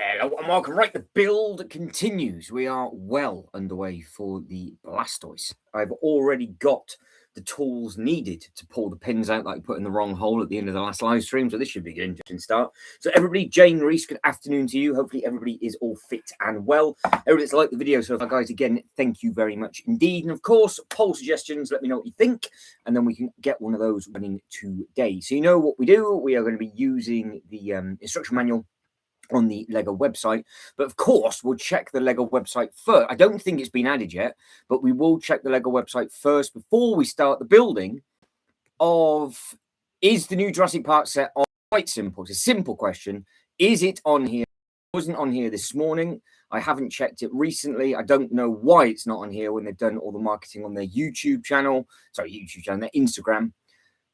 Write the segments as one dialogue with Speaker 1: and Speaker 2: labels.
Speaker 1: Hello and welcome. Right, the build continues. We are well underway for the Blastoise. I've already got the tools needed to pull the pins out that I put in the wrong hole at the end of the last live stream. So this should be an interesting start. So everybody, Jane Reese, good afternoon to you. Hopefully everybody is all fit and well. Everybody's liked the video so far, guys. Again, thank you very much indeed. And of course, poll suggestions. Let me know what you think, and then we can get one of those running today. So you know what we do. We are going to be using the instruction manual on the Lego website, but of course we'll check the Lego website first. I don't think it's been added yet, but we will check the Lego website first before we start the building of, is the new Jurassic Park set on? Quite simple. It's a simple question. Is it on here? It wasn't on here this morning. I haven't checked it recently. I don't know why it's not on here when they've done all the marketing on their YouTube channel, their Instagram.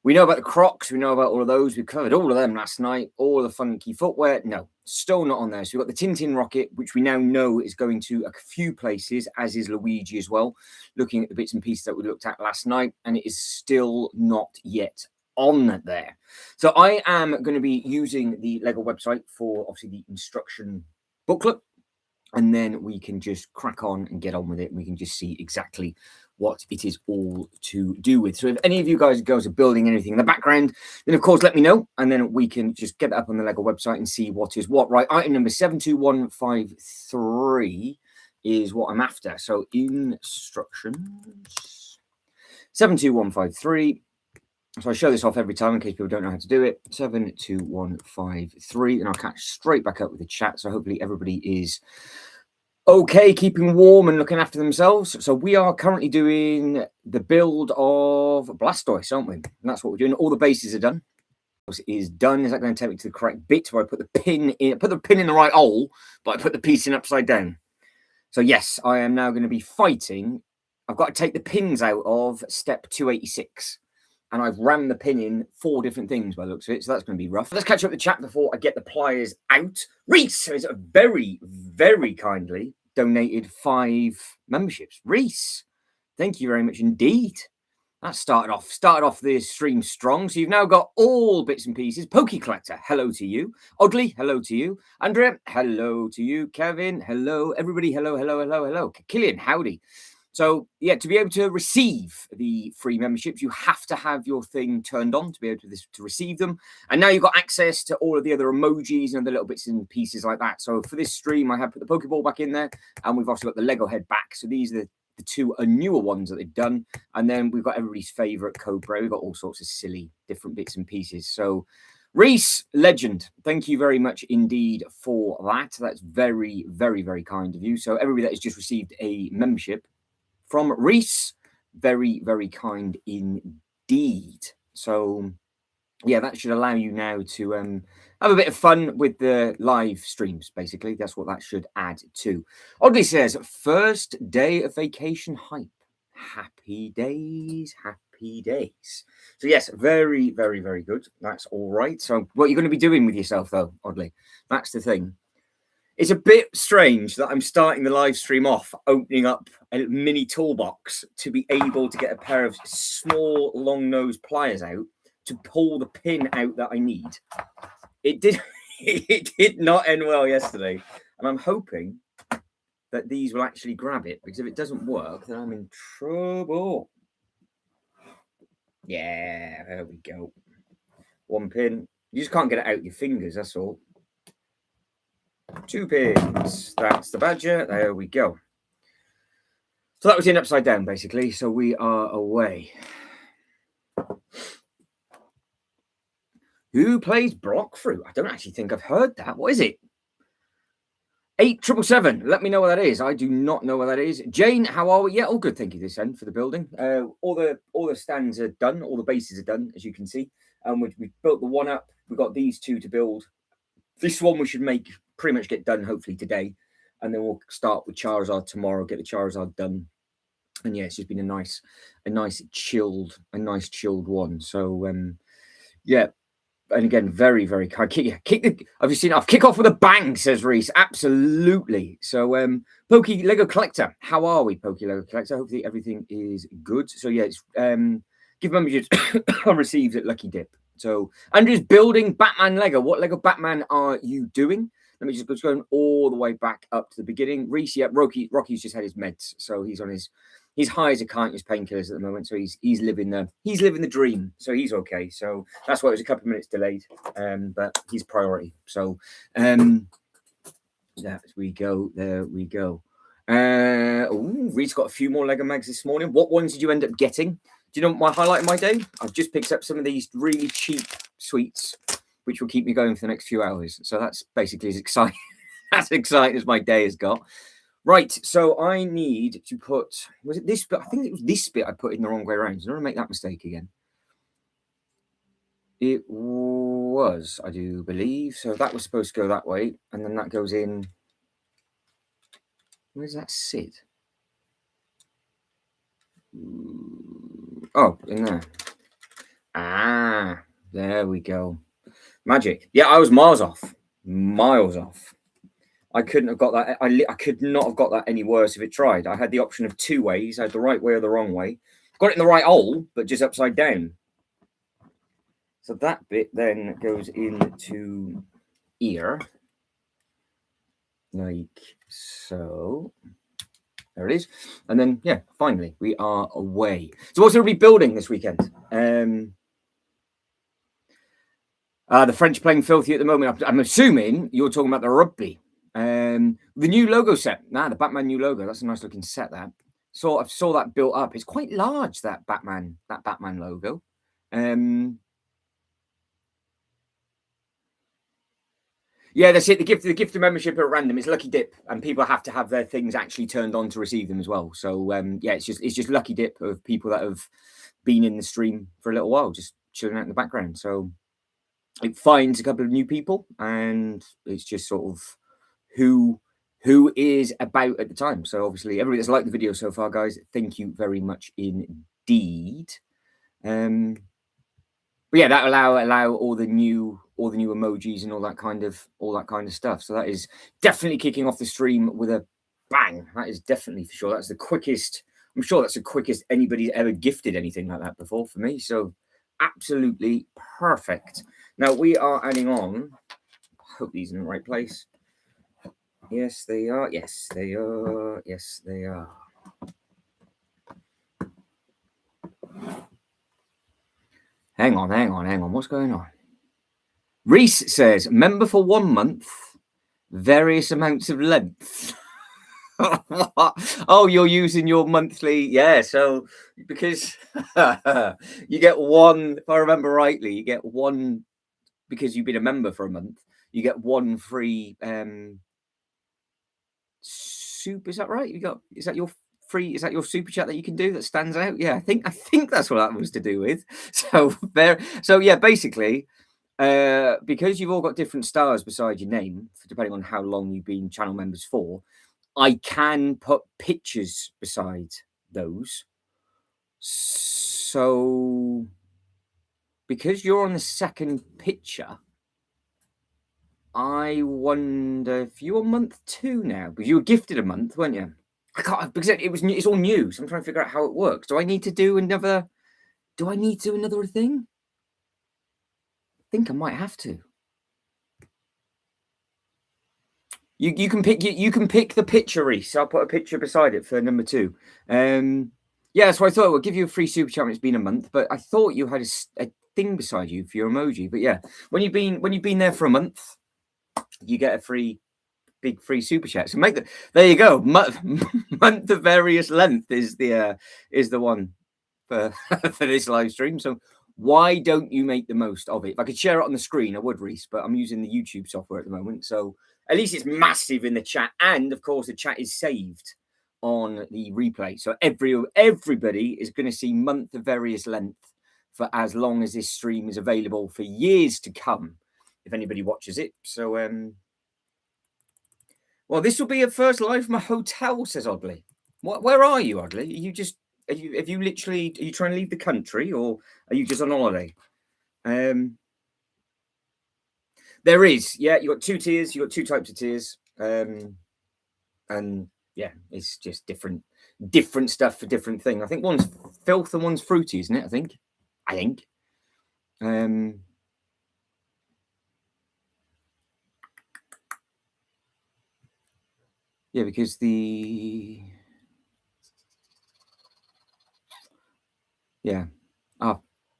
Speaker 1: We know about the Crocs. We know about all of those. We covered all of them last night. All the funky footwear. No, still not on there. So we've got the Tintin Rocket, which we now know is going to a few places, as is Luigi as well. Looking at the bits and pieces that we looked at last night, and it is still not yet on there. So I am going to be using the Lego website for obviously the instruction booklet, and then we can just crack on and get on with it. And we can just see exactly what it is all to do with. So if any of you guys are building anything in the background, then of course let me know, and then we can just get it up on the Lego website and see what is what. Right, item number 72153 is what I'm after. So instructions 72153. So I show this off every time in case people don't know how to do it. 72153, and I'll catch straight back up with the chat. So hopefully everybody is okay, keeping warm and looking after themselves. So we are currently doing the build of Blastoise, aren't we? And that's what we're doing. All the bases are done. Is done. Is that going to take me to the correct bit where I put the pin in? I put the pin in the right hole, but I put the piece in upside down. So yes, I am now going to be fighting. I've got to take the pins out of step 286. And I've rammed the pin in 4 different things by the looks of it. So that's going to be rough. Let's catch up the chat before I get the pliers out. Reese has very, very kindly donated 5 memberships. Reese, thank you very much indeed. That started off the stream strong. So you've now got all bits and pieces. Poke Collector, hello to you. Oddly, hello to you. Andrea, hello to you. Kevin, hello. Everybody, hello, hello, hello, hello. Killian, howdy. So, yeah, to be able to receive the free memberships, you have to have your thing turned on to be able to receive them. And now you've got access to all of the other emojis and the little bits and pieces like that. So for this stream, I have put the Pokeball back in there, and we've also got the Lego head back. So these are the 2 newer ones that they've done. And then we've got everybody's favorite Cobra. We've got all sorts of silly different bits and pieces. So Reese, legend, thank you very much indeed for that. That's very, very, very kind of you. So everybody that has just received a membership from Reese, very, very kind indeed. So, yeah, that should allow you now to have a bit of fun with the live streams, basically. That's what that should add to. Oddly says, first day of vacation hype. Happy days, happy days. So, yes, very, very, very good. That's all right. So, what are you going to be doing with yourself, though, Oddly? That's the thing. It's a bit strange that I'm starting the live stream off opening up a mini toolbox to be able to get a pair of small long nose pliers out to pull the pin out that I need. It did not end well yesterday, and I'm hoping that these will actually grab it, because if it doesn't work, then I'm in trouble. Yeah, there we go. 1 pin. You just can't get it out your fingers, that's all. 2 pins. That's the badger. There we go. So that was in upside down, basically. So we are away. Who plays Blockfruit? I don't actually think I've heard that. What is it? 8777. Let me know what that is. I do not know what that is. Jane, how are we? Yeah, all good. Thank you this end for the building. All the stands are done. All the bases are done, as you can see. We built the one up. We've got these 2 to build. This one we should pretty much get done hopefully today, and then we'll start with Charizard tomorrow, get the Charizard done. And yeah, it's just been a nice chilled one. So yeah, and again, very, very kind. Have you seen? I've kick off with a bang, says Reese. Absolutely. So Poke Lego Collector, how are we, Poke Lego Collector? Hopefully everything is good. So yeah, it's give memberships received at Lucky Dip. So Andrew's building Batman Lego. What Lego Batman are you doing? Let me just going all the way back up to the beginning. Reese, yeah, Rocky's just had his meds, so he's on his high as a kite, his painkillers at the moment. So he's living the dream. So he's okay. So that's why it was a couple of minutes delayed. But he's priority. So there we go. There we go. Reed's got a few more Lego mags this morning. What ones did you end up getting? Do you know what my highlight of my day? I've just picked up some of these really cheap sweets, which will keep me going for the next few hours. So that's basically as exciting as exciting as my day has got. Right, so I need to put, was it this bit? I think it was this bit I put in the wrong way around. So I don't want to make that mistake again. It was, I do believe. So that was supposed to go that way. And then that goes in. Where does that sit? Oh, in there. Ah, there we go. Magic. Yeah, I was miles off. Miles off. I couldn't have got that. I could not have got that any worse if it tried. I had the option of two ways. I had the right way or the wrong way. Got it in the right hole, but just upside down. So that bit then goes into here. Like so. There it is. And then, yeah, finally, we are away. So what's going to be building this weekend? The French playing filthy at the moment. I'm assuming you're talking about the rugby. The new logo set. The Batman new logo. That's a nice looking set, that. So I saw that built up. It's quite large, that Batman logo. Yeah, that's it. The gift of membership at random. It's Lucky Dip, and people have to have their things actually turned on to receive them as well. So yeah, it's just Lucky Dip of people that have been in the stream for a little while, just chilling out in the background. So it finds a couple of new people, and it's just sort of who is about at the time. So obviously, everybody that's liked the video so far, guys, thank you very much indeed. But yeah, that allow all the new emojis and all that kind of stuff. So that is definitely kicking off the stream with a bang. That is definitely for sure. That's the quickest. I'm sure that's the quickest anybody's ever gifted anything like that before for me. So absolutely perfect. Now we are adding on. I hope these are in the right place. Yes, they are. Yes, they are. Yes, they are. Hang on. What's going on? Reese says, member for 1 month, various amounts of length. Oh, you're using your monthly. Yeah, so because you get one, if I remember rightly, you get one, because you've been a member for a month, you get one free soup. Is that right? Is that your super chat that you can do that stands out? Yeah, I think that's what that was to do with. So yeah, basically, because you've all got different stars beside your name, depending on how long you've been channel members for, I can put pictures beside those. So because you're on the second picture, I wonder if you're on month 2 now, because you were gifted a month, weren't you? I can't, because it's all new, so I'm trying to figure out how it works. Do I need to do another thing? I think I might have to. You can pick the picture, Reese. I'll put a picture beside it for number 2. Yeah, so I thought it would give you a free super chat when it's been a month, but I thought you had a thing beside you for your emoji. But yeah, when you've been there for a month, you get a big free super chat. So there you go. Month of various length is the one for for this live stream. So why don't you make the most of it? If I could share it on the screen, I would, Reese, but I'm using the YouTube software at the moment. So at least it's massive in the chat. And of course, the chat is saved on the replay. So everybody is going to see month of various length for as long as this stream is available for years to come, if anybody watches it. So, well, this will be a first live from a hotel, says Oddly. Where are you, Oddly? Are you trying to leave the country, or are you just on holiday? There is, yeah, you got 2 tiers, you got 2 types of tiers. And yeah, it's just different stuff for different thing. I think one's filth and one's fruity, isn't it? I think. Yeah, because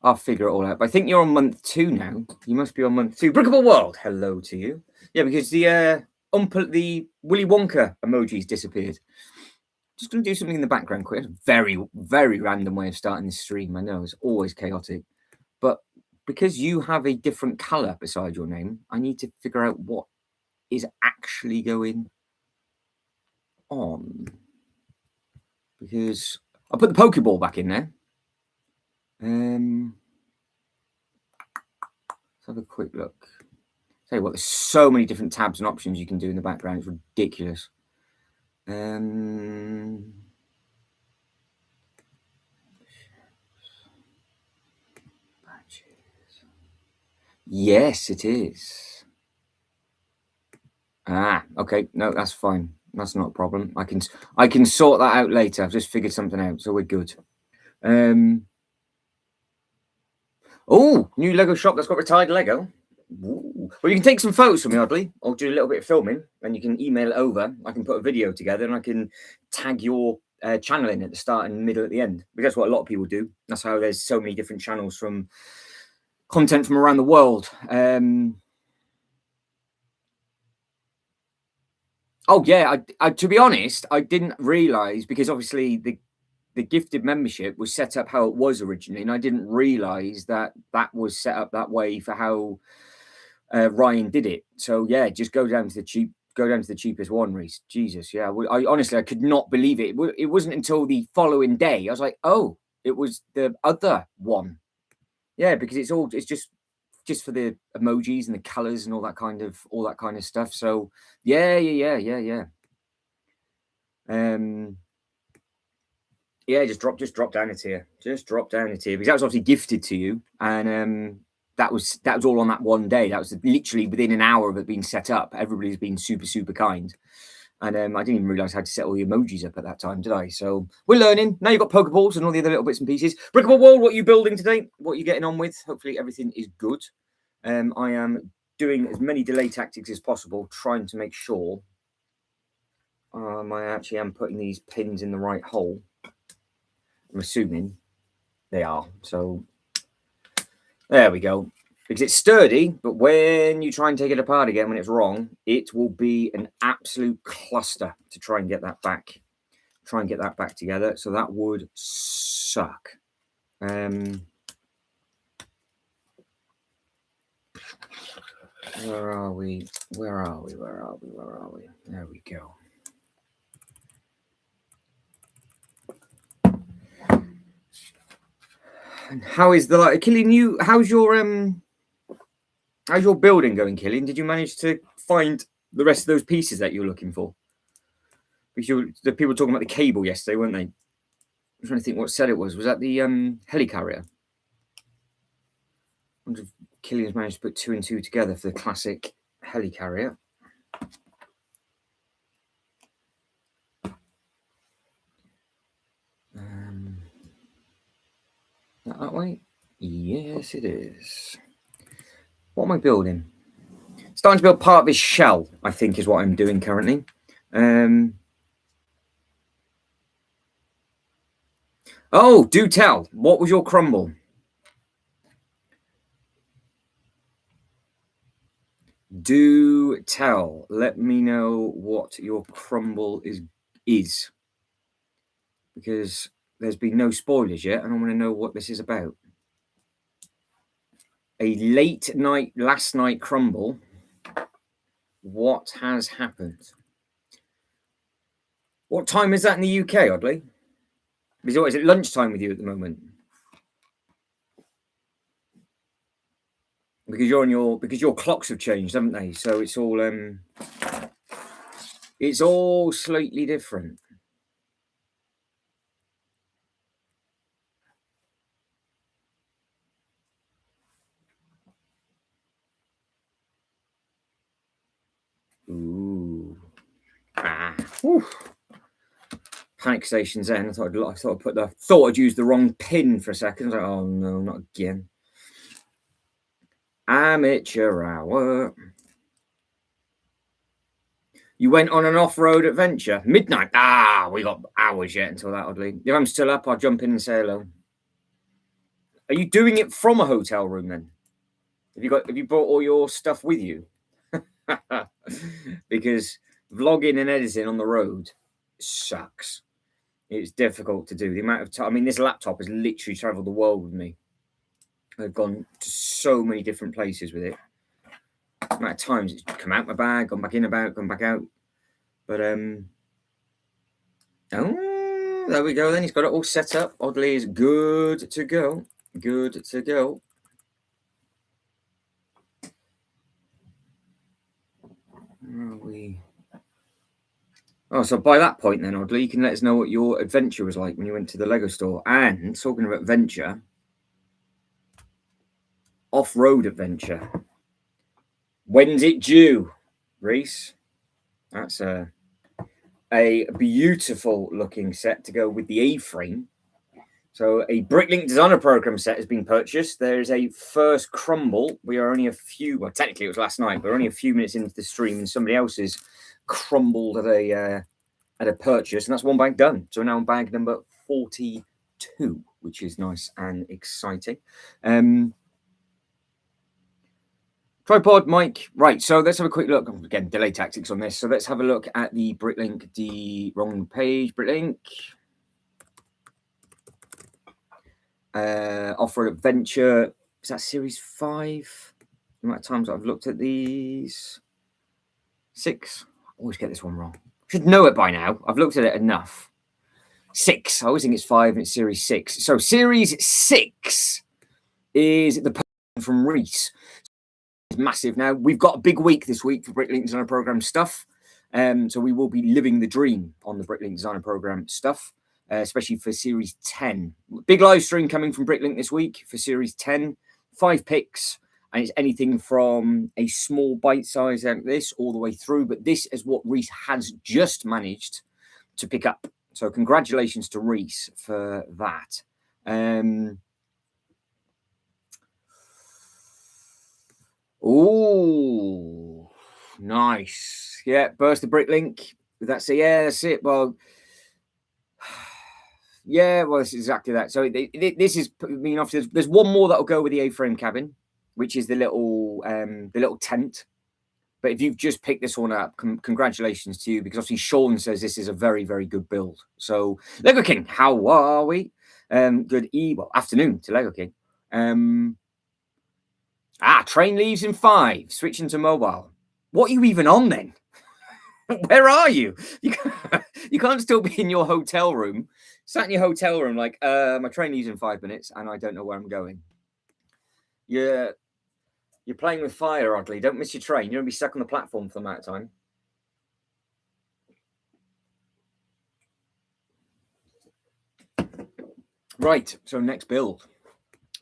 Speaker 1: I'll figure it all out. But I think you're on month 2 now. You must be on month 2. Brickable World, hello to you. Yeah, because the Willy Wonka emojis disappeared. Just going to do something in the background quick. Very, very random way of starting this stream. I know, it's always chaotic. But because you have a different colour beside your name, I need to figure out what is actually going on. Because I'll put the Pokeball back in there. Let's have a quick look. Tell you what, there's so many different tabs and options you can do in the background. It's ridiculous. Yes, it is. Okay. No, that's fine. That's not a problem. I can sort that out later. I've just figured something out, so we're good. Oh, new Lego shop that's got retired Lego. Ooh. Well, you can take some photos for me, Oddly. I'll do a little bit of filming, and you can email it over. I can put a video together, and I can tag your channel in at the start and middle at the end. Because that's what a lot of people do. That's how there's so many different channels from content from around the world. Oh yeah, I to be honest, I didn't realise, because obviously the gifted membership was set up how it was originally, and I didn't realise that was set up that way for how Ryan did it. So yeah, just go down to the cheapest one, Reese. Jesus, yeah. I honestly, I could not believe it. It wasn't until the following day I was like, oh, it was the other one. Yeah, because it's just for the emojis and the colors and all that kind of stuff. So yeah. Yeah, just drop down a tier. Just drop down a tier, because that was obviously gifted to you, and that was all on that one day. That was literally within an hour of it being set up. Everybody's been super kind, and I didn't even realize how to set all the emojis up at that time, did I? So we're learning. Now you've got Pokeballs and all the other little bits and pieces. Brickable World, what are you building today? What are you getting on with? Hopefully everything is good. I am doing as many delay tactics as possible, trying to make sure I actually am putting these pins in the right hole. I'm assuming they are. So there we go. Because it's sturdy, but when you try and take it apart again, when it's wrong, it will be an absolute cluster to try and get that back. Try and get that back together. So that would suck. Where are we? Where are we? There we go. And how is Killian? How's your building going, Killian? Did you manage to find the rest of those pieces that you were looking for? Because the people were talking about the cable yesterday, weren't they? I'm trying to think what set it was. Was that the helicarrier? I wonder if Killian's managed to put 2 and 2 together for the classic helicarrier. That way? Yes, it is. What am I building? Starting to build part of his shell, I think, is what I'm doing currently. Oh, do tell. What was your crumble? Do tell. Let me know what your crumble is. Because there's been no spoilers yet, and I want to know what this is about. A last night crumble. What has happened? What time is that in the UK, Oddly? Is it lunchtime with you at the moment? Because your clocks have changed, haven't they? So it's all slightly different. Ooh. Panic stations then. I thought I'd use the wrong pin for a second. I was like, oh no, not again. Amateur hour. You went on an off-road adventure. Midnight. Ah, we got hours yet until that, oddly. If I'm still up, I'll jump in and say hello. Are you doing it from a hotel room then? Have you brought all your stuff with you? Because vlogging and editing on the road sucks. It's difficult to do. The amount of time, I mean, this laptop has literally traveled the world with me. I've gone to so many different places with it. The amount of times it's come out my bag, gone back in about, gone back out. But oh, there we go then. He's got it all set up. Oddly, is good to go. Good to go. Where are we? Oh, so by that point then, Oddly, you can let us know what your adventure was like when you went to the Lego store. And talking about adventure, off-road adventure. When's it due, Reese? That's a beautiful looking set to go with the A-frame. So a Bricklink Designer Program set has been purchased. There's a first crumble. We are only well, technically it was last night, but we're only a few minutes into the stream and somebody else has crumbled at a purchase, and that's one bag done. So we're now on bag number 42, which is nice and exciting. Tripod, mic. Right, so let's have a quick look. Again, delay tactics on this. So let's have a look at the Bricklink, the wrong page, Bricklink. Off-road adventure. Is that series 5? The amount of times I've looked at these. 6. I always get this one wrong. Should know it by now. I've looked at it enough. 6. I always think it's 5 and it's series 6. So series 6 is the Pokémon from Reese. It's massive now. We've got a big week this week for Bricklink Designer Program stuff. So we will be living the dream on the Bricklink Designer Program stuff. Especially for Series 10. Big live stream coming from Bricklink this week for Series 10. 5 picks, and it's anything from a small bite size like this all the way through. But this is what Reese has just managed to pick up. So congratulations to Reese for that. Oh, nice. Yeah, burst the Bricklink. That's it. Well, yeah, well, it's exactly that. So this is, I mean, obviously, there's one more that'll go with the A-frame cabin, which is the little tent. But if you've just picked this one up, congratulations to you, because obviously Sean says this is a very, very good build. So Lego King, how are we? Good afternoon to Lego King. Train leaves in 5, switching to mobile. What are you even on then? Where are you? You can't still be in your hotel room. Sat in your hotel room like, my train leaves in 5 minutes and I don't know where I'm going. You're playing with fire, Oddly. Don't miss your train. You don't be stuck on the platform for the amount of time. Right, so next build.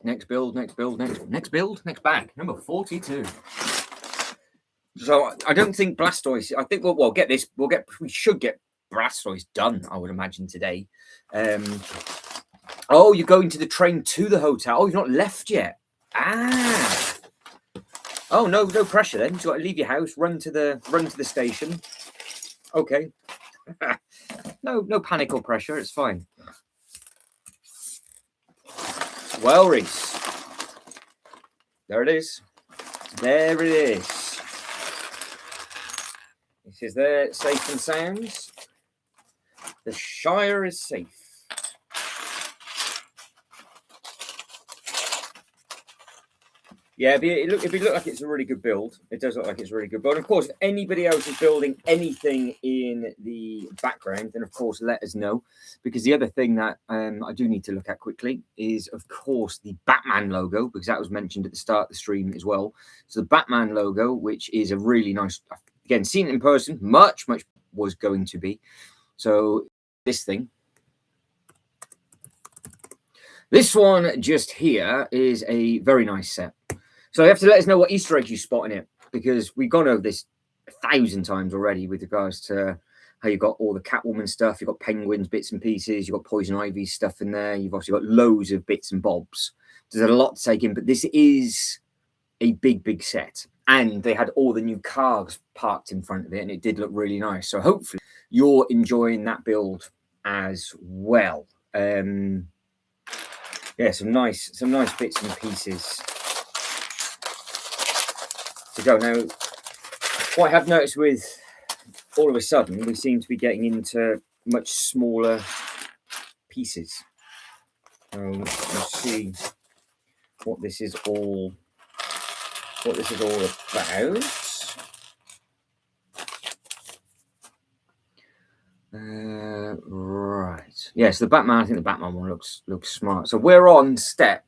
Speaker 1: Next bag. Number 42. So I don't think Blastoise. I think we'll get this. We should get Blastoise done, I would imagine, today. Oh, you're going to the train to the hotel. Oh, you've not left yet. Oh, no pressure then. You've got to leave your house, run to the station. Okay. No panic or pressure. It's fine. Well, Reese. There it is. There it is. It is there, safe and sound. The Shire is safe. Yeah, it look like it's a really good build. It does look like it's a really good build. Of course, if anybody else is building anything in the background, then of course let us know. Because the other thing that I do need to look at quickly is, of course, the Batman logo, because that was mentioned at the start of the stream as well. So the Batman logo, which is a really nice, again, seen it in person, much was going to be. So this thing. This one just here is a very nice set. So you have to let us know what Easter eggs you spot in it, because we've gone over this 1,000 times already with regards to how you've got all the Catwoman stuff, you've got Penguins, bits and pieces, you've got Poison Ivy stuff in there, you've obviously got loads of bits and bobs. There's a lot to take in, but this is a big set. and they had all the new cars parked in front of it, and it did look really nice. So hopefully you're enjoying that build as well. Yeah, some nice bits and pieces to go. Now, what I have noticed with all of a sudden, we seem to be getting into much smaller pieces. So let's see what this is all about. Right. Yes, the Batman. I think the Batman one looks smart. So we're on step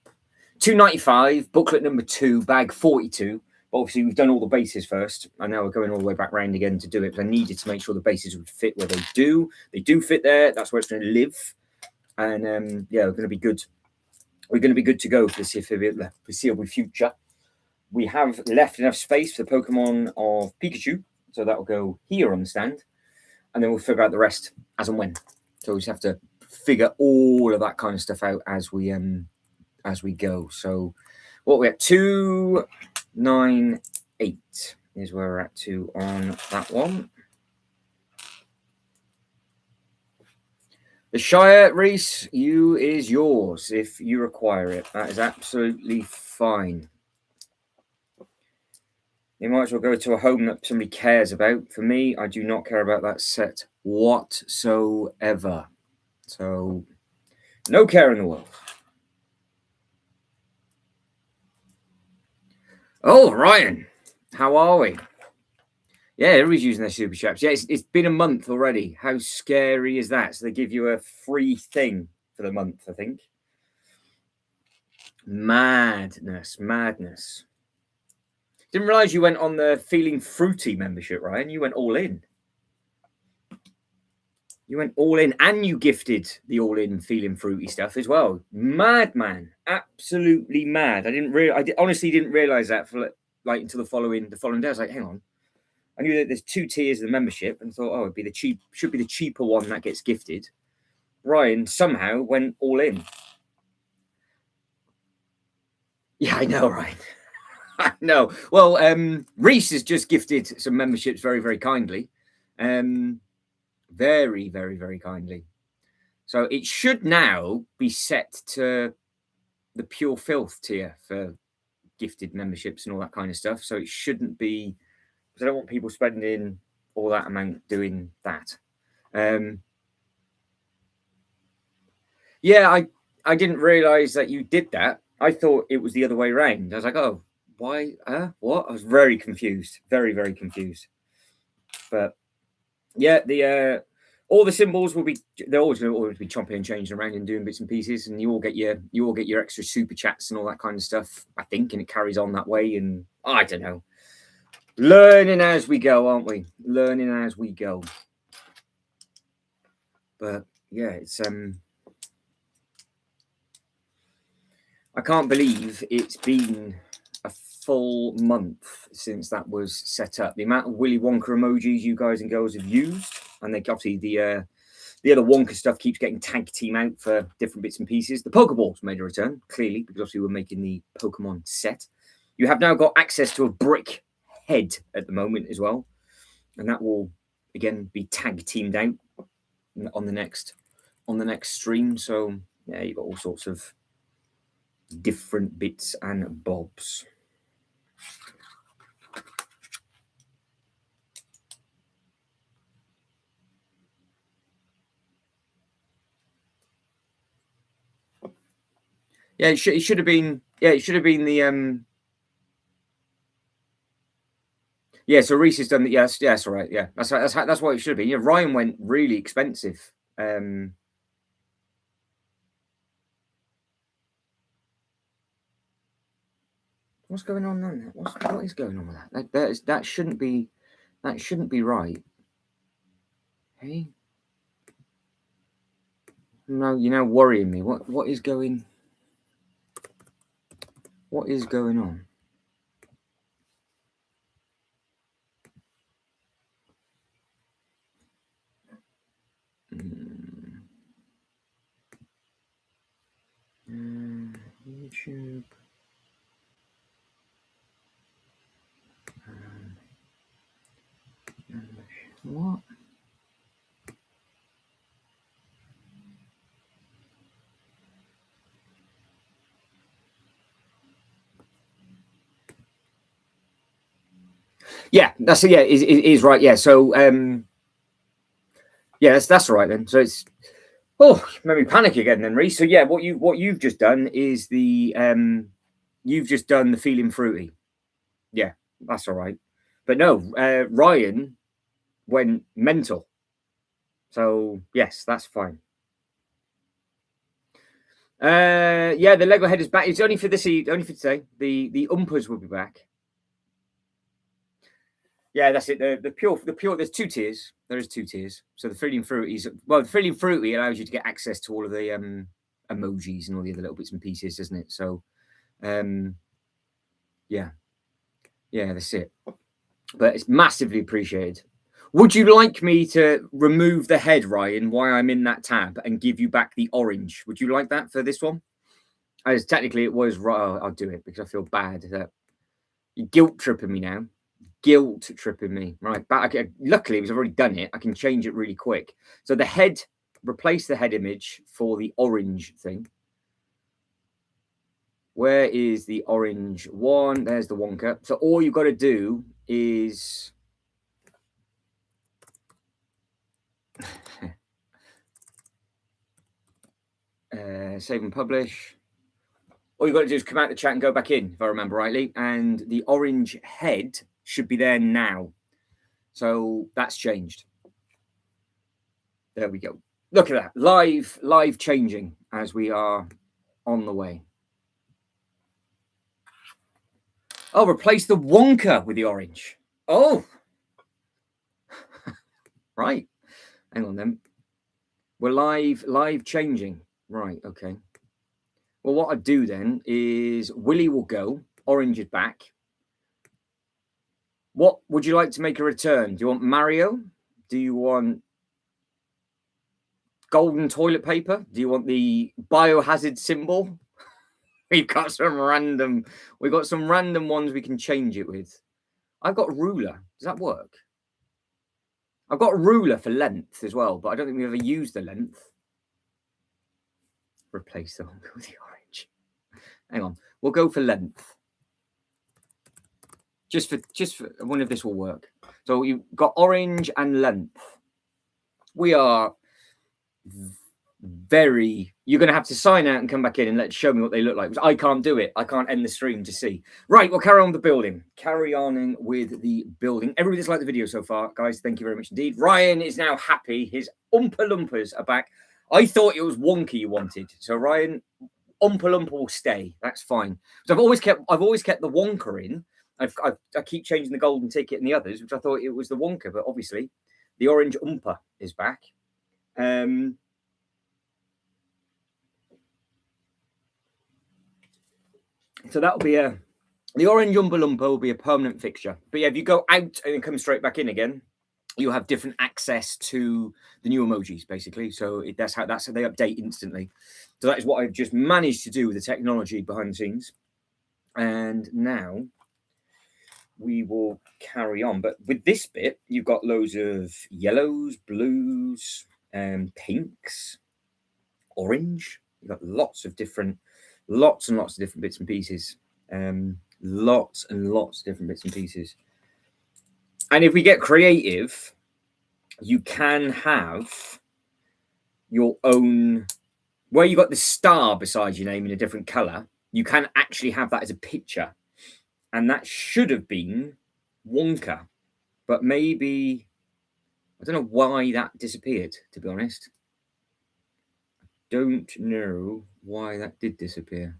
Speaker 1: 295, booklet number 2, bag 42. But obviously, we've done all the bases first. I know we're going all the way back round again to do it, but I needed to make sure the bases would fit where they do. They do fit there. That's where it's going to live. And yeah, we're going to be good. We're going to be good to go for the foreseeable future. We have left enough space for the Pokemon of Pikachu, so that will go here on the stand, and then we'll figure out the rest as and when. So we just have to figure all of that kind of stuff out as we go. So what we're at 298 is where we're at to on that one. The Shire, Reese, is yours if you require it. That is absolutely fine. You might as well go to a home that somebody cares about. For me, I do not care about that set whatsoever. So, no care in the world. Oh, Ryan, how are we? Yeah, everybody's using their super chats. Yeah, it's been a month already. How scary is that? So they give you a free thing for the month, I think. Madness. Didn't realize you went on the Feeling Fruity membership, Ryan. You went all in. You went all in, and you gifted the all-in Feeling Fruity stuff as well. Mad, man. Absolutely mad. I honestly didn't realize that for like until the following day. I was like, hang on. I knew that there's 2 tiers of the membership and thought, oh, should be the cheaper one that gets gifted. Ryan somehow went all in. Yeah, I know, Ryan. I know. Well, Reese has just gifted some memberships very, very kindly. Very, very, very kindly. So it should now be set to the Pure Filth tier for gifted memberships and all that kind of stuff. So it shouldn't be, because I don't want people spending all that amount doing that. Yeah, I didn't realize that you did that. I thought it was the other way around. I was like, oh, why? What? I was very confused. Very, very confused. But yeah, all the symbols will be, they're always going to be chopping and changing around and doing bits and pieces, and you all get your extra super chats and all that kind of stuff, I think, and it carries on that way. And I don't know. Learning as we go, aren't we? Learning as we go. But yeah, it's I can't believe it's been a full month since that was set up. The amount of Willy Wonka emojis you guys and girls have used, and they obviously the other Wonka stuff keeps getting tag team out for different bits and pieces. The Pokeballs made a return, clearly, because obviously we're making the Pokemon set. You have now got access to a brick head at the moment as well, and that will again be tag teamed out on the next stream. So yeah, you've got all sorts of different bits and bobs. Yeah, it should have been. Yeah, it should have been the. Yeah, so Reese has done the. Yes, all right. Yeah, that's what it should have been. Yeah, Ryan went really expensive. What's going on then? What is going on with that? That shouldn't be. That shouldn't be right. Hey. No, you're now worrying me. What is going? What is going on? YouTube. What? Yeah, that's it. Yeah, it is right. Yeah, so yeah, that's all right then. So it's made me panic again then, Reese. So yeah, what you've just done is you've just done the feeling fruity. Yeah, that's all right. But no, Ryan went mental. So yes, that's fine. Yeah, the Lego head is back. It's only for only for today. The umpers will be back. Yeah, that's it. The pure. There's two tiers. There is two tiers. So the feeling fruity the feeling fruity allows you to get access to all of the emojis and all the other little bits and pieces, doesn't it? So, yeah, that's it. But it's massively appreciated. Would you like me to remove the head, Ryan, while I'm in that tab and give you back the orange? Would you like that for this one? As technically it was right. I'll do it because I feel bad that you're guilt tripping me now. Guilt tripping me. Right. But luckily, because I've already done it, I can change it really quick. So the head, replace the head image for the orange thing. Where is the orange one? There's the Wonka. So all you've got to do is save and publish. All you've got to do is come out the chat and go back in, if I remember rightly. And the orange head should be there now. So that's changed. There we go. Look at that. Live changing as we are on the way. Oh, replace the Wonka with the orange. Oh. Right. Hang on then. We're live changing. Right, okay. Well, what I do then is Willy will go. Orange is back. What would you like to make a return? Do you want Mario? Do you want golden toilet paper? Do you want the biohazard symbol? We've got some random ones we can change it with. I've got a ruler. Does that work? I've got a ruler for length as well, but I don't think we've ever used the length. Replace the Wonka with the orange. Hang on. We'll go for length. Just for I wonder if this will work. So you've got orange and length. We are you're going to have to sign out and come back in and show me what they look like. I can't do it. I can't end the stream to see. Right, we'll carry on with the building. Carry on with the building. Everybody that's liked the video so far, guys, thank you very much indeed. Ryan is now happy. His Oompa Loompas are back. I thought it was Wonka you wanted. So Ryan, Oompa Loompa will stay. That's fine. So I've always kept the Wonka in. I keep changing the golden ticket and the others, which I thought it was the Wonka, but obviously the orange Oompa is back. So that'll be the orange Oompa Loompa will be a permanent fixture. But yeah, if you go out and then come straight back in again, you'll have different access to the new emojis, basically. So that's how they update instantly. So that is what I've just managed to do with the technology behind the scenes. And now we will carry on. But with this bit, you've got loads of yellows, blues, pinks, orange. You've got lots and lots of different bits and pieces. Lots and lots of different bits and pieces. And if we get creative, you can have your own, where you got the star beside your name in a different color, you can actually have that as a picture. And that should have been Wonka. But maybe, I don't know why that disappeared, to be honest. Don't know why that did disappear.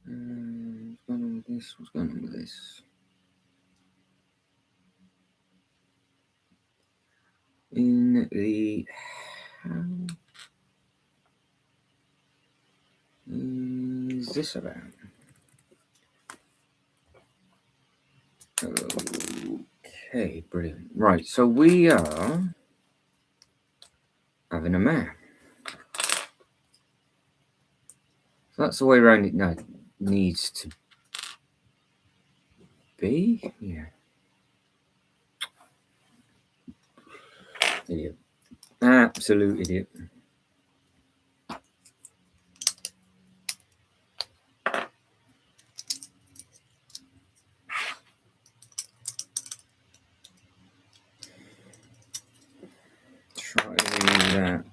Speaker 1: What's going on with this? What's going on with this? In the how is this about? Okay, brilliant. Right, so we are having a map. So that's the way around it. No, needs to be. Yeah. Idiot. Absolute idiot. Try that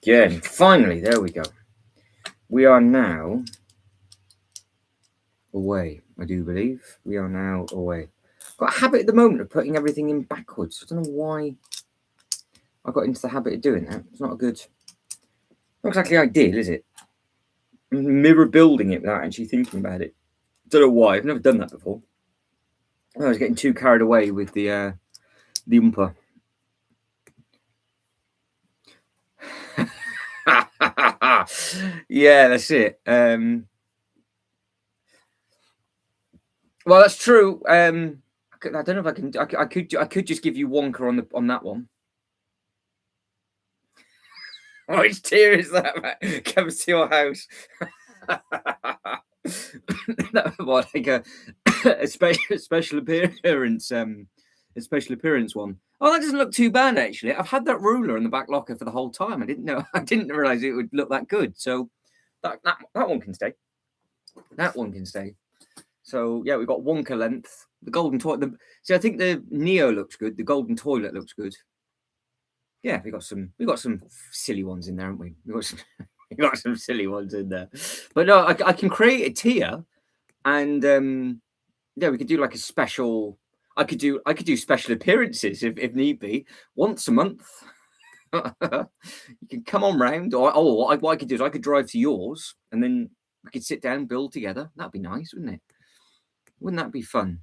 Speaker 1: again. Finally, there we go. We are now away, I do believe. We are now away. Got a habit at the moment of putting everything in backwards. I don't know why I got into the habit of doing that. It's not exactly ideal, is it? Mirror building it without actually thinking about it. Don't know why. I've never done that before. I was getting too carried away with the Oompa. Yeah, that's it. Well, that's true. I don't know if I can. I could just give you Wonka on that one. Which tier is that, man? Comes to your house. What, like a special appearance, a special appearance one. Oh, that doesn't look too bad actually. I've had that ruler in the back locker for the whole time. I didn't realize it would look that good. So that one can stay. That one can stay. So yeah, we've got Wonka length. The golden toilet. See, I think the Neo looks good. The golden toilet looks good. Yeah, we got some silly ones in there, haven't we? We got some silly ones in there. But no, I can create a tier, and yeah, we could do like a special. I could do special appearances if need be once a month. You can come on round, or what I could do is I could drive to yours, and then we could sit down, build together. That'd be nice, wouldn't it? Wouldn't that be fun?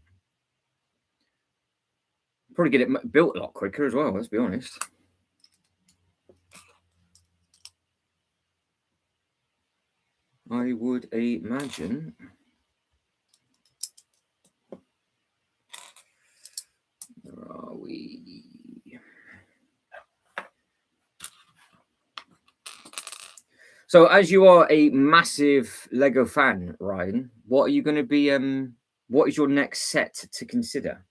Speaker 1: Probably get it built a lot quicker as well. Let's be honest. I would imagine. Where are we? So, as you are a massive Lego fan, Ryan, what are you going to be? What is your next set to consider?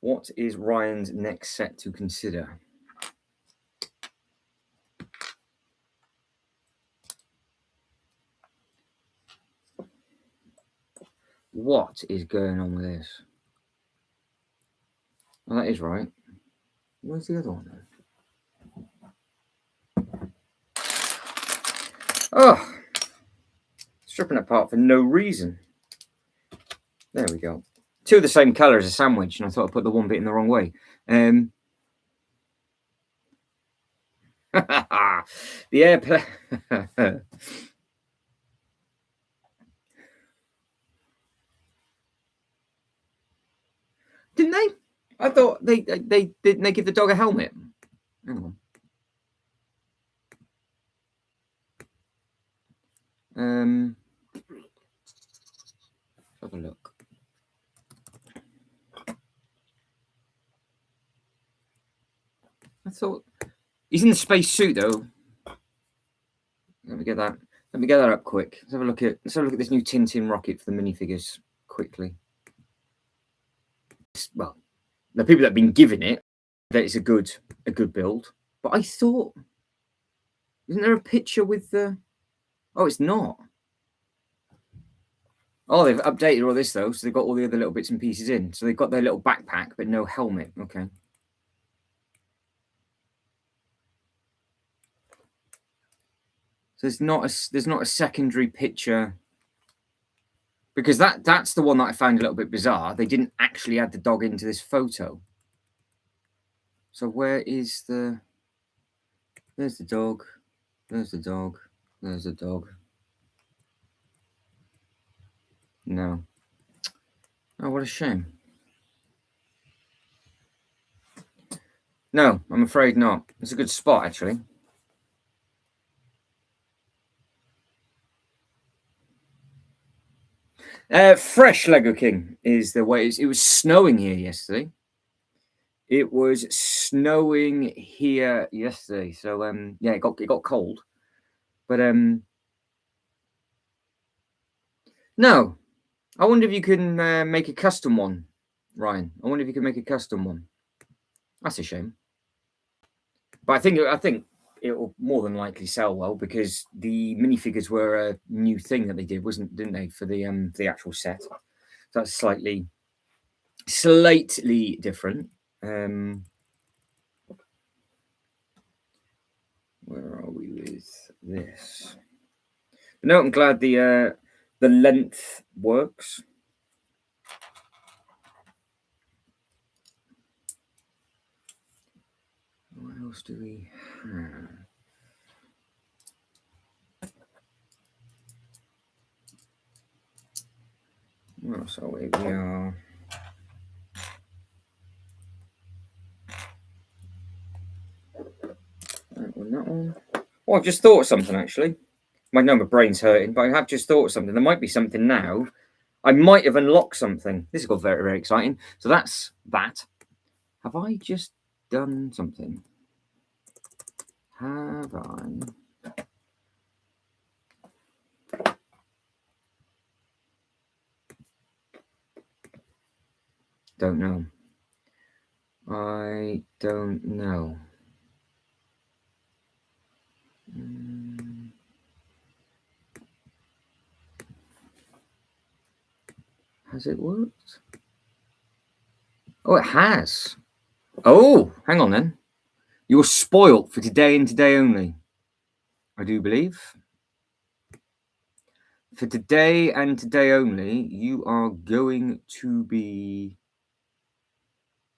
Speaker 1: What is Ryan's next set to consider? What is going on with this? Oh, that is right. Where's the other one then? Oh, stripping it apart for no reason. There we go. Two of the same colour as a sandwich, and I thought I put the one bit in the wrong way. The airplane. Didn't they? I thought they didn't they give the dog a helmet. Hang on. Have a look. I thought he's in the space suit though. Let me get that. Let me get that up quick. Let's have a look at this new Tintin rocket for the minifigures quickly. Well, the people that have been given it, that it's a good build. But I thought, isn't there a picture with the? Oh, it's not. Oh, they've updated all this though, so they've got all the other little bits and pieces in. So they've got their little backpack, but no helmet. Okay. So there's not a secondary picture, because that's the one that I found a little bit bizarre. They didn't actually add the dog into this photo. So where is the? There's the dog. There's the dog. There's the dog. No. Oh, what a shame. No, I'm afraid not. It's a good spot, actually. Fresh Lego King is the way. It was snowing here yesterday. It was snowing here yesterday, so yeah, it got cold, but no. I wonder if you can make a custom one, Ryan. I wonder if you can make a custom one. That's a shame, but I think it will more than likely sell well because the minifigures were a new thing that they did, didn't they, for the actual set? So that's slightly different. Where are we with this? No, I'm glad the length works. What else do we have? Well, so we are. That one. Oh, I've just thought of something actually. I know my brain's hurting, but I have just thought of something. There might be something now. I might have unlocked something. This has got very, very exciting. So that's that. Have I just done something? Have I? Don't know. I don't know. Has it worked? Oh, it has. Oh, hang on then. You're spoilt for today and today only, I do believe. For today and today only, you are going to be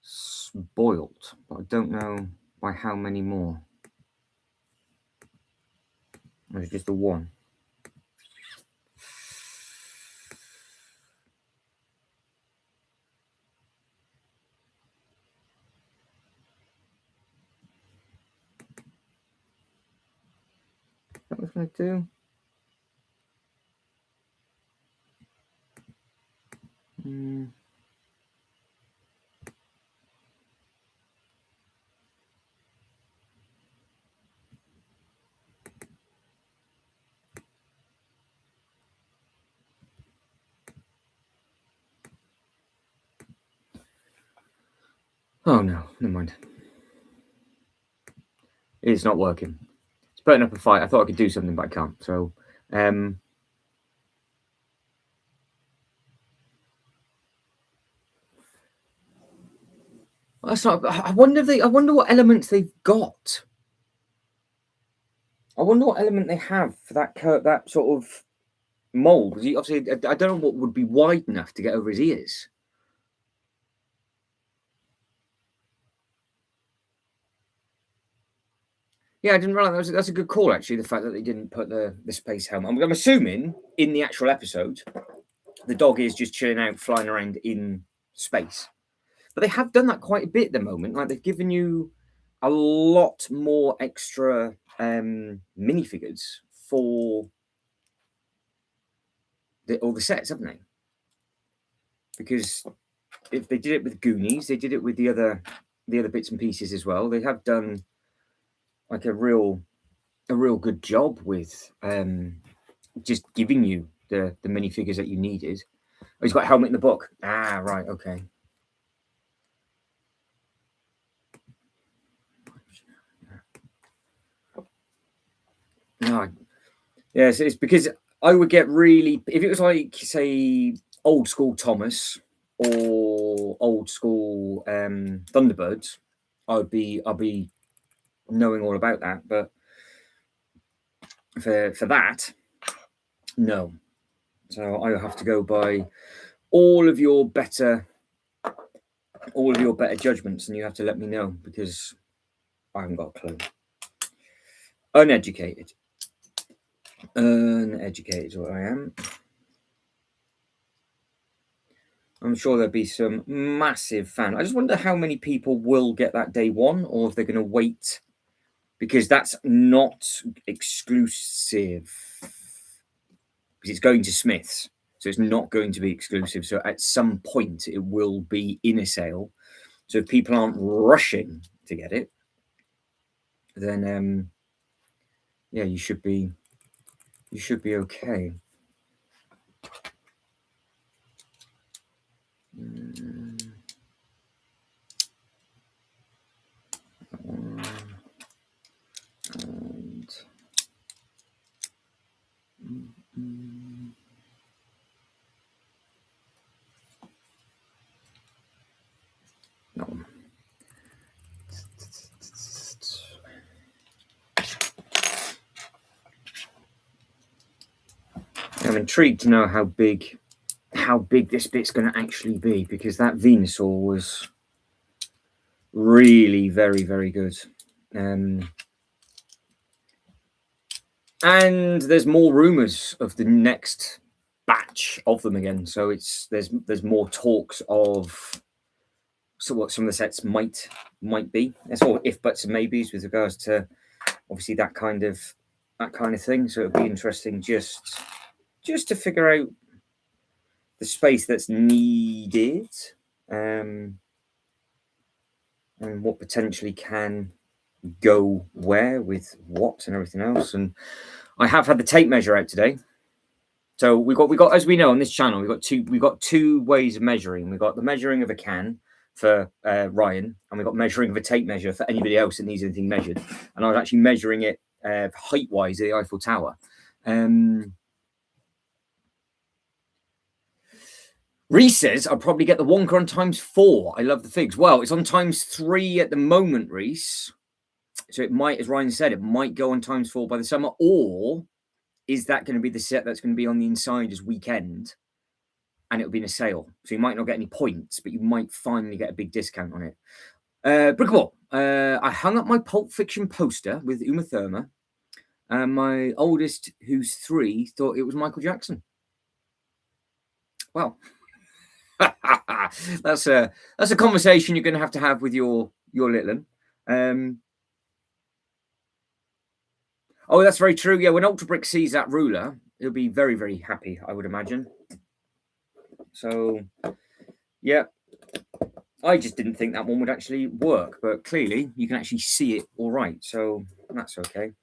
Speaker 1: spoilt, but I don't know by how many more. Or is it just the one? That was going to do. Oh no, never mind. It's not working. It's putting up a fight. I thought I could do something, but I can't. So, that's not. I wonder if I wonder what elements they've got. I wonder what element they have for that sort of mold. Because obviously, I don't know what would be wide enough to get over his ears. Yeah, I didn't realize that's a good call actually. The fact that they didn't put the space helmet. I'm assuming in the actual episode, the dog is just chilling out, flying around in space. But they have done that quite a bit at the moment. Like they've given you a lot more extra minifigures for all the sets, haven't they? Because if they did it with Goonies, they did it with the other bits and pieces as well. They have done like a real good job with just giving you the minifigures that you needed. Oh, he's got a helmet in the book. Ah, right, okay. No, yes, it's because I would get really if it was like say old school Thomas or old school Thunderbirds, I'd be knowing all about that. But for that, no. So I have to go by all of your better judgments, and you have to let me know because I haven't got a clue. Uneducated is what I am. I'm sure there'll be some massive fan. I just wonder how many people will get that day one, or if they're going to wait, because that's not exclusive. Because it's going to Smith's, so it's not going to be exclusive. So at some point, it will be in a sale. So if people aren't rushing to get it, then yeah, you should be okay. No. I'm intrigued to know how big this bit's going to actually be, because that Venusaur was really very, very good. And there's more rumors of the next batch of them again. So there's more talks of what some of the sets might be. It's all if buts and maybes with regards to obviously that kind of thing. So it'd be interesting just to figure out the space that's needed, and what potentially can go where with what and everything else. And I have had the tape measure out today. So we got as we know on this channel, we've got two ways of measuring. We've got the measuring of a can for Ryan, and we've got measuring of a tape measure for anybody else that needs anything measured. And I was actually measuring it height wise at the Eiffel Tower. Reese says I'll probably get the Wonka on ×4. I love the figs. Well, it's on ×3 at the moment, Reese. So it might, as Ryan said, it might go on ×4 by the summer. Or is that going to be the set that's going to be on the Insiders weekend, and it'll be in a sale? So you might not get any points, but you might finally get a big discount on it. Brickable. I hung up my Pulp Fiction poster with Uma Thurman, and my oldest, who's 3, thought it was Michael Jackson. Well, that's a conversation you're going to have with your little one. Oh, that's very true. Yeah, when Ultra Brick sees that ruler, he'll be very, very happy, I would imagine. So, yeah, I just didn't think that one would actually work, but clearly you can actually see it all right. So that's okay.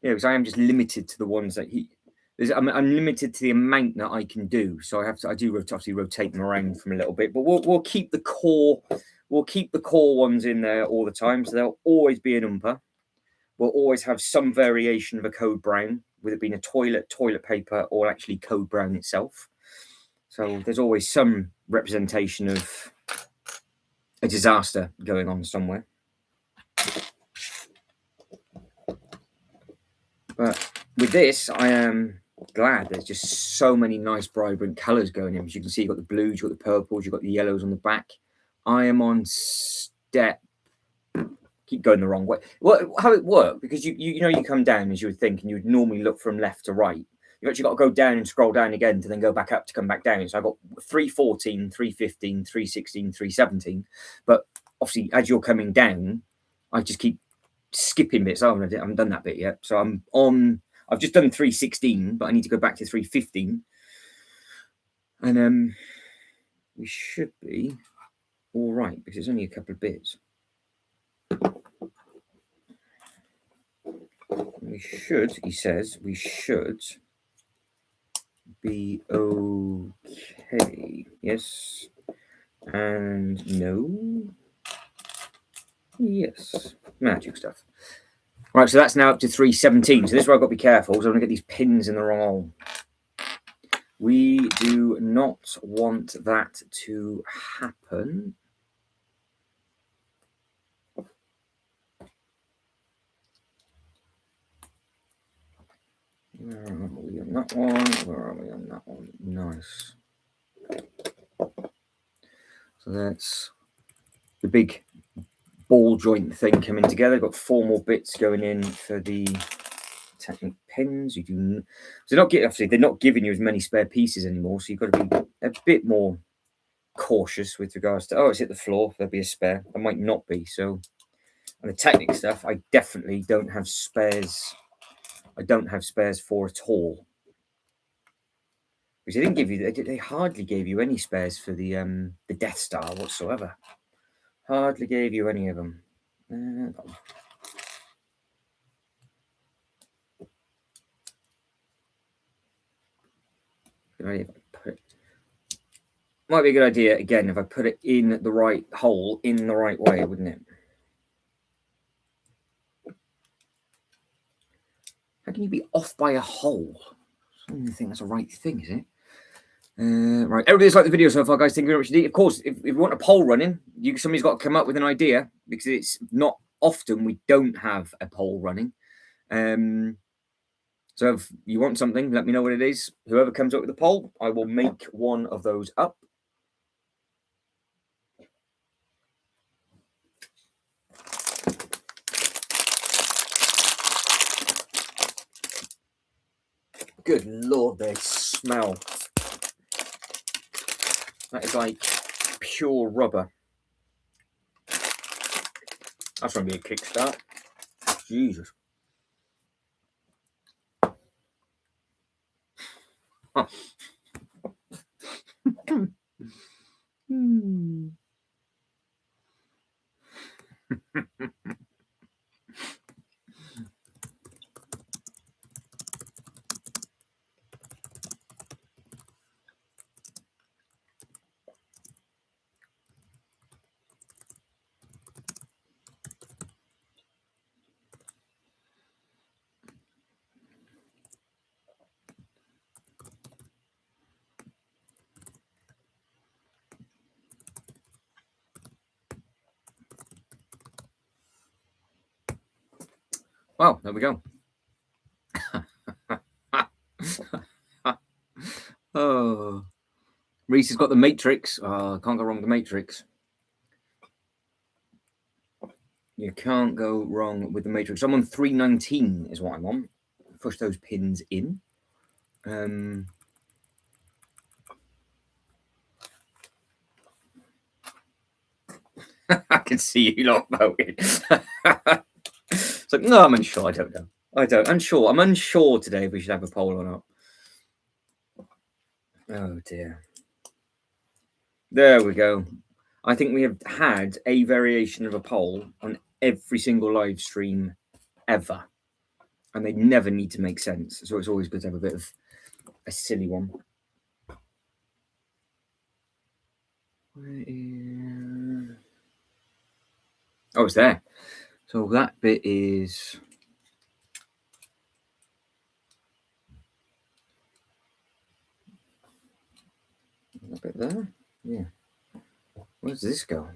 Speaker 1: Yeah, because I am just limited to the ones that I'm limited to the amount that I can do. So I do obviously rotate them around from a little bit, but we'll keep the core. We'll keep the core ones in there all the time. So there'll always be an Oompa. We'll always have some variation of a Code Brown, with it being a toilet paper, or actually Code Brown itself. So there's always some representation of a disaster going on somewhere. But with this, I am glad there's just so many nice vibrant colours going in. As you can see, you've got the blues, you've got the purples, you've got the yellows on the back. I am on step. Keep going the wrong way. Well, how it worked, because you come down as you would think, and you would normally look from left to right. You've actually got to go down and scroll down again to then go back up to come back down. So I got 314, 315, 316, 317. But obviously, as you're coming down, I just keep skipping bits. I haven't done that bit yet. So I've just done 316, but I need to go back to 315. And we should be all right, because it's only a couple of bits. He says, we should be okay. Yes. And no. Yes. Magic stuff. Right, so that's now up to 317. So this is where I've got to be careful, because I'm going to get these pins in the wrong hole. We do not want that to happen. Where are we on that one? Where are we on that one? Nice. So that's the big ball joint thing coming together. Got 4 more bits going in for the Technic pins. You do. So they're not giving you as many spare pieces anymore. So you've got to be a bit more cautious with regards to. Oh, it's hit the floor. There'll be a spare. There might not be. So on the Technic stuff, I definitely don't have spares. I don't have spares for at all. Because they didn't give you, they hardly gave you any spares for the Death Star whatsoever. Hardly gave you any of them. Good idea if I put it. Might be a good idea again if I put it in the right hole in the right way, wouldn't it? How can you be off by a hole? I don't even think that's the right thing, is it? Right, everybody's liked the video so far, guys. Thank you very much indeed. Of course, if you want a poll running, somebody's got to come up with an idea, because it's not often we don't have a poll running. So if you want something, let me know what it is. Whoever comes up with a poll, I will make one of those up. Good Lord, they smell. That is like pure rubber. That's going to be a kickstart. Jesus. Oh. Well, there we go. Oh, Reese has got the Matrix. Oh, can't go wrong with the Matrix. You can't go wrong with the Matrix. I'm on 319 is what I'm on. Push those pins in. I can see you lot voting. It's like, no, I'm unsure. I don't know. I'm unsure today if we should have a poll or not. Oh dear. There we go. I think we have had a variation of a poll on every single live stream ever, and they never need to make sense. So it's always good to have a bit of a silly one. Oh, it's there. So that bit is. That bit there? Yeah. Where does this go?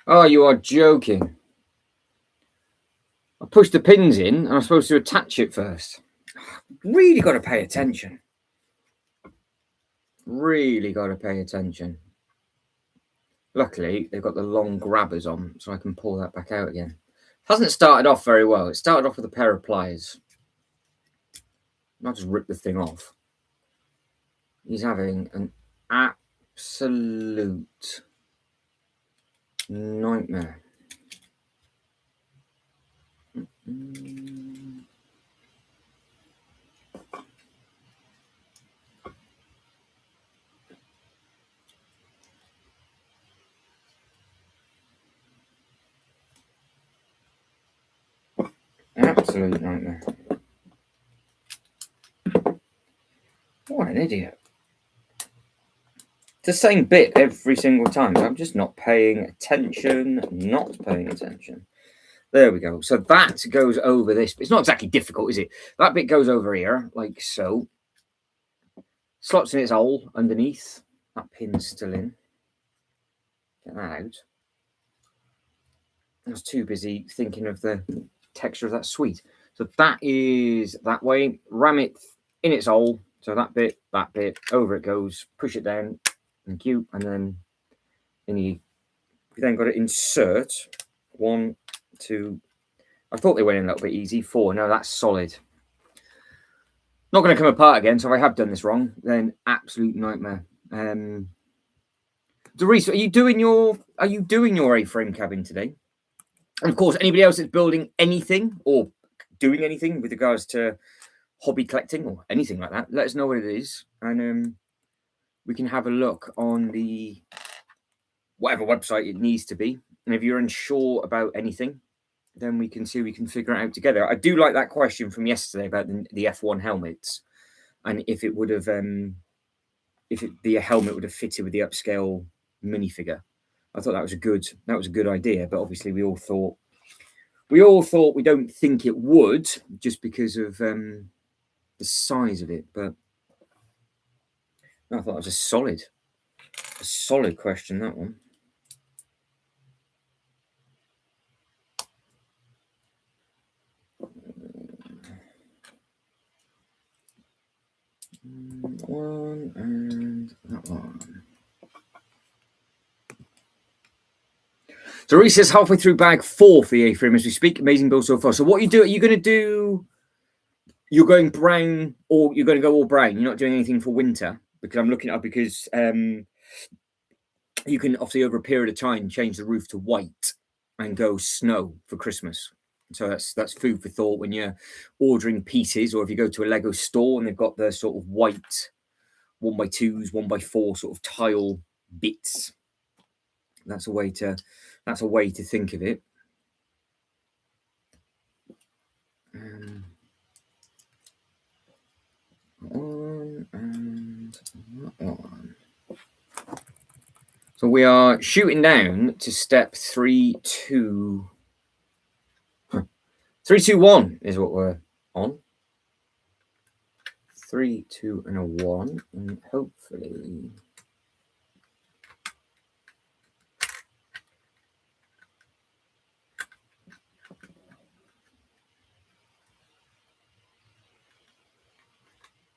Speaker 1: Oh, you are joking. I pushed the pins in and I'm supposed to attach it first. Really got to pay attention. Really got to pay attention. Luckily, they've got the long grabbers on, so I can pull that back out again. Hasn't started off very well. It started off with a pair of pliers. I'll just rip the thing off. He's having an absolute nightmare. Absolute nightmare. What an idiot. It's the same bit every single time. So I'm just not paying attention. There we go. So that goes over this. It's not exactly difficult, is it? That bit goes over here, like so. Slots in its hole underneath. That pin's still in. Get that out. I was too busy thinking of the texture of that sweet. So that is that way. Ram it in its hole. So that bit, over it goes. Push it down. Thank you. And then you then got to insert 1, 2. I thought they went in a little bit easy. 4. No, that's solid. Not going to come apart again. So if I have done this wrong, then absolute nightmare. Doris, are you doing your A-frame cabin today? And of course, anybody else that's building anything or doing anything with regards to hobby collecting or anything like that, let us know what it is, and we can have a look on the whatever website it needs to be. And if you're unsure about anything, then we can see we can figure it out together. I do like that question from yesterday about the F1 helmets, and if it would have the helmet would have fitted with the upscale minifigure. I thought that was a good idea, but obviously we all thought we don't think it would, just because of the size of it. But no, I thought it was a solid question, that one. One and that one. So Reese says halfway through bag 4 for the A-frame as we speak. Amazing build so far. So what are you going to do? You're going brown, or you're going to go all brown? You're not doing anything for winter? Because I'm looking up, because you can, obviously, over a period of time, change the roof to white and go snow for Christmas. So that's food for thought when you're ordering pieces, or if you go to a Lego store and they've got the sort of white 1x2s, 1x4 sort of tile bits. That's a way to think of it. One and that one. So we are shooting down to step 3, 2. 3, 2, 1 is what we're on. 3, 2, and a 1, and hopefully.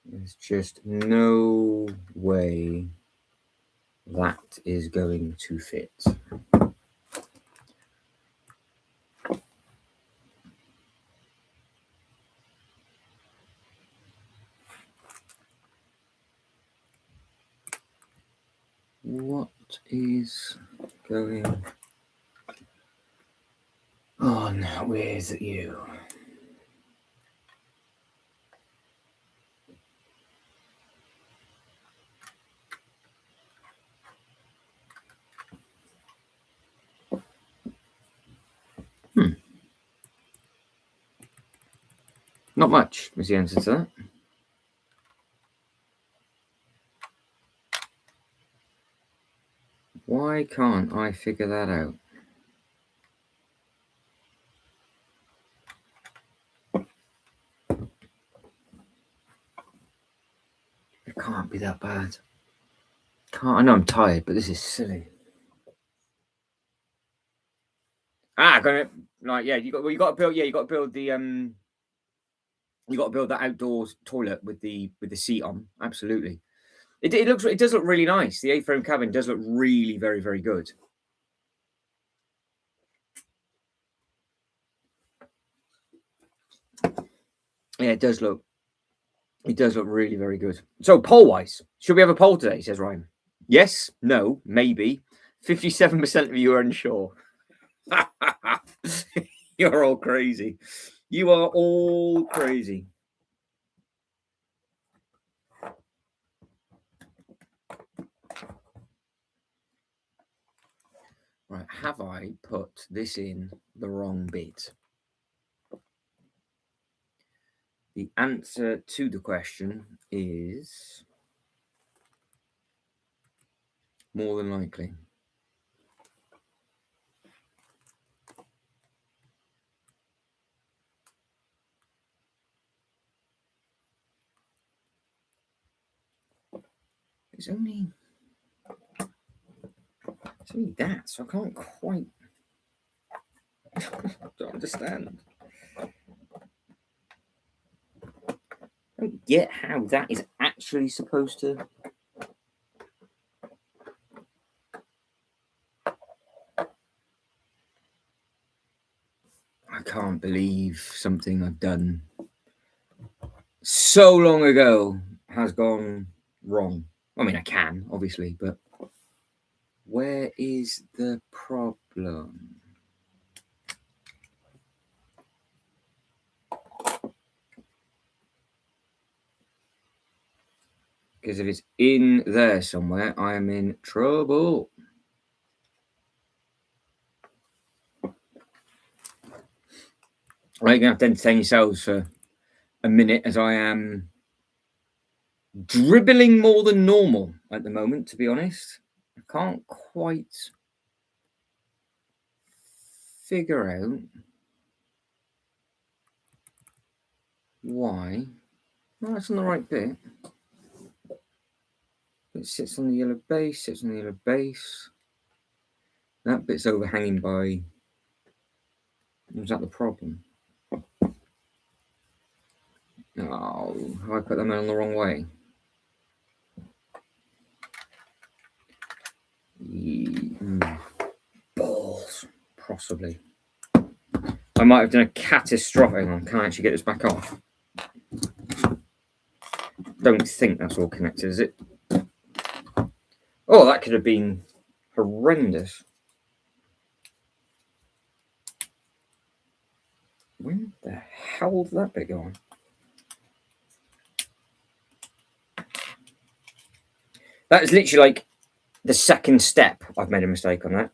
Speaker 1: There's just no way that is going to fit. What is going on with you? Not much is the answer to that. Why can't I figure that out? It can't be that bad. I know I'm tired, but this is silly. You got to build the you got to build that outdoors toilet with the seat on. Absolutely. It does look really nice. The A-frame cabin does look really very, very good. Yeah, it does look really very good. So poll wise, should we have a poll today? Says Ryan. Yes, no, maybe. 57% of you are unsure. You're all crazy. You are all crazy. Right, have I put this in the wrong bit? The answer to the question is more than likely. It's only that, so I can't quite. I don't understand. I don't get how that is actually supposed to. I can't believe something I've done so long ago has gone wrong. I mean, I can, obviously, but where is the problem? Because if it's in there somewhere, I am in trouble. Right, you're going to have to entertain yourselves for a minute as I am dribbling more than normal at the moment, to be honest. I can't quite figure out why. Oh, that's on the right bit. It sits on the yellow base, sits on the yellow base. That bit's overhanging by... Was that the problem? Oh, have I put them on the wrong way? Balls, possibly. I might have done a catastrophic... Hang on, can I actually get this back off? Don't think that's all connected, is it? Oh, that could have been horrendous. When the hell did that bit go on? That is literally like the second step I've made a mistake on that.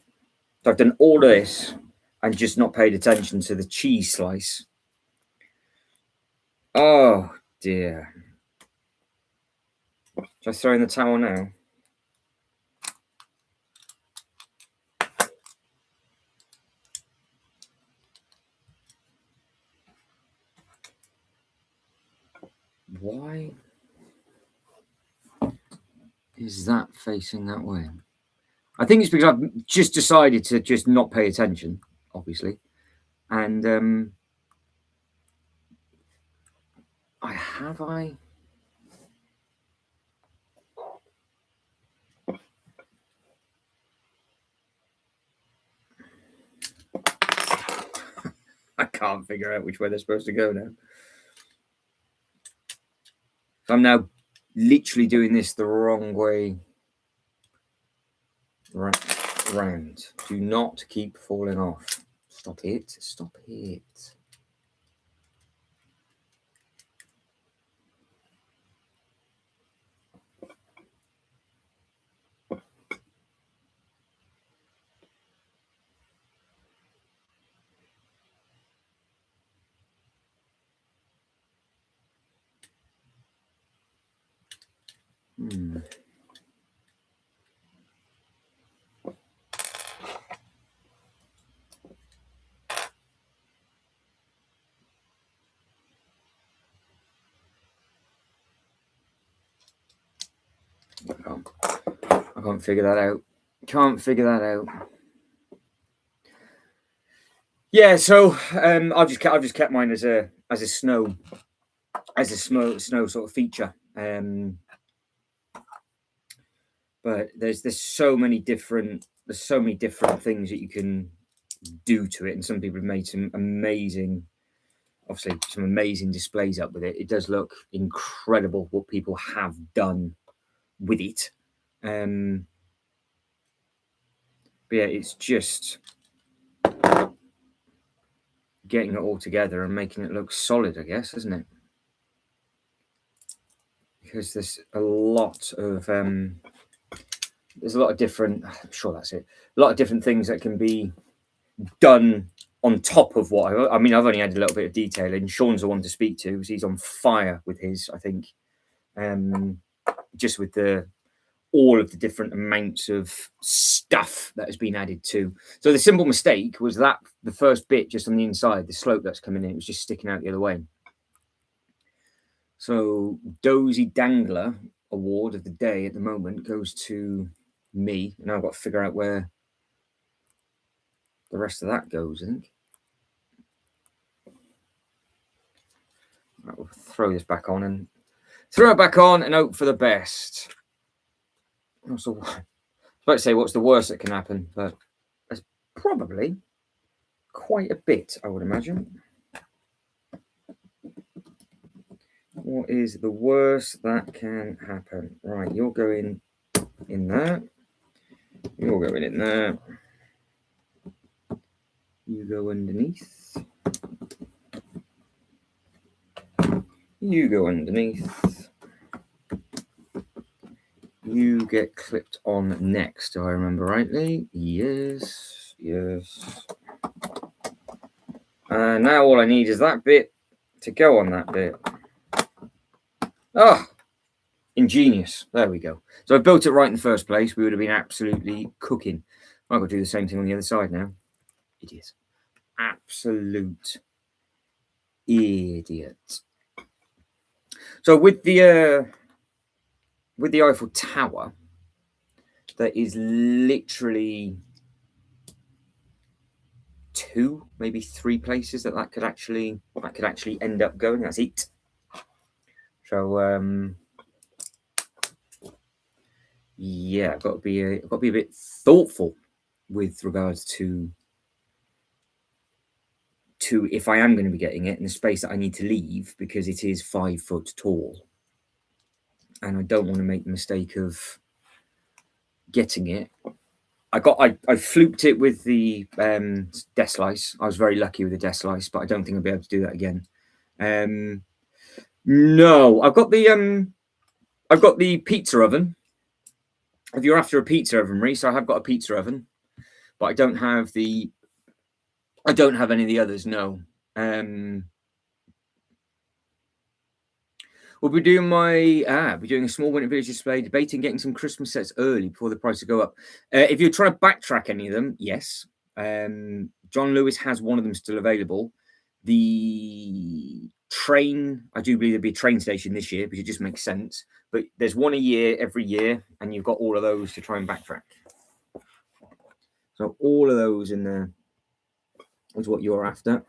Speaker 1: So I've done all of this and just not paid attention to the cheese slice. Oh, dear. Should I throw in the towel now? Why is that facing that way? I think it's because I've just decided to just not pay attention, obviously. And I can't figure out which way they're supposed to go now. So I'm now literally doing this the wrong way round. Do not keep falling off. Stop it. Stop it. I can't figure that out. Can't figure that out. Yeah, so I've just kept mine as a snow sort of feature. But there's so many different things that you can do to it, and some people have made some amazing displays up with it. It does look incredible what people have done with it. But yeah, it's just getting it all together and making it look solid, I guess, isn't it? Because there's a lot of different, I'm sure that's it, a lot of different things that can be done on top of what I've only added a little bit of detail in. Sean's the one to speak to because he's on fire with his, I think, just with all of the different amounts of stuff that has been added to. So the simple mistake was that the first bit just on the inside, the slope that's coming in, it was just sticking out the other way. So Dozy Dangler award of the day at the moment goes to me, and I've got to figure out where the rest of that goes, I think. Right, we'll throw this back on and hope for the best. Also, I was about to say what's the worst that can happen, but there's probably quite a bit, I would imagine. What is the worst that can happen? Right, you're going in there. You're going in there. You go underneath. You go underneath. You get clipped on next, do I remember rightly? Yes, yes. And now all I need is that bit to go on that bit. Oh, ingenious. There we go. So I built it right in the first place. We would have been absolutely cooking. I've got to do the same thing on the other side now. Idiot. Absolute idiot. So with the Eiffel Tower, there is literally 2, maybe 3 places that could actually end up going. That's it. So yeah, I've got to be a bit thoughtful with regards to if I am going to be getting it in the space that I need to leave, because it is 5 foot tall, and I don't want to make the mistake of getting it. I fluked it with the Deathslice. I was very lucky with the Deathslice, but I don't think I'll be able to do that again. No, I've got the pizza oven. If you're after a pizza oven, Reese, I have got a pizza oven, but I don't have any of the others. No. We'll be doing a small winter village display, debating getting some Christmas sets early before the prices go up. If you're trying to backtrack any of them, yes. John Lewis has one of them still available. The train, I do believe there'll be a train station this year, because it just makes sense. But there's one a year every year, and you've got all of those to try and backtrack. So all of those in there is what you're after.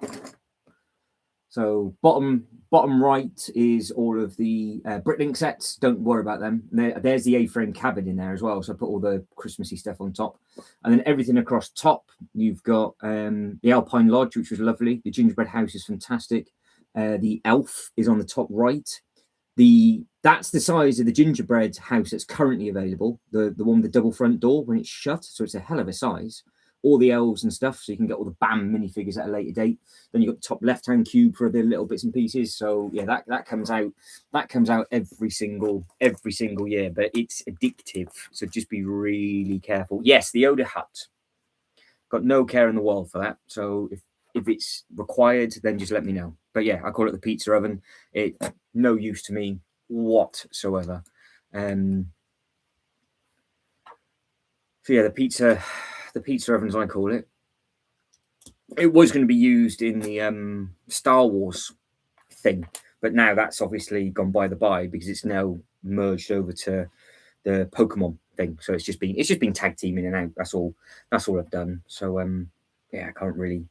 Speaker 1: So bottom right is all of the Bricklink sets. Don't worry about them. There's the A-frame cabin in there as well. So I put all the Christmassy stuff on top. And then everything across top, you've got the Alpine Lodge, which was lovely. The gingerbread house is fantastic. The elf is on the top right. That's the size of the gingerbread house that's currently available. The one with the double front door when it's shut. So it's a hell of a size. All the elves and stuff, so you can get all the BAM minifigures at a later date. Then you've got the top left-hand cube for the little bits and pieces. So yeah, that comes out every single year, but it's addictive. So just be really careful. Yes, the Oda Hut. Got no care in the world for that. So if it's required, then just let me know. But yeah, I call it the pizza oven. It's no use to me whatsoever. So yeah, the pizza oven, as I call it. It was going to be used in the Star Wars thing, but now that's obviously gone by the by, because it's now merged over to the Pokemon thing. So it's just been tag teaming and out. That's all I've done. So yeah, I can't really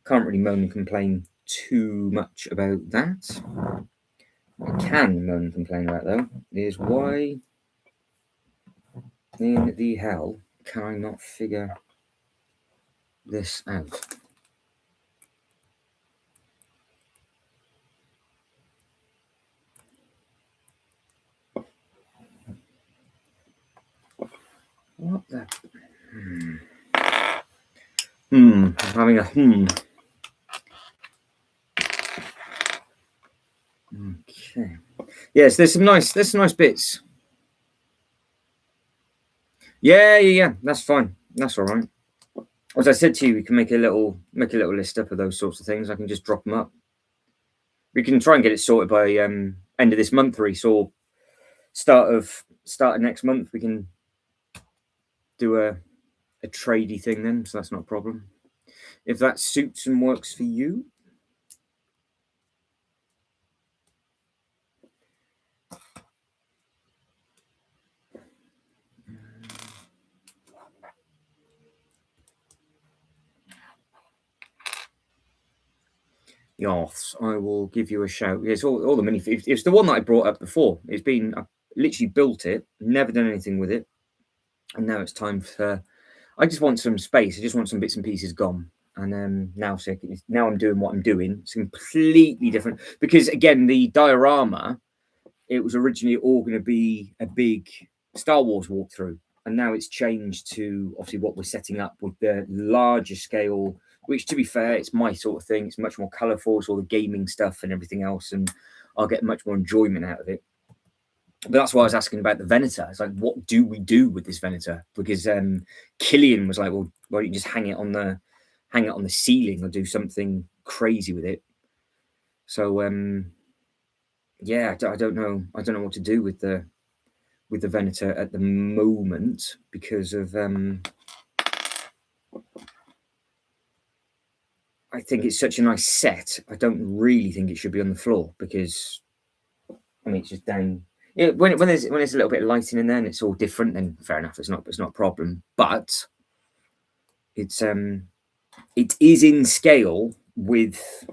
Speaker 1: moan and complain too much about that. I can moan and complain about, though, is why in the hell can I not figure this out? What the? I'm having a Okay. Yes, there's some nice bits. Yeah. That's fine. That's all right. As I said to you, we can make a little list up of those sorts of things. I can just drop them up. We can try and get it sorted by end of this month, Reese, or start of next month. We can do a tradey thing then, so that's not a problem. If that suits and works for you. Yes, I will give you a shout. It's all the mini. It's the one that I brought up before. I literally built it, never done anything with it, and now it's time for. I just want some space. I just want some bits and pieces gone. And now I'm doing what I'm doing. It's completely different, because again, the diorama, it was originally all going to be a big Star Wars walkthrough, and now it's changed to obviously what we're setting up with the larger scale. Which, to be fair, it's my sort of thing. It's much more colourful. It's all the gaming stuff and everything else, and I'll get much more enjoyment out of it. But that's why I was asking about the Venator. It's like, what do we do with this Venator? Because Killian was like, well, why don't you just hang it on the ceiling or do something crazy with it? So yeah, I don't know. I don't know what to do with the Venator at the moment because of I think it's such a nice set. I don't really think it should be on the floor because I mean it's just down. Yeah, when there's a little bit of lighting in there and it's all different, then fair enough. It's not a problem. But it is in scale with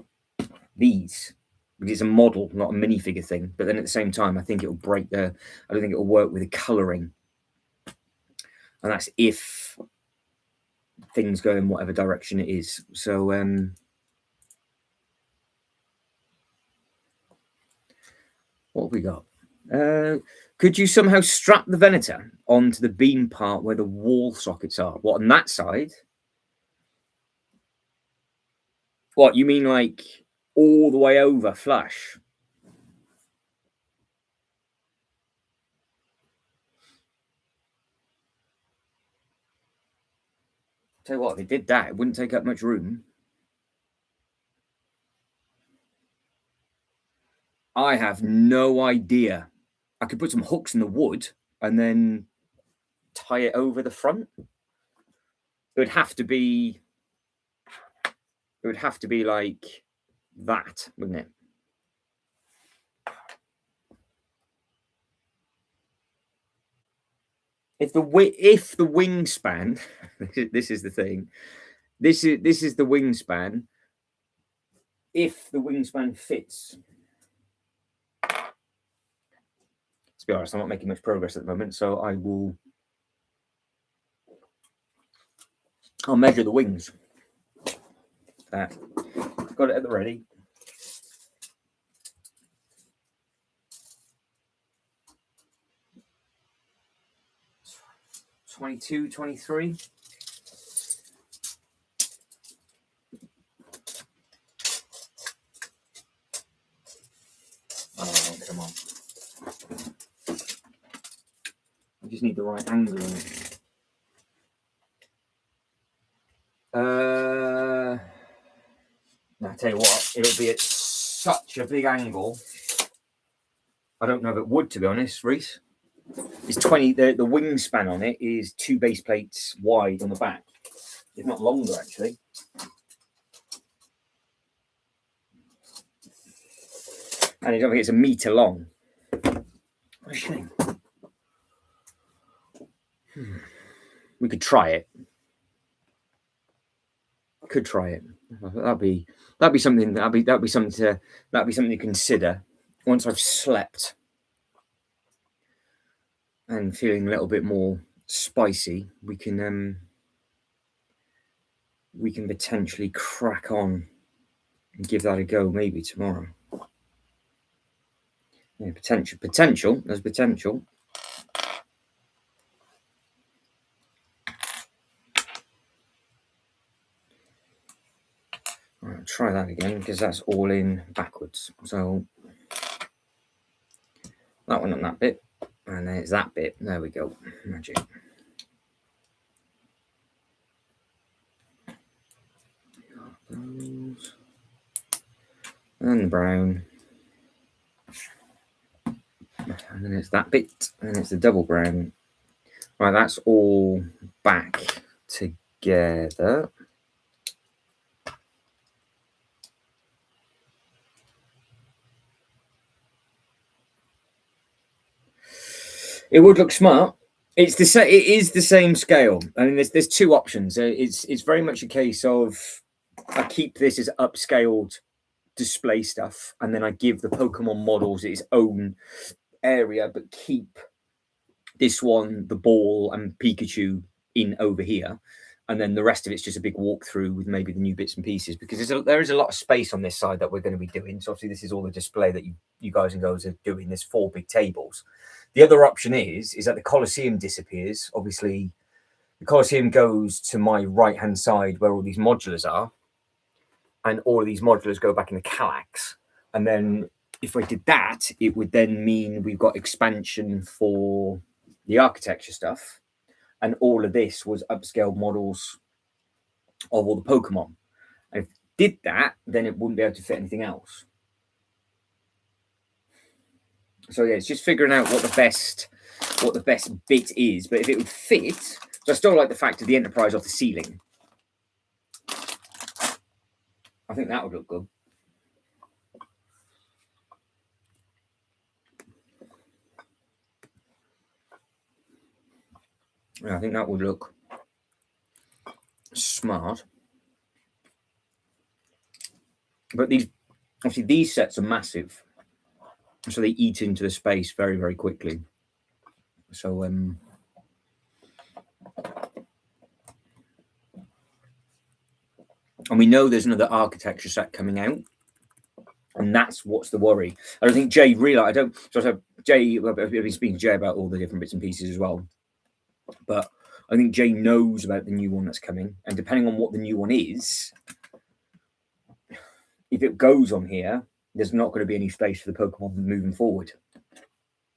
Speaker 1: these. Because it's a model, not a minifigure thing. But then at the same time, I think it'll break the. I don't think it'll work with the colouring, and that's if things go in whatever direction it is. So what have we got? Could you somehow strap the Venator onto the beam part where the wall sockets are? What, on that side? What, you mean like all the way over flush? Tell you what, if it did that, it wouldn't take up much room. I have no idea. I could put some hooks in the wood and then tie it over the front. It would have to be like that, wouldn't it? If the wingspan, this is the thing. This is the wingspan. If the wingspan fits. To be honest, I'm not making much progress at the moment, so I'll measure the wings. Got it at the ready. $22, $23. Oh, come on. I just need the right angle on it. I tell you what, it'll be at such a big angle. I don't know if it would, to be honest, Reese. It's 20. The wingspan on it is 2 base plates wide on the back. It's not longer, actually. And I don't think it's a metre long. What a shame. We could try it. Could try it. That'd be something. That'd be something to consider once I've slept and feeling a little bit more spicy. We can potentially crack on and give that a go maybe tomorrow. Yeah, potential. There's potential. Right, I'll try that again because that's all in backwards. So that one on that bit, and then it's that bit. There we go. Magic. And the brown. And then it's that bit, and then it's the double brown. Right, that's all back together. It would look smart. It is the same scale. I mean, there's 2 options. It's very much a case of I keep this as upscaled display stuff, and then I give the Pokemon models its own area, but keep this one, the ball and Pikachu, in over here, and then the rest of it's just a big walkthrough with maybe the new bits and pieces, because there is a lot of space on this side that we're going to be doing. So obviously this is all the display that you guys and girls are doing. There's 4 big tables. The other option is that the Colosseum disappears. Obviously, the Colosseum goes to my right-hand side where all these modulars are, and all of these modulars go back in the Kallax, and then if I did that, it would then mean we've got expansion for the architecture stuff, and all of this was upscaled models of all the Pokemon. And if it did that, then it wouldn't be able to fit anything else. So yeah, it's just figuring out what the best bit is. But if it would fit, so I still like the fact of the Enterprise off the ceiling. I think that would look good. Yeah, I think that would look smart. But these sets are massive, so they eat into the space very, very quickly. So and we know there's another architecture set coming out, and that's what's the worry. I don't think Jay realized. Jay. I've been speaking to Jay about all the different bits and pieces as well, but I think Jay knows about the new one that's coming, and depending on what the new one is, if it goes on here, there's not going to be any space for the Pokemon moving forward.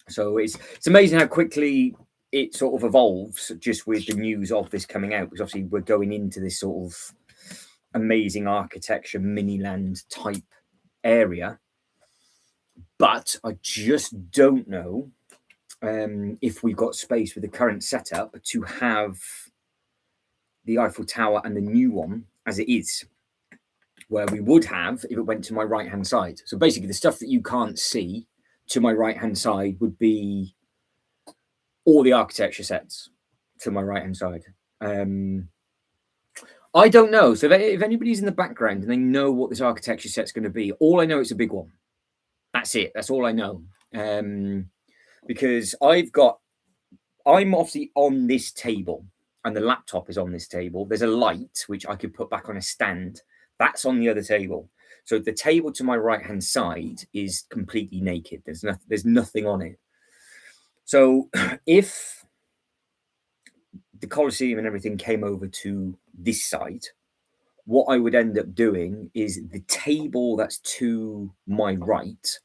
Speaker 1: So it's amazing how quickly it sort of evolves just with the news of this coming out, because obviously we're going into this sort of amazing architecture mini land type area, but I just don't know if we've got space with the current setup to have the Eiffel Tower and the new one as it is, where we would have if it went to my right hand side. So basically the stuff that you can't see to my right hand side would be all the architecture sets to my right hand side. I don't know. So if anybody's in the background and they know what this architecture set's going to be, all I know it's a big one. That's it. That's all I know. Because I'm obviously on this table and the laptop is on this table. There's a light which I could put back on a stand. That's on the other table. So the table to my right hand side is completely naked. There's nothing on it. So if the Colosseum and everything came over to this side, what I would end up doing is the table that's to my right,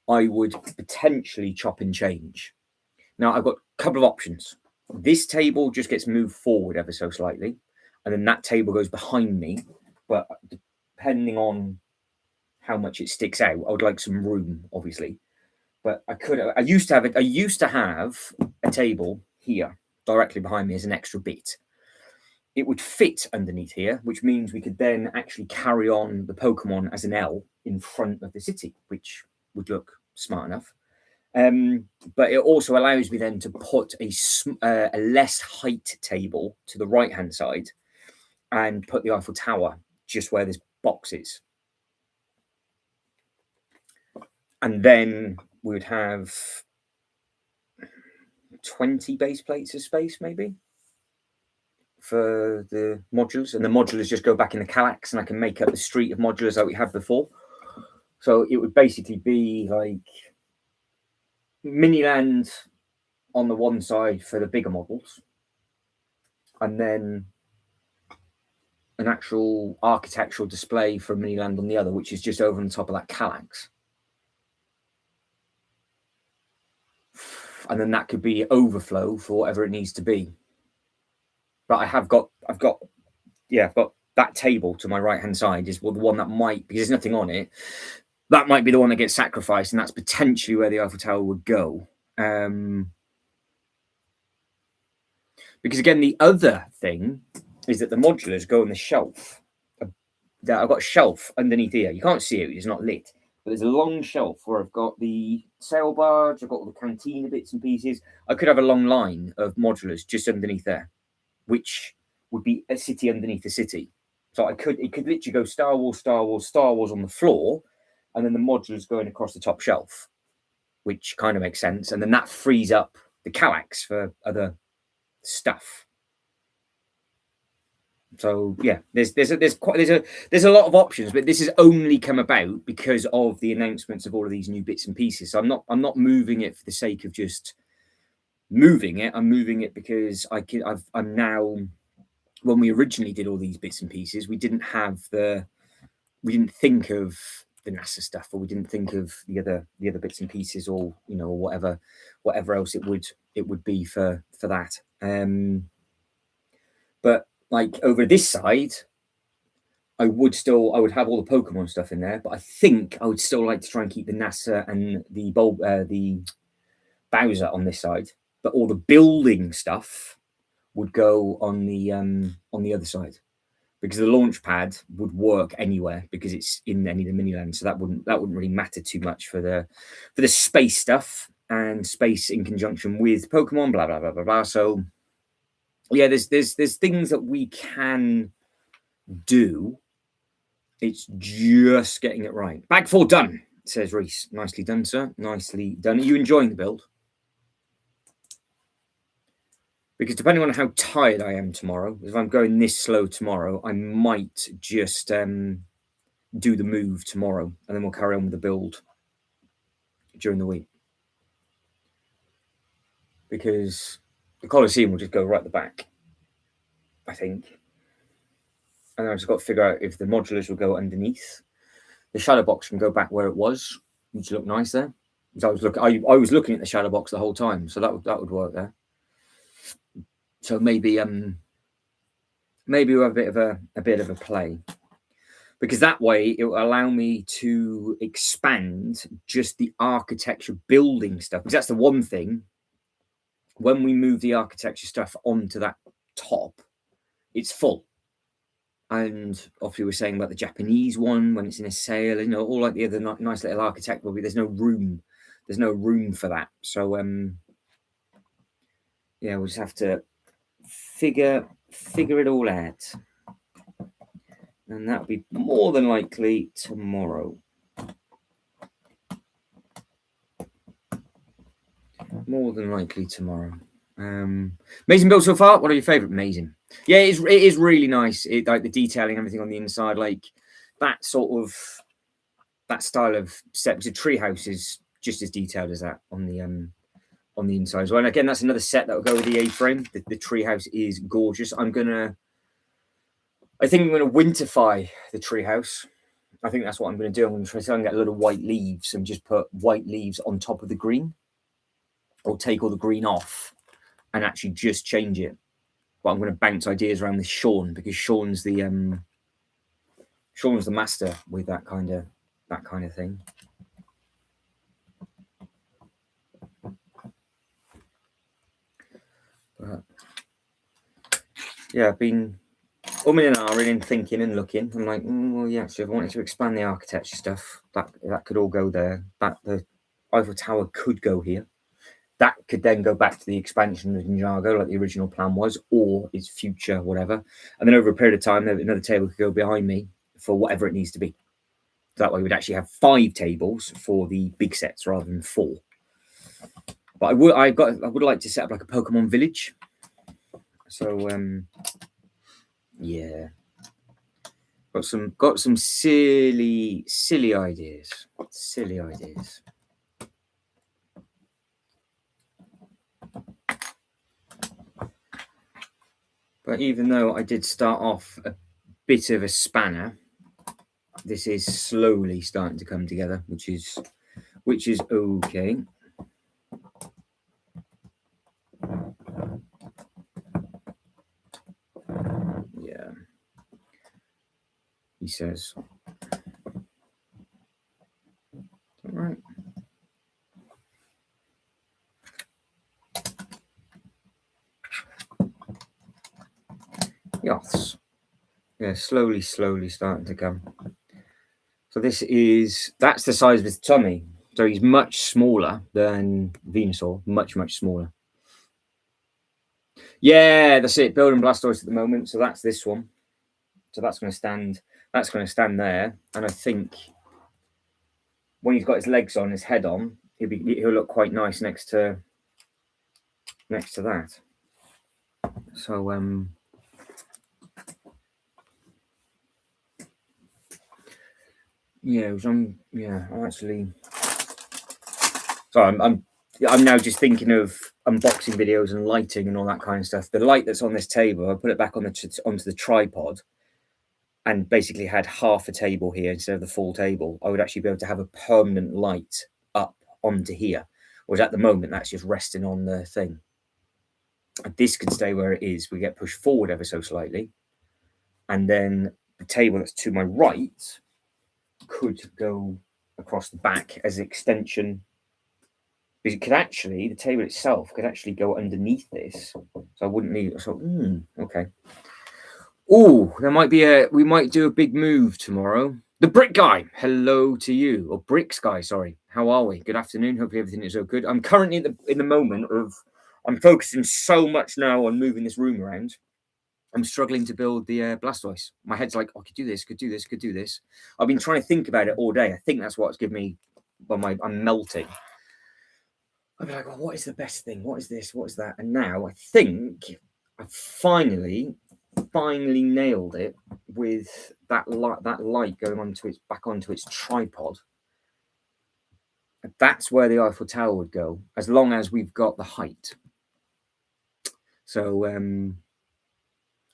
Speaker 1: I would potentially chop and change. Now, I've got a couple of options. This table just gets moved forward ever so slightly, and then that table goes behind me. But depending on how much it sticks out, I would like some room, obviously. But I used to have a table here directly behind me as an extra bit. It would fit underneath here, which means we could then actually carry on the Pokemon as an L in front of the city, which would look smart enough. But it also allows me then to put a less height table to the right hand side and put the Eiffel Tower just where this box is. And then we would have 20 base plates of space, maybe, for the modulars. And the modulars just go back in the Kallax, and I can make up the street of modulars that we had before. So it would basically be like Miniland on the one side for the bigger models, and then an actual architectural display for Miniland on the other, which is just over on top of that Kallax. And then that could be overflow for whatever it needs to be. But I've got that table to my right hand side is the one that might, because there's nothing on it, that might be the one that gets sacrificed, and that's potentially where the Eiffel Tower would go. Because again, the other thing is that the modulars go on the shelf. I've got a shelf underneath here. You can't see it; it's not lit. But there's a long shelf where I've got the sail barge, I've got all the cantina bits and pieces. I could have a long line of modulars just underneath there, which would be a city underneath a city. So it could literally go Star Wars, Star Wars, Star Wars on the floor, and then the modulars going across the top shelf, which kind of makes sense. And then that frees up the Kallax for other stuff. So yeah, there's a lot of options, but this has only come about because of the announcements of all of these new bits and pieces. So I'm not moving it for the sake of just moving it. I'm moving it because I'm now. When we originally did all these bits and pieces, we didn't think of the NASA stuff, or we didn't think of the other bits and pieces, or or whatever else it would be for that. But like over this side, I would have all the Pokemon stuff in there, but I think I would still like to try and keep the NASA and the Bowser on this side, but all the building stuff would go on the other side, because the launch pad would work anywhere because it's in any of the mini lands, so that wouldn't really matter too much for the space stuff, and space in conjunction with Pokemon, blah blah blah blah blah. So yeah, there's things that we can do. It's just getting it right. Bag 4 done, says Reese. Nicely done, sir. Nicely done. Are you enjoying the build? Because depending on how tired I am tomorrow, if I'm going this slow tomorrow, I might just do the move tomorrow, and then we'll carry on with the build during the week. Because the Colosseum will just go right at the back, I think. And I've just got to figure out if the modulars will go underneath. The shadow box can go back where it was, which look nice there. Because I was looking at the shadow box the whole time, so that would work there. So maybe we'll have a bit of a play, because that way it will allow me to expand just the architecture building stuff. Because that's the one thing, when we move the architecture stuff onto that top, it's full. And obviously we're saying about the Japanese one when it's in a sale, all like the other nice little architect will be. There's no room for that. So yeah, we'll just have to figure it all out, and that'll be more than likely tomorrow. Amazing build so far. What are your favorite? Amazing. Yeah, it is really nice. Like the detailing, everything on the inside, like that that style of set. Because a treehouse is just as detailed as that on the inside as well. And again, that's another set that will go with the A-frame. The treehouse is gorgeous. I think I'm gonna winterfy the treehouse. I think that's what I'm gonna do. I'm gonna try to get a lot of white leaves and just put white leaves on top of the green, or take all the green off and actually just change it. But I'm going to bounce ideas around with Sean, because Sean's the master with that kind of thing. But yeah, I've been umming and ahhing and thinking and looking. I'm like, well, yeah, actually, if I wanted to expand the architecture stuff, that could all go there. The Eiffel Tower could go here. That could then go back to the expansion of Ninjago, like the original plan was, or its future, whatever. And then over a period of time, another table could go behind me for whatever it needs to be. So that way we'd actually have 5 tables for the big sets rather than 4. But I would like to set up like a Pokemon village. So yeah. Got some silly ideas. Silly ideas. But even though I did start off a bit of a spanner, this is slowly starting to come together, which is okay. Yeah, he says. All right. Yes. Yeah, slowly starting to come. So that's the size of his tummy. So he's much smaller than Venusaur, much smaller. Yeah, that's it. Building Blastoise at the moment. So that's this one. So that's going to stand. That's going to stand there. And I think when he's got his legs on, his head on, he'll look quite nice next to that. So yeah, I'm actually. So I'm now just thinking of unboxing videos and lighting and all that kind of stuff. The light that's on this table, I put it back onto the tripod, and basically had half a table here instead of the full table, I would actually be able to have a permanent light up onto here. Whereas at the moment, that's just resting on the thing. This could stay where it is. We get pushed forward ever so slightly. And then the table that's to my right could go across the back as an extension. Because it could actually, the table itself could actually go underneath this. So I wouldn't need, so, okay. Oh, we might do a big move tomorrow. The Brick Guy, hello to you. Or Bricks Guy, sorry. How are we? Good afternoon. Hopefully everything is all good. I'm currently in the moment of, I'm focusing so much now on moving this room around. I'm struggling to build the Blastoise. My head's like, oh, I could do this, could do this, could do this. I've been trying to think about it all day. I think that's what's given me, I'm melting. I'd be like, oh, what is the best thing? What is this? What is that? And now I think I finally nailed it with that light going back onto its tripod. That's where the Eiffel Tower would go, as long as we've got the height. So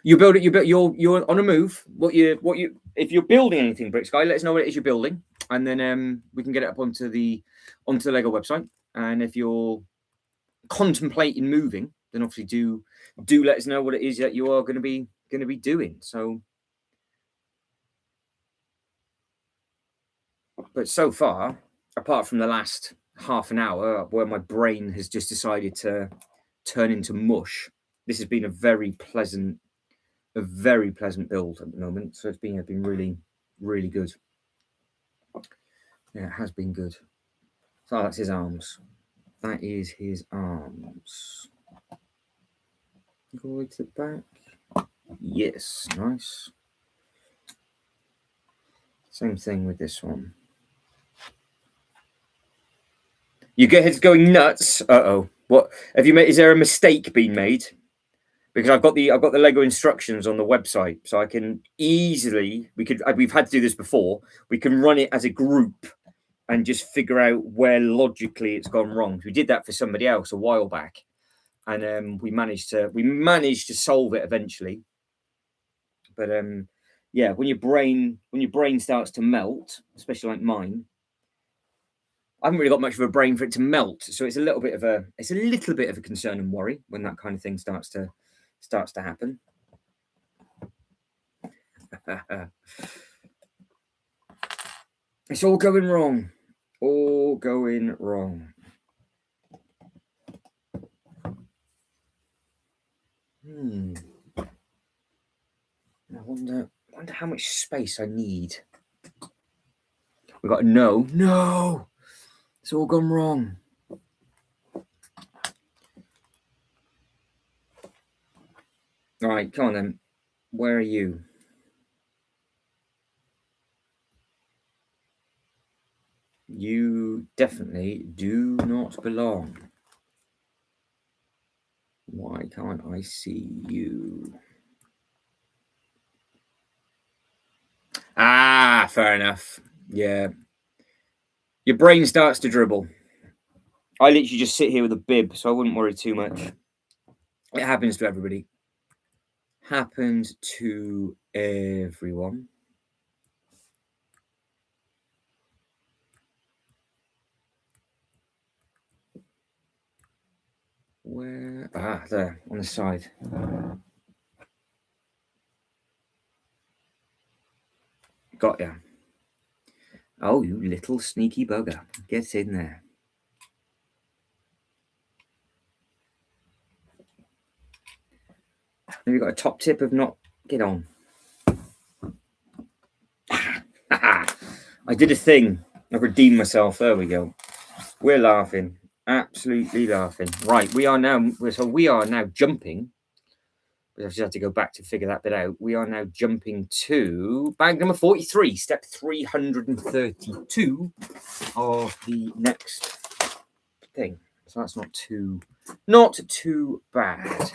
Speaker 1: you build it. You're on a move. If you're building anything, Bricks Guy, let us know what it is you're building, and then we can get it up onto the Lego website. And if you're contemplating moving, then obviously do let us know what it is that you are going to be doing. So, but so far, apart from the last half an hour where my brain has just decided to turn into mush, this has been a very pleasant build at the moment. So it's been really, really good. Yeah, it has been good. So that's his arms. That is his arms. Go to the back. Yes, nice. Same thing with this one. You get it's going nuts. Uh-oh. What have you made? Is there a mistake being made? Because I've got the Lego instructions on the website, so I can easily we've had to do this before. We can run it as a group and just figure out where logically it's gone wrong. We did that for somebody else a while back, and we managed to solve it eventually. But yeah, when your brain starts to melt, especially like mine, I haven't really got much of a brain for it to melt, so it's a little bit of a concern and worry when that kind of thing starts to happen. It's all going wrong. All going wrong. I wonder how much space I need. We got no. It's all gone wrong. All right, come on then. Where are you? You definitely do not belong. Why can't I see you? Ah, fair enough. Yeah. Your brain starts to dribble. I literally just sit here with a bib, so I wouldn't worry too much. It happens to everybody. Happens to everyone. Where? Ah, there, on the side. Got ya. Oh, you little sneaky bugger. Get in there. Have you got a top tip of not... Get on. I did a thing. I've redeemed myself. There we go. We're laughing. Absolutely laughing. Right, we are now jumping. I've just had to go back to figure that bit out. We are now jumping to bag number 43, step 332 of the next thing. So that's not too bad.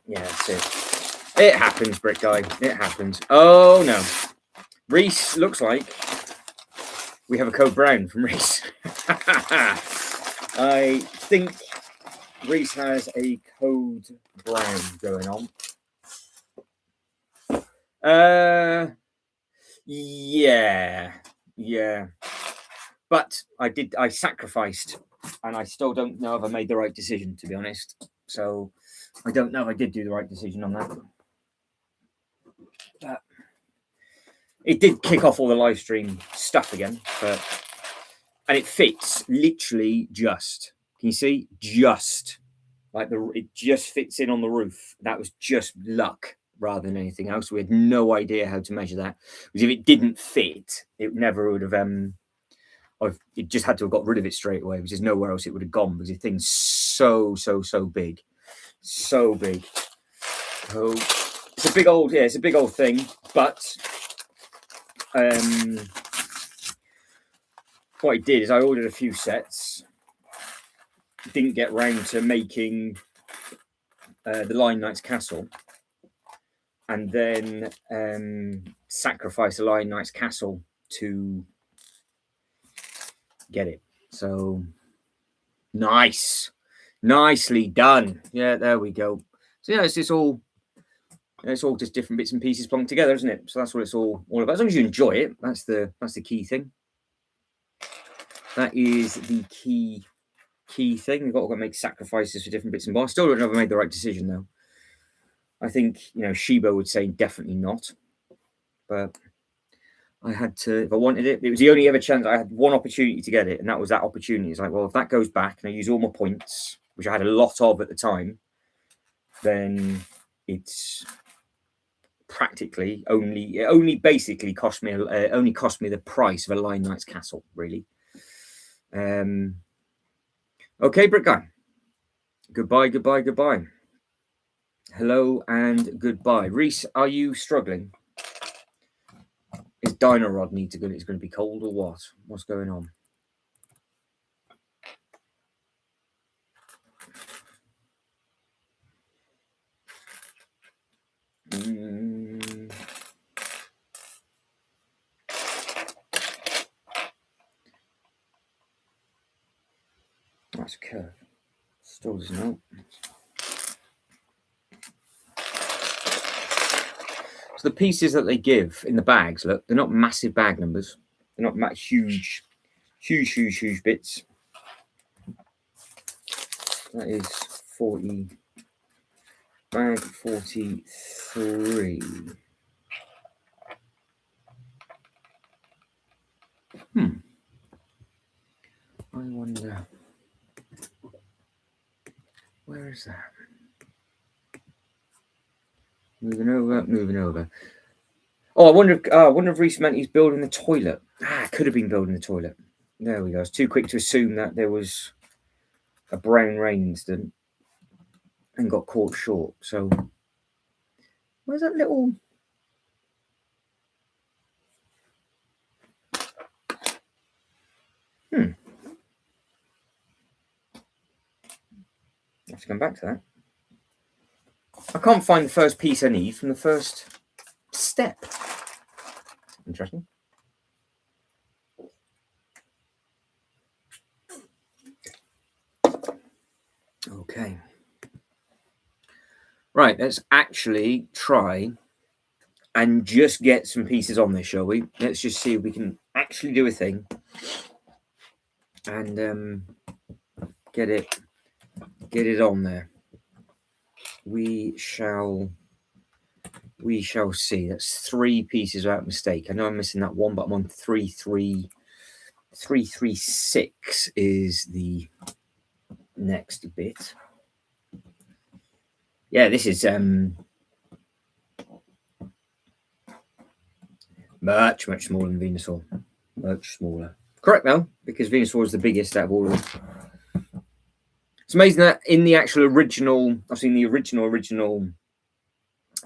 Speaker 1: Yeah, that's it. It happens, Brick Guy. It happens. Oh no. Reese, looks like we have a code brown from Reese. I think Reese has a code brown going on. Yeah. But I sacrificed, and I still don't know if I made the right decision, to be honest. So I don't know if I did do the right decision on that. But it did kick off all the live stream stuff again, and it fits literally just. Can you see? Just like it just fits in on the roof. That was just luck rather than anything else. We had no idea how to measure that, because if it didn't fit, it never would have. It just had to have got rid of it straight away, because there's nowhere else it would have gone, because the thing's so big, so big. So it's a big old, it's a big old thing. But what I did is I ordered a few sets. Didn't get round to making the Lion Knight's castle, and then sacrifice the Lion Knight's castle to get it. So nicely done. Yeah, there we go. So yeah, it's all just different bits and pieces plunked together, isn't it? So that's what it's all about. As long as you enjoy it, that's the key thing. That is the key thing. You've got to make sacrifices for different bits and bobs. Still don't know if I made the right decision though. I think, Shiba would say definitely not, but I had to, if I wanted it. It was the only ever chance. I had one opportunity to get it, and that was that opportunity. It's like, well, if that goes back and I use all my points, which I had a lot of at the time, then it's practically only basically cost me the price of a Lion Knight's castle, really. Okay, Brick Guy. Goodbye. Hello and goodbye. Reese, are you struggling? Is Dino Rod it's going to be cold or what? What's going on? That's a curve. Still doesn't help. So the pieces that they give in the bags, look, they're not massive bag numbers. They're not huge bits. That is 40. Bag 43. I wonder. Where is that? Moving over. Oh, I wonder if Reese meant he's building the toilet. Could have been building the toilet. There we go. I was too quick to assume that there was a brown rain incident and got caught short. So where's that little? I have to come back to that. I can't find the first piece I need from the first step. Interesting. Okay. Right, let's actually try and just get some pieces on this, shall we? Let's just see if we can actually do a thing and get it on there. We shall see. That's 3 pieces without mistake. I know I'm missing that one, but I'm on 336 is the next bit. Yeah, this is much smaller than Venusaur. Much smaller. Correct though, because Venusaur is the biggest out of all of them. It's amazing that in the actual original, I've seen the original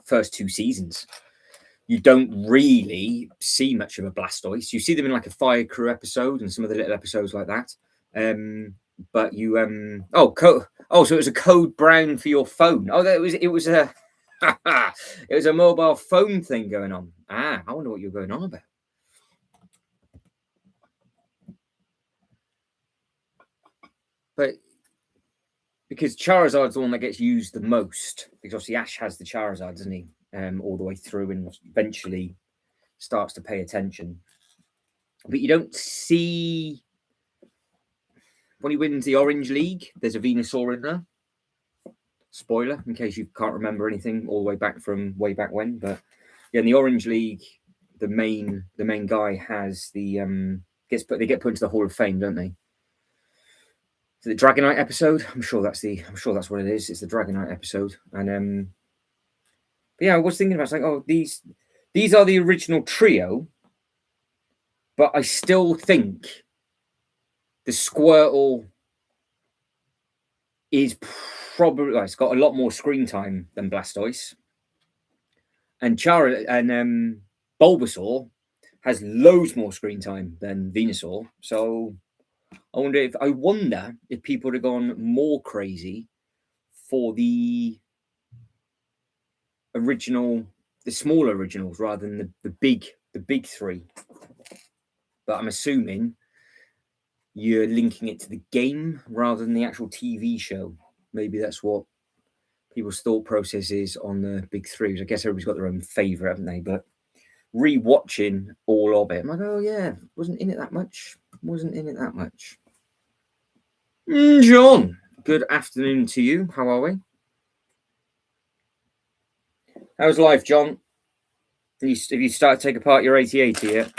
Speaker 1: first 2 seasons, you don't really see much of a Blastoise. You see them in like a Fire Crew episode and some of the little episodes like that. But you so it was a code brown for your phone. Oh, it was a it was a mobile phone thing going on. I wonder what you're going on about. But because Charizard's the one that gets used the most, because obviously Ash has the Charizard, doesn't he? all the way through and eventually starts to pay attention. But you don't see when he wins the Orange League, there's a Venusaur in there. Spoiler, in case you can't remember anything all the way back from way back when. But yeah, in the Orange League, the main guy has the they get put into the Hall of Fame, don't they? So the Dragonite episode, I'm sure that's what it is. It's the Dragonite episode. And but yeah, I was thinking about, it's like, oh, these are the original trio, but I still think the Squirtle is probably, it's got a lot more screen time than Blastoise, and Bulbasaur has loads more screen time than Venusaur. So I wonder if people would have gone more crazy for the smaller originals rather than the big three. But I'm assuming you're linking it to the game rather than the actual TV show. Maybe that's what people's thought process is on the big three. I guess everybody's got their own favourite, haven't they? But re-watching all of it, I'm like, oh yeah, wasn't in it that much. John, good afternoon to you. How are we? How's life, John? Have you started to take apart your 8080 yet?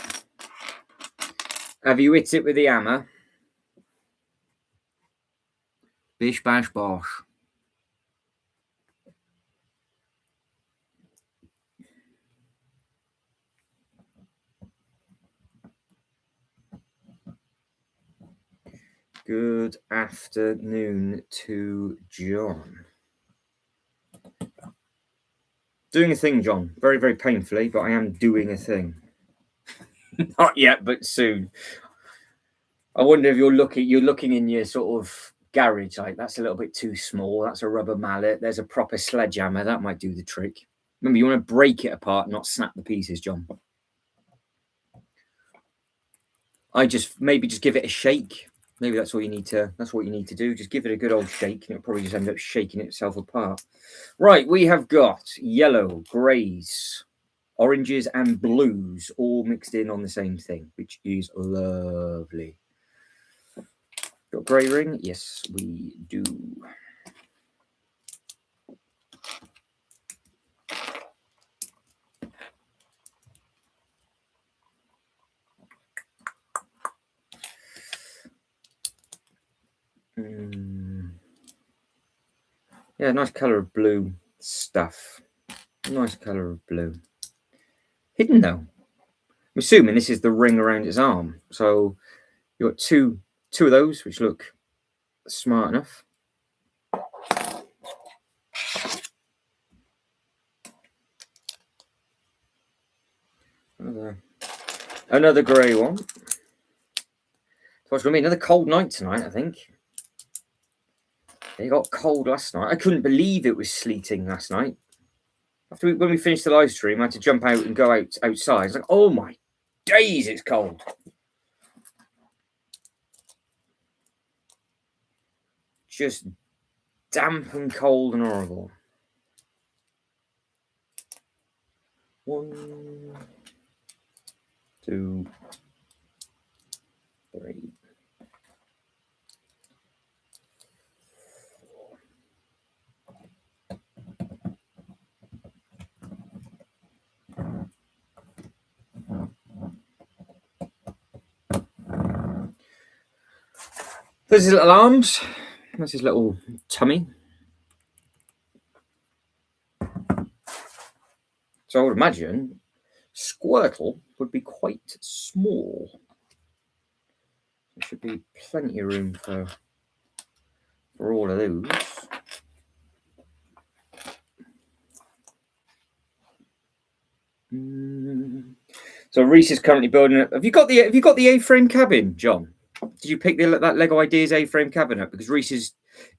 Speaker 1: Have you hit it with the hammer? Bish, bash, bosh. Good afternoon to John. Doing a thing, John. Very, very painfully, but I am doing a thing. Not yet, but soon. I wonder if you're looking in your sort of garage, like, that's a little bit too small. That's a rubber mallet. There's a proper sledgehammer. That might do the trick. Remember, you want to break it apart, not snap the pieces, John. Maybe just give it a shake. Maybe that's what you need to do. Just give it a good old shake, and it'll probably just end up shaking itself apart. Right, we have got yellow, greys, oranges, and blues all mixed in on the same thing, which is lovely. Got grey ring? Yes, we do. Yeah, nice colour of blue stuff. Nice colour of blue. Hidden though. I'm assuming this is the ring around its arm. So you've got two of those, which look smart enough. Another grey one. So it's going to be another cold night tonight, I think. It got cold last night. I couldn't believe it was sleeting last night. When we finished the live stream, I had to jump out and go outside. It's like, oh my days, it's cold. Just damp and cold and horrible. 1, 2, 3. There's his little arms. That's his little tummy. So I would imagine Squirtle would be quite small. There should be plenty of room for all of those. So Reese is currently building it. Have you got the A-frame cabin, John? Did you pick that Lego Ideas A-frame cabin up? Because Reese is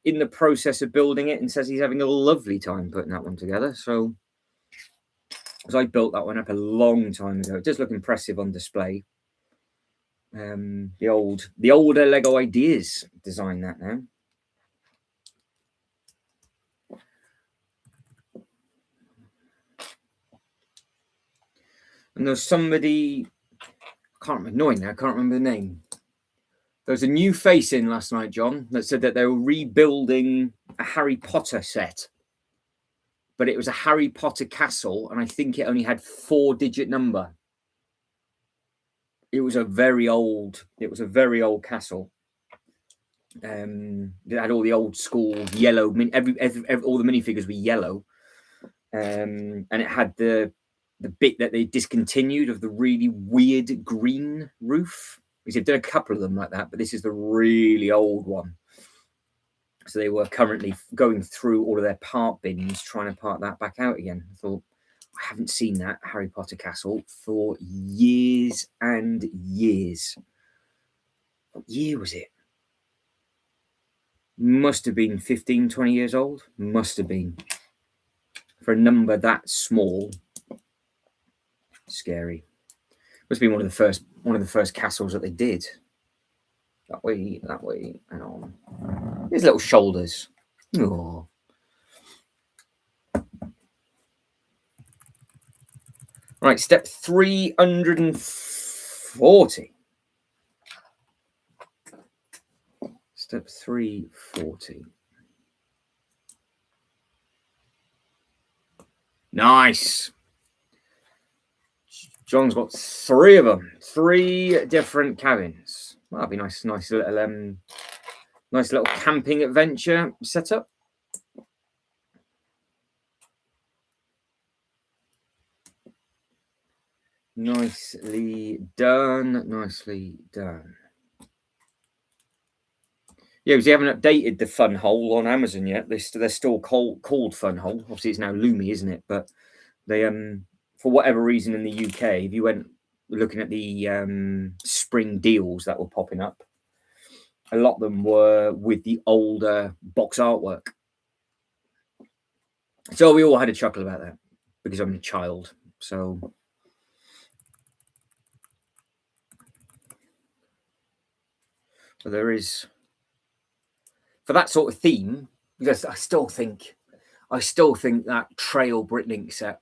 Speaker 1: in the process of building it and says he's having a lovely time putting that one together. So, because I built that one up a long time ago, it does look impressive on display. The older Lego Ideas design that now. And there's somebody, I can't remember, annoying now, I can't remember the name. There was a new face in last night, John, that said that they were rebuilding a Harry Potter set. But it was a Harry Potter castle, and I think it only had 4-digit number. It was a very old castle. It had all the old school yellow, all the minifigures were yellow. And it had the bit that they discontinued of the really weird green roof. They've done a couple of them like that, but this is the really old one. So they were currently going through all of their part bins, trying to part that back out again. I thought, I haven't seen that Harry Potter castle for years and years. What year was it? Must have been 15, 20 years old. Must have been. For a number that small. Scary. Must have been one of the first castles that they did. That way, and on. His little shoulders. Oh. Right, step 340. Step 340. Nice. John's got 3 of them. 3 different cabins. Well, that'd be nice little camping adventure setup. Nicely done. Nicely done. Yeah, because they haven't updated the Fun Hole on Amazon yet. They're still called Fun Hole. Obviously, it's now Lumi, isn't it? But they for whatever reason in the UK, if you went looking at the spring deals that were popping up, a lot of them were with the older box artwork. So we all had a chuckle about that because I'm a child. So there is, for that sort of theme, because I still think that Trail Bricklink set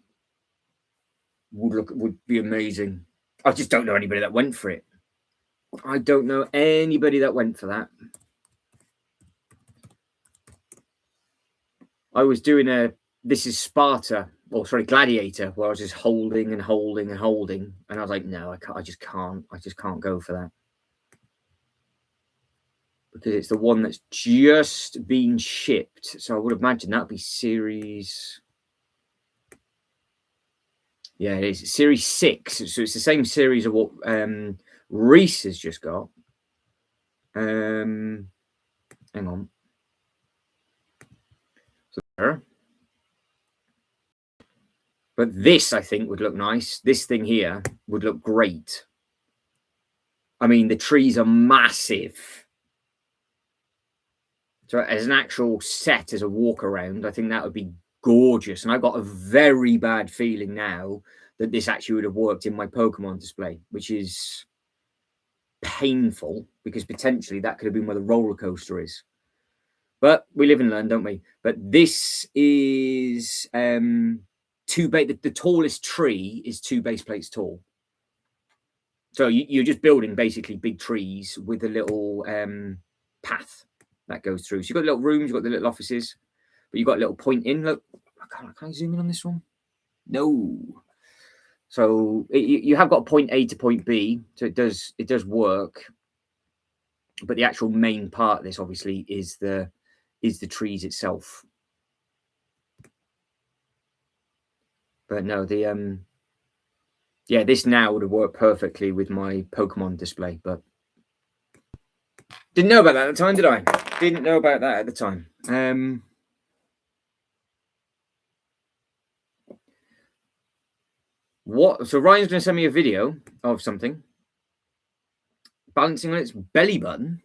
Speaker 1: would be amazing. I just don't know anybody that went for it. I don't know anybody that went for that. I was doing This is Sparta, Gladiator, where I was just holding, and I was like, no, I just can't go for that. Because it's the one that's just been shipped. So I would imagine that'd be series. Yeah, it is series 6. So it's the same series of what Reese has just got. Hang on. So there. But this, I think, would look nice. This thing here would look great. I mean, the trees are massive. So as an actual set, as a walk around, I think that would be gorgeous. And I've got a very bad feeling now that this actually would have worked in my Pokemon display, which is painful because potentially that could have been where the roller coaster is. But we live and learn, don't we? But this is 2 base. The tallest tree is 2 base plates tall. So you're just building basically big trees with a little path that goes through. So you've got little rooms, you've got the little offices, but you've got a little point in. Look, can I zoom in on this one? No. So you have got point A to point B, so it does work. But the actual main part of this, obviously, is the trees itself. But no, this now would have worked perfectly with my Pokemon display, but didn't know about that at the time, did I? Didn't know about that at the time. So Ryan's going to send me a video of something balancing on its belly button.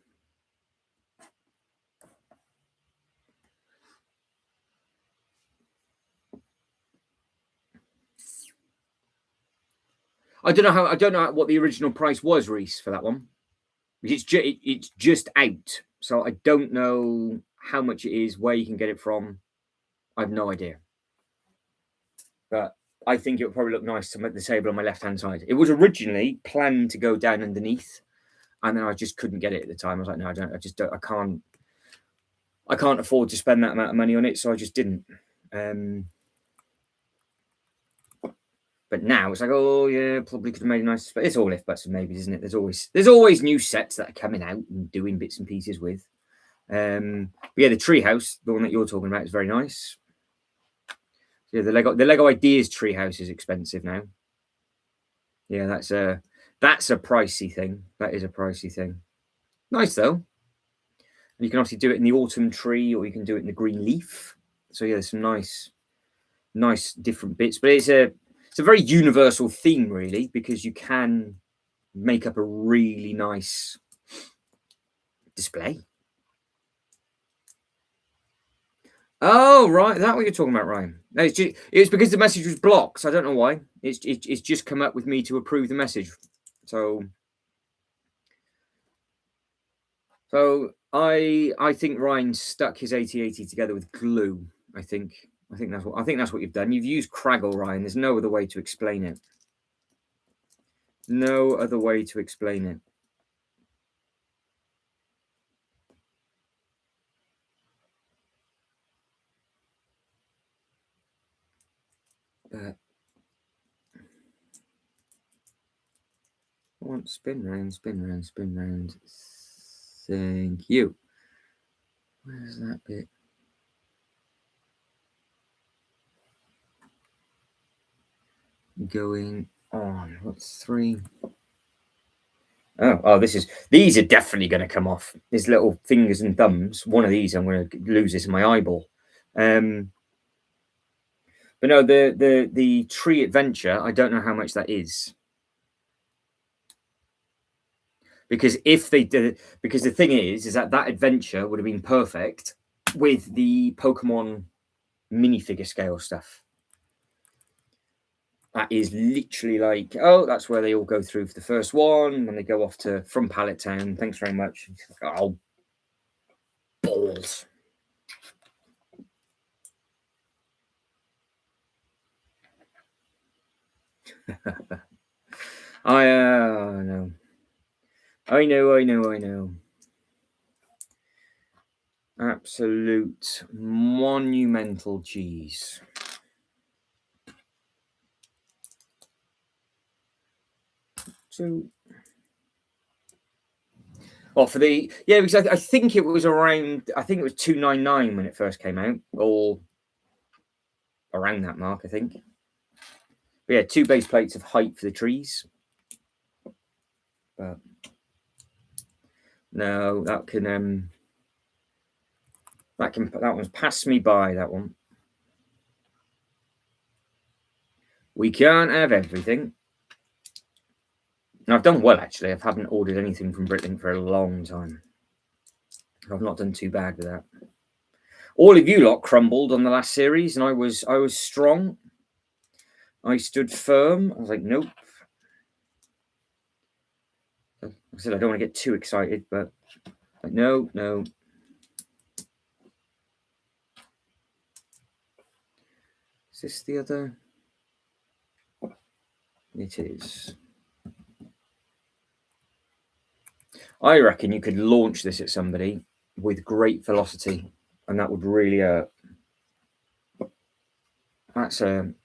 Speaker 1: I don't know what the original price was, Reese, for that one. It's just out, so I don't know how much it is, where you can get it from. I have no idea. But I think it would probably look nice to make the table on my left-hand side. It was originally planned to go down underneath, and then I just couldn't get it at the time. I was like, no, I can't afford to spend that amount of money on it, so I just didn't. But now it's like, oh yeah, probably could have made a nice. But it's all if buts and maybes, isn't it? There's always new sets that are coming out and doing bits and pieces with. But yeah, the treehouse, the one that you're talking about, is very nice. Yeah, the Lego Ideas treehouse is expensive now. Yeah, that's a pricey thing. That is a pricey thing. Nice though. And you can obviously do it in the autumn tree, or you can do it in the green leaf. So yeah, there's some nice different bits. But it's a very universal theme, really, because you can make up a really nice display. Oh, right. Is that what you're talking about, Ryan? No, it's because the message was blocked. So I don't know why. It's just come up with me to approve the message. So I think Ryan stuck his 8080 together with glue. I think that's what you've done. You've used Craggle, Ryan. There's no other way to explain it. No other way to explain it. I want spin round, spin round, spin round. Thank you. Where's that bit? Going on. What's 3? Oh, these are definitely going to come off. These little fingers and thumbs. One of these, I'm going to lose this in my eyeball. But no, the tree adventure, I don't know how much that is. Because if they did, because the thing is that adventure would have been perfect with the Pokemon minifigure scale stuff. That is literally like, oh, that's where they all go through for the first one, and they go off from Pallet Town. Thanks very much. Oh, balls. I know. I know. Absolute monumental cheese. So, well, because I think it was around, I think it was 299 when it first came out, or around that mark, I think. But yeah, 2 base plates of height for the trees. But no, that one's passed me by, that one. We can't have everything. And I've done well, actually. I haven't ordered anything from Britlink for a long time. I've not done too bad with that. All of you lot crumbled on the last series, and I was strong. I stood firm. I was like, nope. I said I don't want to get too excited, but like, no. Is this the other? It is. I reckon you could launch this at somebody with great velocity, and that would really hurt. That's that'd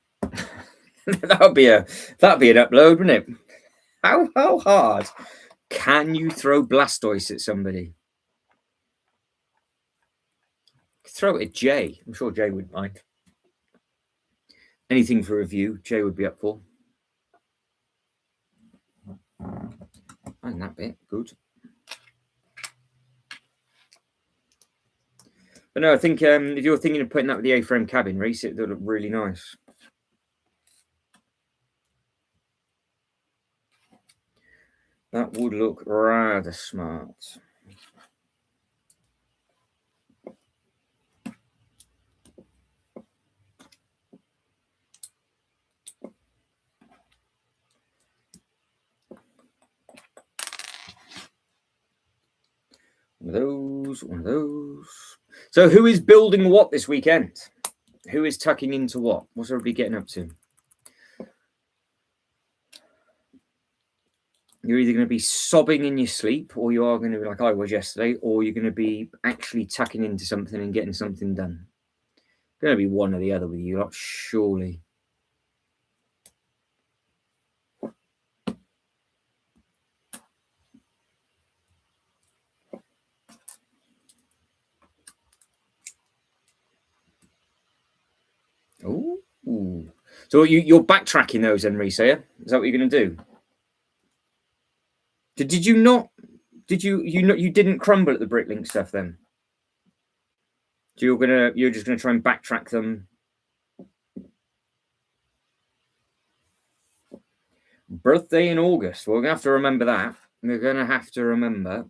Speaker 1: be an upload, wouldn't it? How hard can you throw Blastoise at somebody? Throw it at Jay. I'm sure Jay wouldn't mind. Anything for review, Jay would be up for. And that bit, good. But no, I think if you're thinking of putting that with the A-frame cabin, Reese, it would look really nice. That would look rather smart. One of those. So who is building what this weekend? Who is tucking into what? What's everybody getting up to? You're either going to be sobbing in your sleep, or you are going to be like I was yesterday, or you're going to be actually tucking into something and getting something done. Going to be one or the other with you lot, surely. Oh, so you're backtracking those, then, Reese? Is that what you're going to do? Did you not? Did you didn't crumble at the Bricklink stuff then? So you're just gonna try and backtrack them. Birthday in August. Well, we're gonna have to remember that. We're gonna have to remember.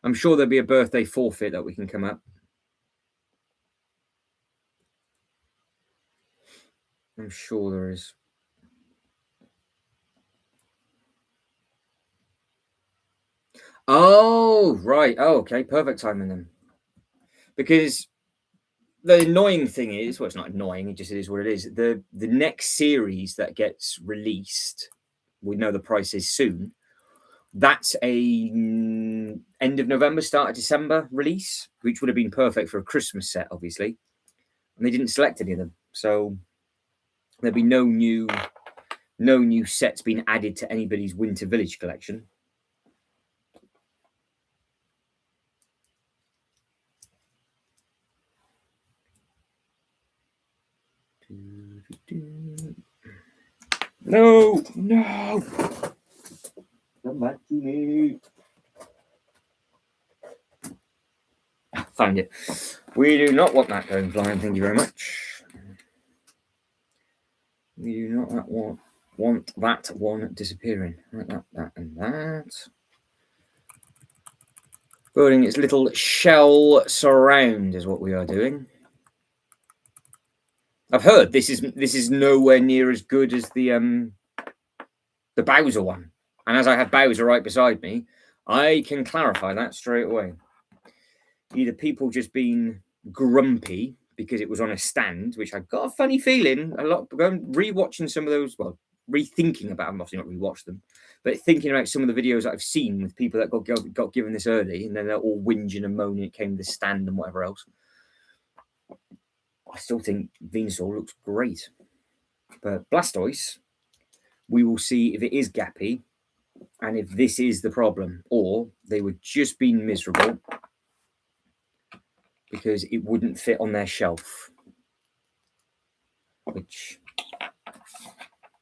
Speaker 1: I'm sure there'll be a birthday forfeit that we can come up. I'm sure there is. Oh, right. Oh, okay. Perfect timing then. Because the annoying thing is, well, it's not annoying. It just is what it is. The next series that gets released, we know the price is soon. That's a end of November, start of December release, which would have been perfect for a Christmas set, obviously. And they didn't select any of them, so there'll be no new sets being added to anybody's Winter Village collection. No. Come back to me. Found it. We do not want that going flying. Thank you very much. We do not want that one disappearing. That, and that. Building its little shell surround is what we are doing. I've heard this is nowhere near as good as the Bowser one. And as I have Bowser right beside me, I can clarify that straight away. Either people just being grumpy because it was on a stand, which I got a funny feeling a lot. Going rewatching some of those, well, rethinking about them, obviously not rewatched them, but thinking about some of the videos that I've seen with people that got given this early, and then they're all whinging and moaning it came to the stand and whatever else. I still think Venusaur looks great, but Blastoise, we will see if it is gappy and if this is the problem, or they were just being miserable because it wouldn't fit on their shelf, which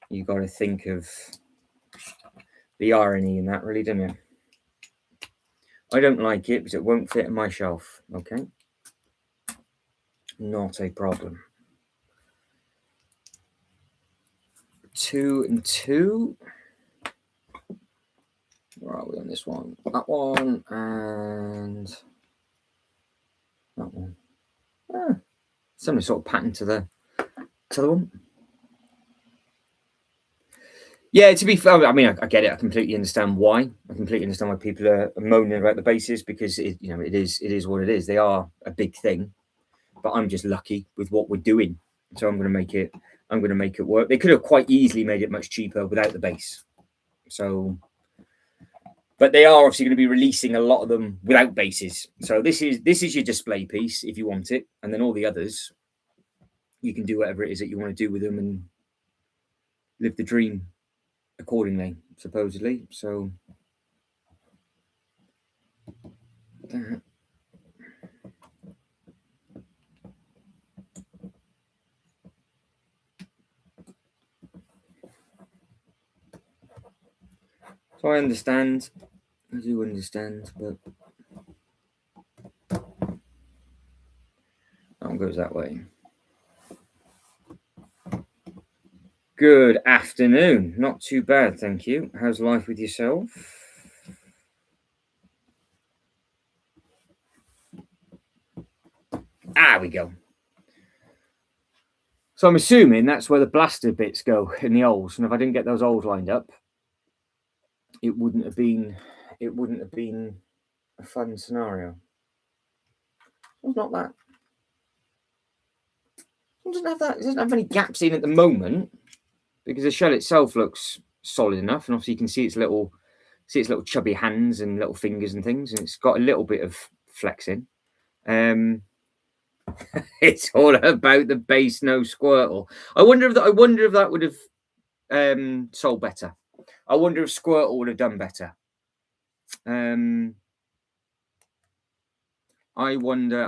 Speaker 1: you got to think of the irony in that, really, don't you? I don't like it because it won't fit on my shelf. Okay, not a problem. 2 and 2. Where are we on this one? That one and that one. Similar sort of pattern to the one. Yeah, to be fair, I mean, I get it. I completely understand why. I completely understand why people are moaning about the bases, because it is what it is. They are a big thing, but I'm just lucky with what we're doing, so I'm going to make it. I'm going to make it work. They could have quite easily made it much cheaper without the base. So, but they are obviously going to be releasing a lot of them without bases. So this is your display piece if you want it, and then all the others, you can do whatever it is that you want to do with them and live the dream accordingly, supposedly. So I understand. I do understand, but that one goes that way. Good afternoon. Not too bad, thank you. How's life with yourself? We go. So I'm assuming that's where the blaster bits go in the olds, and if I didn't get those olds lined up, it wouldn't have been a fun scenario. It's not that. It doesn't have that. It doesn't have any gaps in at the moment because the shell itself looks solid enough. And obviously you can see its little chubby hands and little fingers and things, and it's got a little bit of flexing. It's all about the base no Squirtle. I wonder if that would have sold better. I wonder if Squirtle would have done better. I wonder.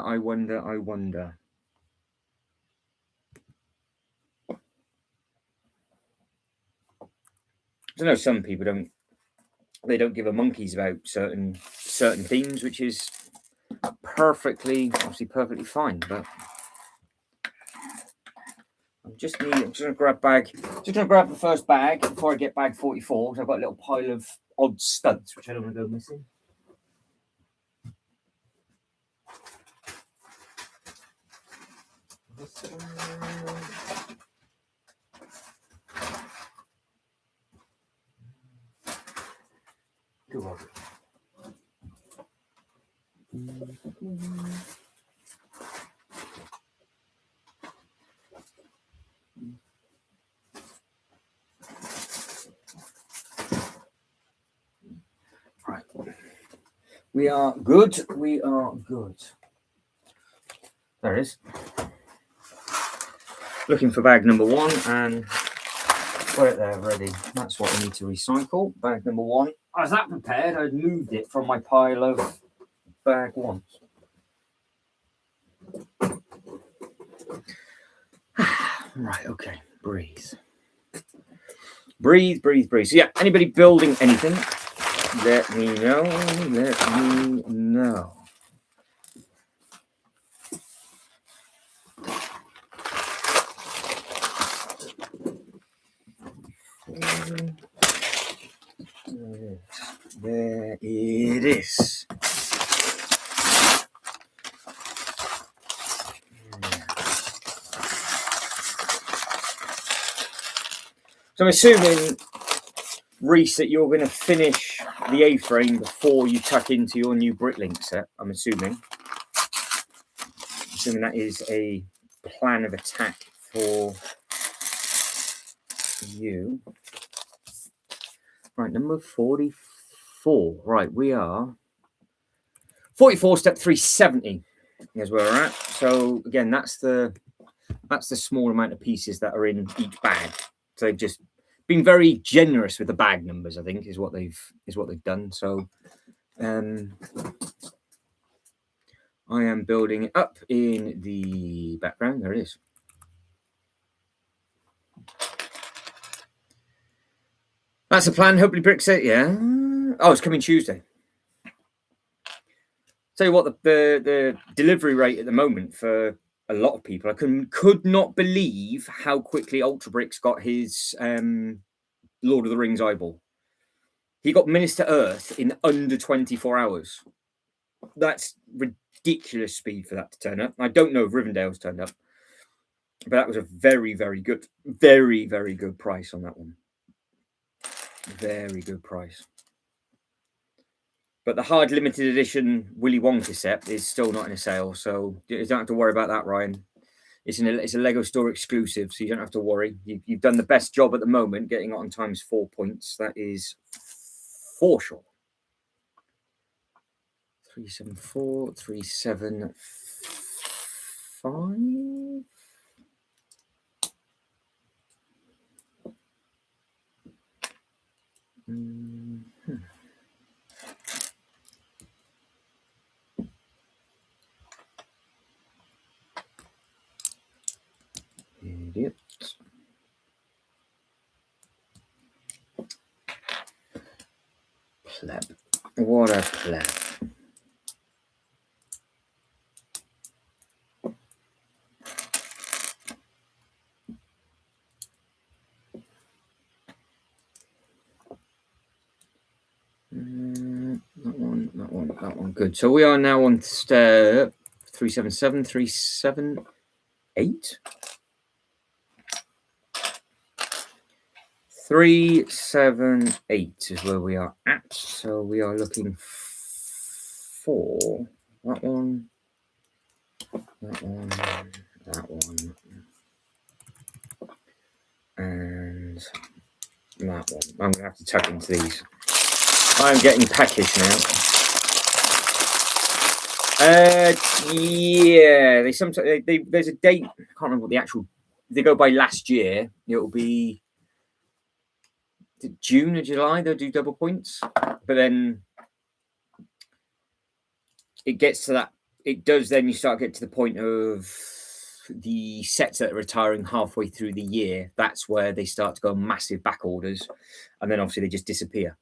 Speaker 1: I know some people don't give a monkeys about certain themes, which is perfectly fine. But I'm just going to grab the first bag before I get bag 44, because I've got a little pile of odd studs which I don't want to go missing. Go on. Right. We are good. There it is. Looking for bag number 1 and got it there ready. That's what I need to recycle. Bag number 1. I was that prepared. I'd moved it from my pile of bag 1. Right, okay. Breathe. So yeah, anybody building anything, let me know. There it is. So I'm assuming, Reese, that you're going to finish the A-frame before you tuck into your new Bricklink set. I'm assuming that is a plan of attack for you. Right, number 44. Right, we are 44, step 370 is where we're at. So again, that's the small amount of pieces that are in each bag. So they've just been very generous with the bag numbers, I think, is what they've done. So I am building it up in the background. There it is. That's the plan. Hopefully bricks it, yeah. Oh, it's coming Tuesday. Tell you what, the delivery rate at the moment for a lot of people, I could not believe how quickly Ultra Bricks got his Lord of the Rings eyeball. He got Minister Earth in under 24 hours. That's ridiculous speed for that to turn up. I don't know if Rivendale's turned up, but that was a very, very good price on that one. Very good price. But the hard limited edition Willy Wonka set is still not in a sale, so you don't have to worry about that, Ryan. It's a Lego store exclusive, so you don't have to worry. You've done the best job at the moment getting it on times 4 points. That is for sure. 374, 375. Idiot. Pleb. What a pleb. That one. Good. So we are now on step 377, 378. 378 is where we are at. So we are looking for that one, and That one. I'm going to have to tuck into these. I'm getting peckish now. Yeah, they sometimes there's a date. I can't remember what the actual. They go by last year. It'll be June or July. They'll do double points, but then it gets to that. It does. Then you start to get to the point of the sets that are retiring halfway through the year. That's where they start to go massive back orders, and then obviously they just disappear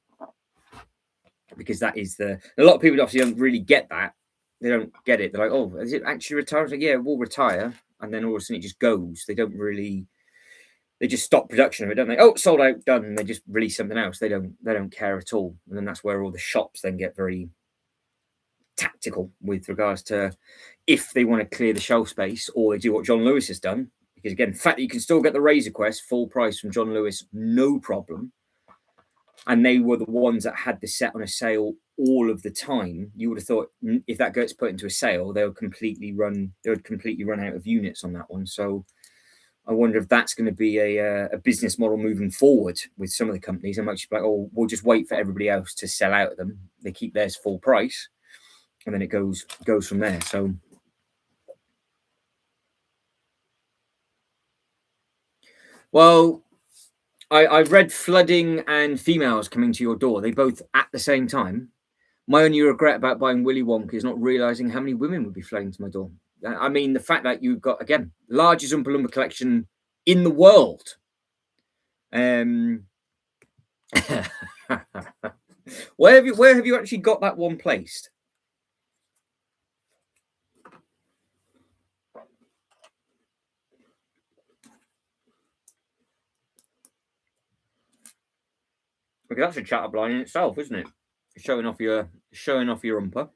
Speaker 1: because that is a lot of people obviously don't really get that. They don't get it. They're like, oh, is it actually retired? Like, yeah, we'll retire. And then all of a sudden it just goes. They don't really, they just stop production of it, don't they? Oh, sold out, done. And they just release something else. They don't care at all. And then that's where all the shops then get very tactical with regards to if they want to clear the shelf space, or they do what John Lewis has done. Because again, the fact that you can still get the Razor Quest full price from John Lewis, no problem. And they were the ones that had the set on a sale all of the time. You would have thought if that gets put into a sale, they would completely run out of units on that one. So I wonder if that's going to be a business model moving forward with some of the companies. They might just be like, oh, we'll just wait for everybody else to sell out of them. They keep theirs full price, and then it goes from there. So well, I've read flooding and females coming to your door. They both at the same time. My only regret about buying Willy Wonka is not realizing how many women would be flooding to my door. I mean, the fact that you've got, again, largest Oompa Loompa collection in the world. Where have you actually got that one placed? Okay, that's a chat up line in itself, isn't it? Showing off your Oompa.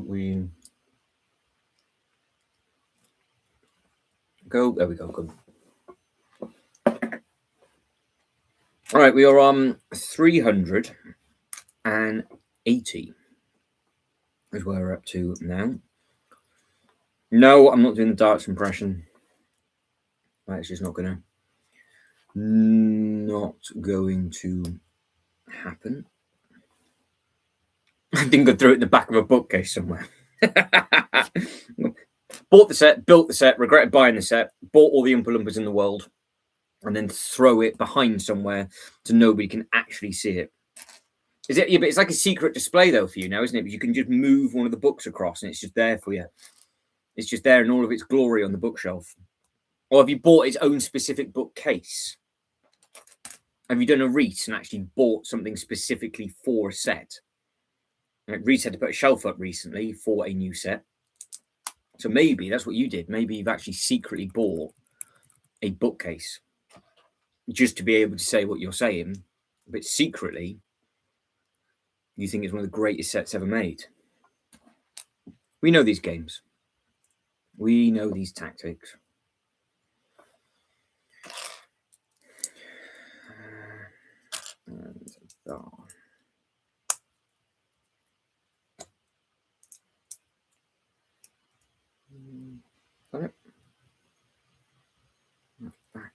Speaker 1: We go. There we go. Good. All right, we are on 380. Is where we're up to now. No, I'm not doing the darts impression. That's just not going to happen. I didn't go through it in the back of a bookcase somewhere. Bought the set, built the set, regretted buying the set, bought all the Oompa Loompas in the world, and then throw it behind somewhere so nobody can actually see it. Is it? Yeah, but it's like a secret display though for you now, isn't it? But you can just move one of the books across, and it's just there for you. It's just there in all of its glory on the bookshelf. Or have you bought its own specific bookcase? Have you done a Reese and actually bought something specifically for a set? Like Reese had to put a shelf up recently for a new set. So maybe that's what you did. Maybe you've actually secretly bought a bookcase just to be able to say what you're saying, but secretly you think it's one of the greatest sets ever made. We know these games. We know these tactics. Got it. Back.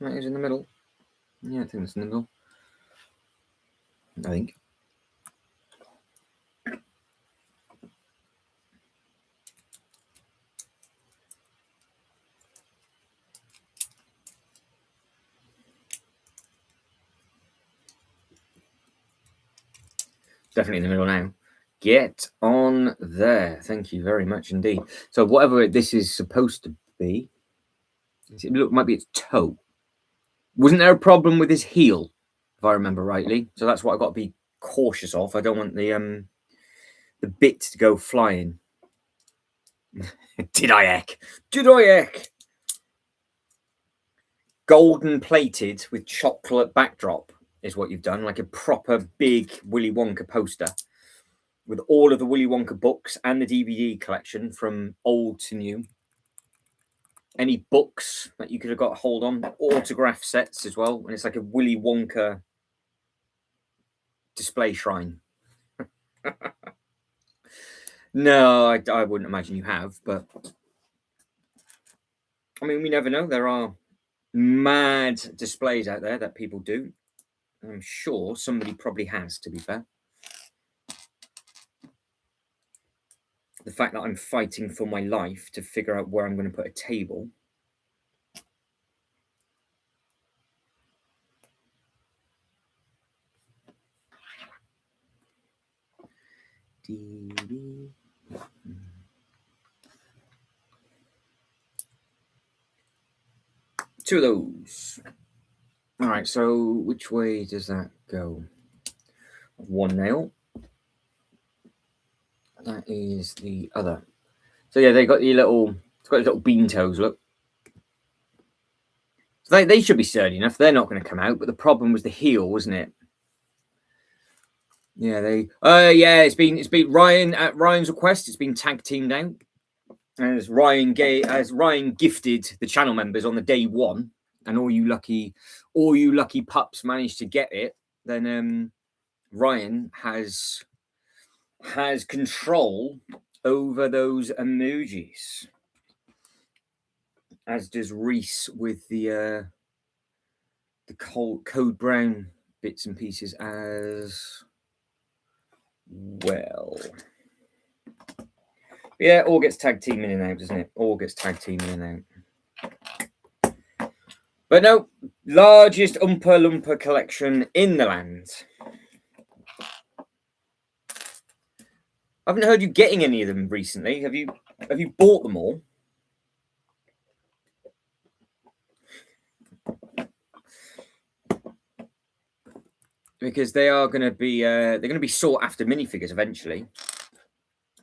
Speaker 1: That is in the middle. Yeah, I think it's in the middle. I think. Definitely in the middle now. Get on there. Thank you very much indeed. So whatever this is supposed to be, it might be its toe. Wasn't there a problem with his heel, if I remember rightly? So that's what I've got to be cautious of. I don't want the bit to go flying. Did I heck? Did I heck? Golden plated with chocolate backdrop is what you've done, like a proper big Willy Wonka poster with all of the Willy Wonka books and the DVD collection from old to new. Any books that you could have got hold on, autograph sets as well, and it's like a Willy Wonka display shrine. No, I wouldn't imagine you have, but I mean, we never know. There are mad displays out there that people do. I'm sure somebody probably has, to be fair. The fact that I'm fighting for my life to figure out where I'm going to put a table. Two of those. All right, so which way does that go? One nail. That is the other. So yeah, they got the little. It's got these little bean toes. Look. So they should be sturdy enough. They're not going to come out. But the problem was the heel, wasn't it? Yeah, yeah, it's been Ryan at Ryan's request. It's been tag teamed out. As Ryan gifted the channel members on the day one, and all you lucky pups managed to get it, then Ryan has control over those emojis, as does Reese with the code brown bits and pieces as well. Yeah, all gets tag team in and out, doesn't it? All gets tag team in and out. But no, largest Oompa Loompa collection in the land. I haven't heard you getting any of them recently. Have you bought them all? Because they are going to be they're going to be sought after minifigures eventually,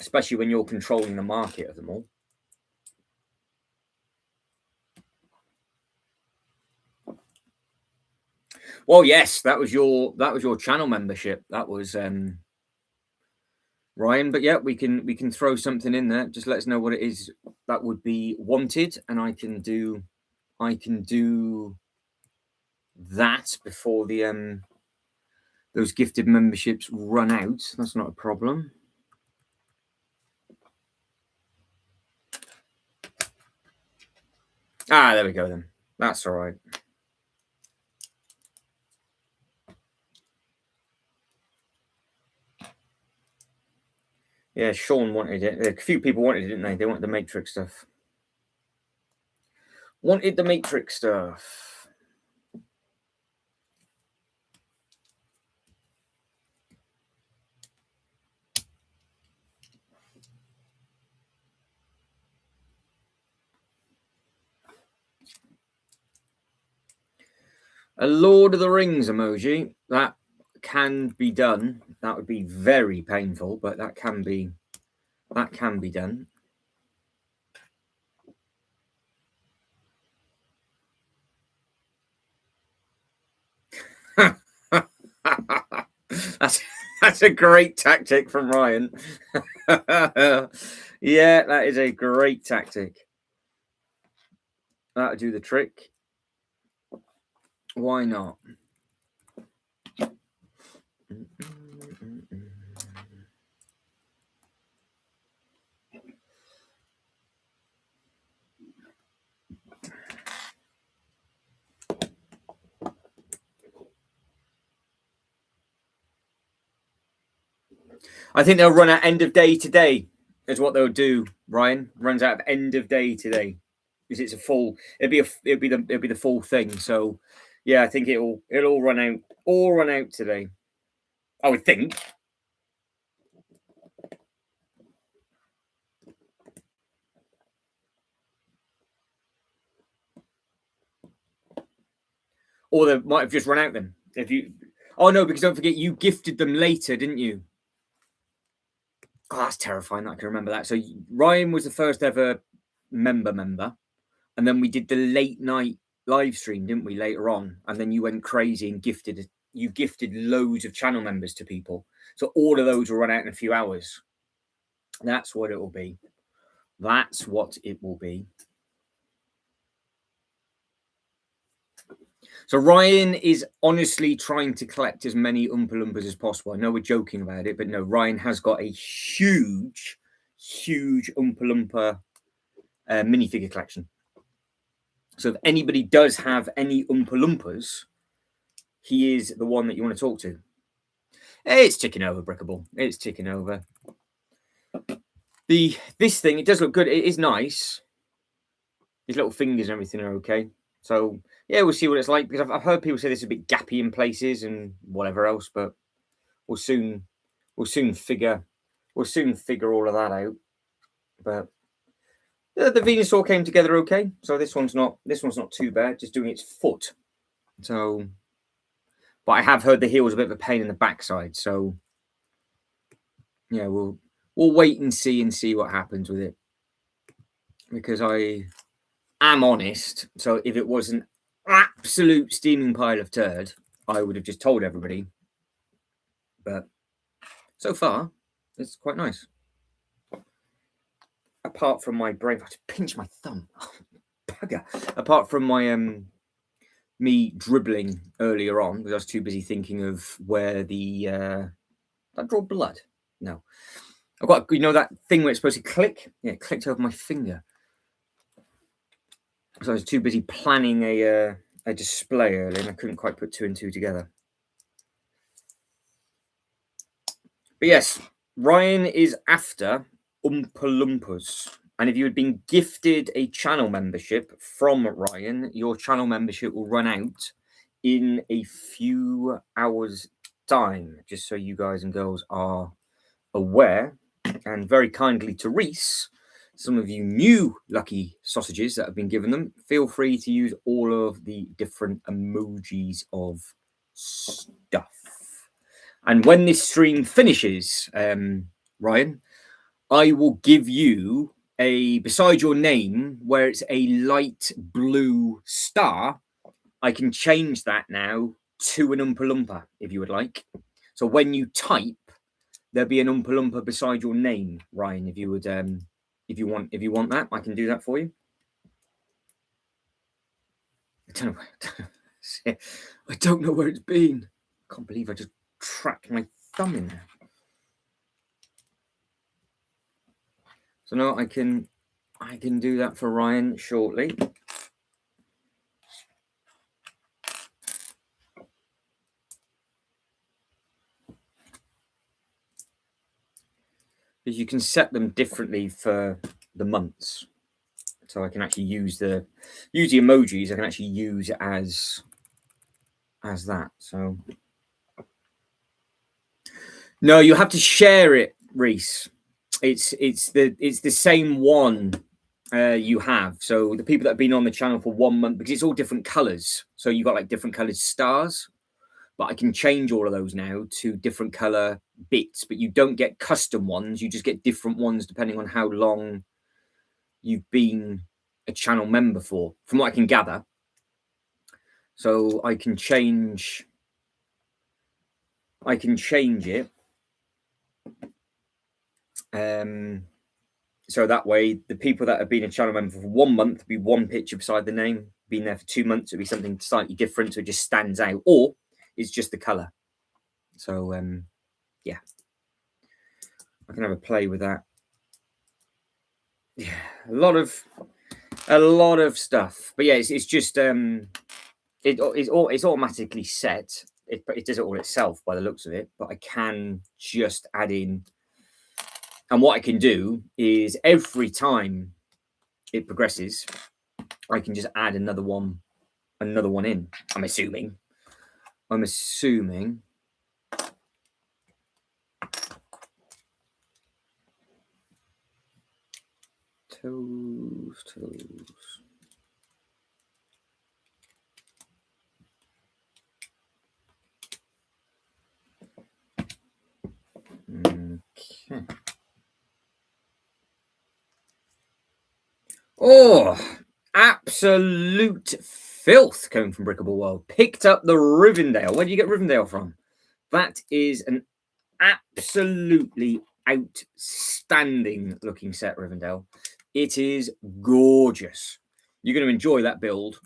Speaker 1: especially when you're controlling the market of them all. Well, yes, that was your channel membership. That was Ryan. But yeah, we can throw something in there. Just let us know what it is that would be wanted, and I can do that before the those gifted memberships run out. That's not a problem. Ah, there we go then. That's all right. Yeah, Sean wanted it. A few people wanted it, didn't they? They wanted the Matrix stuff. Wanted the Matrix stuff. A Lord of the Rings emoji. That can be done. That would be very painful, but that can be done. That's a great tactic from Ryan. Yeah, that is a great tactic. That'll do the trick. Why not? I think they'll run at end of day today, is what they'll do. Ryan runs out of end of day today, because it's a full. It'll be the full thing. So, yeah, I think it'll all run out today. I would think. Or they might have just run out then. If you, oh no, because don't forget you gifted them later, didn't you? God, that's terrifying that I can remember that. So Ryan was the first ever member, and then we did the late night live stream, didn't we? Later on, and then you went crazy and gifted loads of channel members to people. So all of those will run out in a few hours. That's what it will be. That's what it will be. So Ryan is honestly trying to collect as many Oompa Loompas as possible. I know we're joking about it, but no, Ryan has got a huge Oompa Loompa minifigure collection. So if anybody does have any Oompa Loompas, he is the one that you want to talk to. It's ticking over, Brickable. It's ticking over. This thing, it does look good. It is nice. His little fingers and everything are okay. So yeah, we'll see what it's like, because I've heard people say this is a bit gappy in places and whatever else, but we'll soon figure all of that out. But the Venusaur came together okay. So this one's not too bad. Just doing its foot. So, but I have heard the heel was a bit of a pain in the backside. So yeah, we'll wait and see what happens with it, because I am honest. So if it was an absolute steaming pile of turd, I would have just told everybody. But so far, it's quite nice. Apart from my brain, I had to pinch my thumb. Bugger. Apart from my me dribbling earlier on, because I was too busy thinking of where the did I draw blood? No. I've got, you know, that thing where it's supposed to click? Yeah, it clicked over my finger. So I was too busy planning a display earlier, and I couldn't quite put 2 and 2 together. But yes, Ryan is after Oompa Loompas. And if you had been gifted a channel membership from Ryan, your channel membership will run out in a few hours' time, just so you guys and girls are aware. And very kindly to Reese, some of you new lucky sausages that have been given them, feel free to use all of the different emojis of stuff. And when this stream finishes, Ryan, I will give you beside your name, where it's a light blue star, I can change that now to an Oompa Loompa if you would like. So when you type, there'll be an Oompa Loompa beside your name, Ryan. If you would, if you want that, I can do that for you. I don't know where it's been. I can't believe I just tracked my thumb in there. So now I can do that for Ryan shortly. Because you can set them differently for the months. So I can actually use the emojis. I can actually use it as that. So no, you have to share it, Reese. It's the same one you have. So the people that have been on the channel for 1 month, because it's all different colors. So you got like different colored stars, but I can change all of those now to different color bits. But you don't get custom ones. You just get different ones depending on how long you've been a channel member for, from what I can gather. So I can change it. So that way, the people that have been a channel member for 1 month will be one picture beside the name. Been there for 2 months, it'll be something slightly different, so it just stands out, or it's just the color. So yeah, I can have a play with that. Yeah, a lot of stuff. But yeah, it's just it's automatically set. It does it all itself by the looks of it. But I can just add in. And what I can do is every time it progresses, I can just add another one in. I'm assuming. Toes. Okay. Oh, absolute filth coming from Brickable World. Picked up the Rivendell. Where do you get Rivendell from? That is an absolutely outstanding looking set, Rivendell. It is gorgeous. You're going to enjoy that build.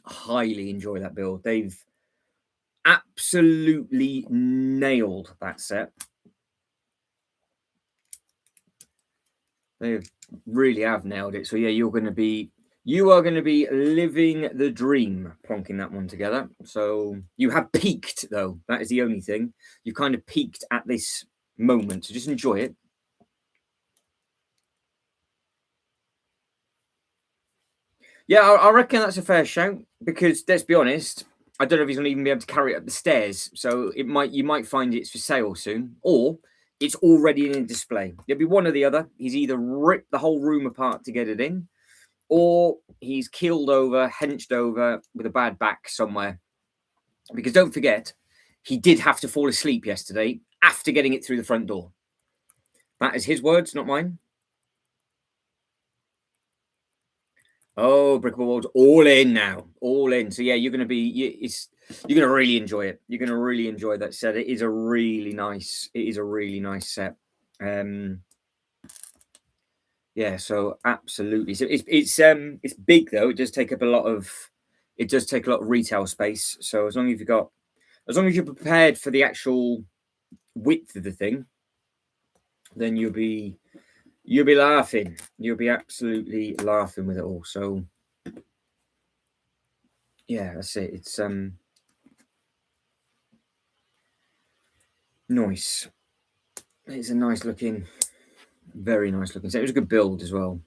Speaker 1: Highly enjoy that build. They've absolutely nailed that set. They really have nailed it. So yeah, you are going to be living the dream plonking that one together. So you have peaked, though. That is the only thing. You kind of peaked at this moment. So just enjoy it. Yeah, I reckon that's a fair shout because let's be honest, I don't know if he's going to even be able to carry it up the stairs. So you might find it's for sale soon, or it's already in a display. It'll be one or the other. He's either ripped the whole room apart to get it in, or he's keeled over, henched over with a bad back somewhere. Because don't forget, he did have to fall asleep yesterday after getting it through the front door. That is his words, not mine. Oh, Brickable World's all in now, all in. So yeah, you're going to really enjoy it. You're going to really enjoy that set. It is a really nice set. Yeah, so absolutely. So it's big though. It does take up a lot of retail space. So as long as you're prepared for the actual width of the thing, then you'll be laughing. You'll be absolutely laughing with it all. So yeah, that's it. It's nice. It's a nice looking, very nice looking set. It was a good build as well.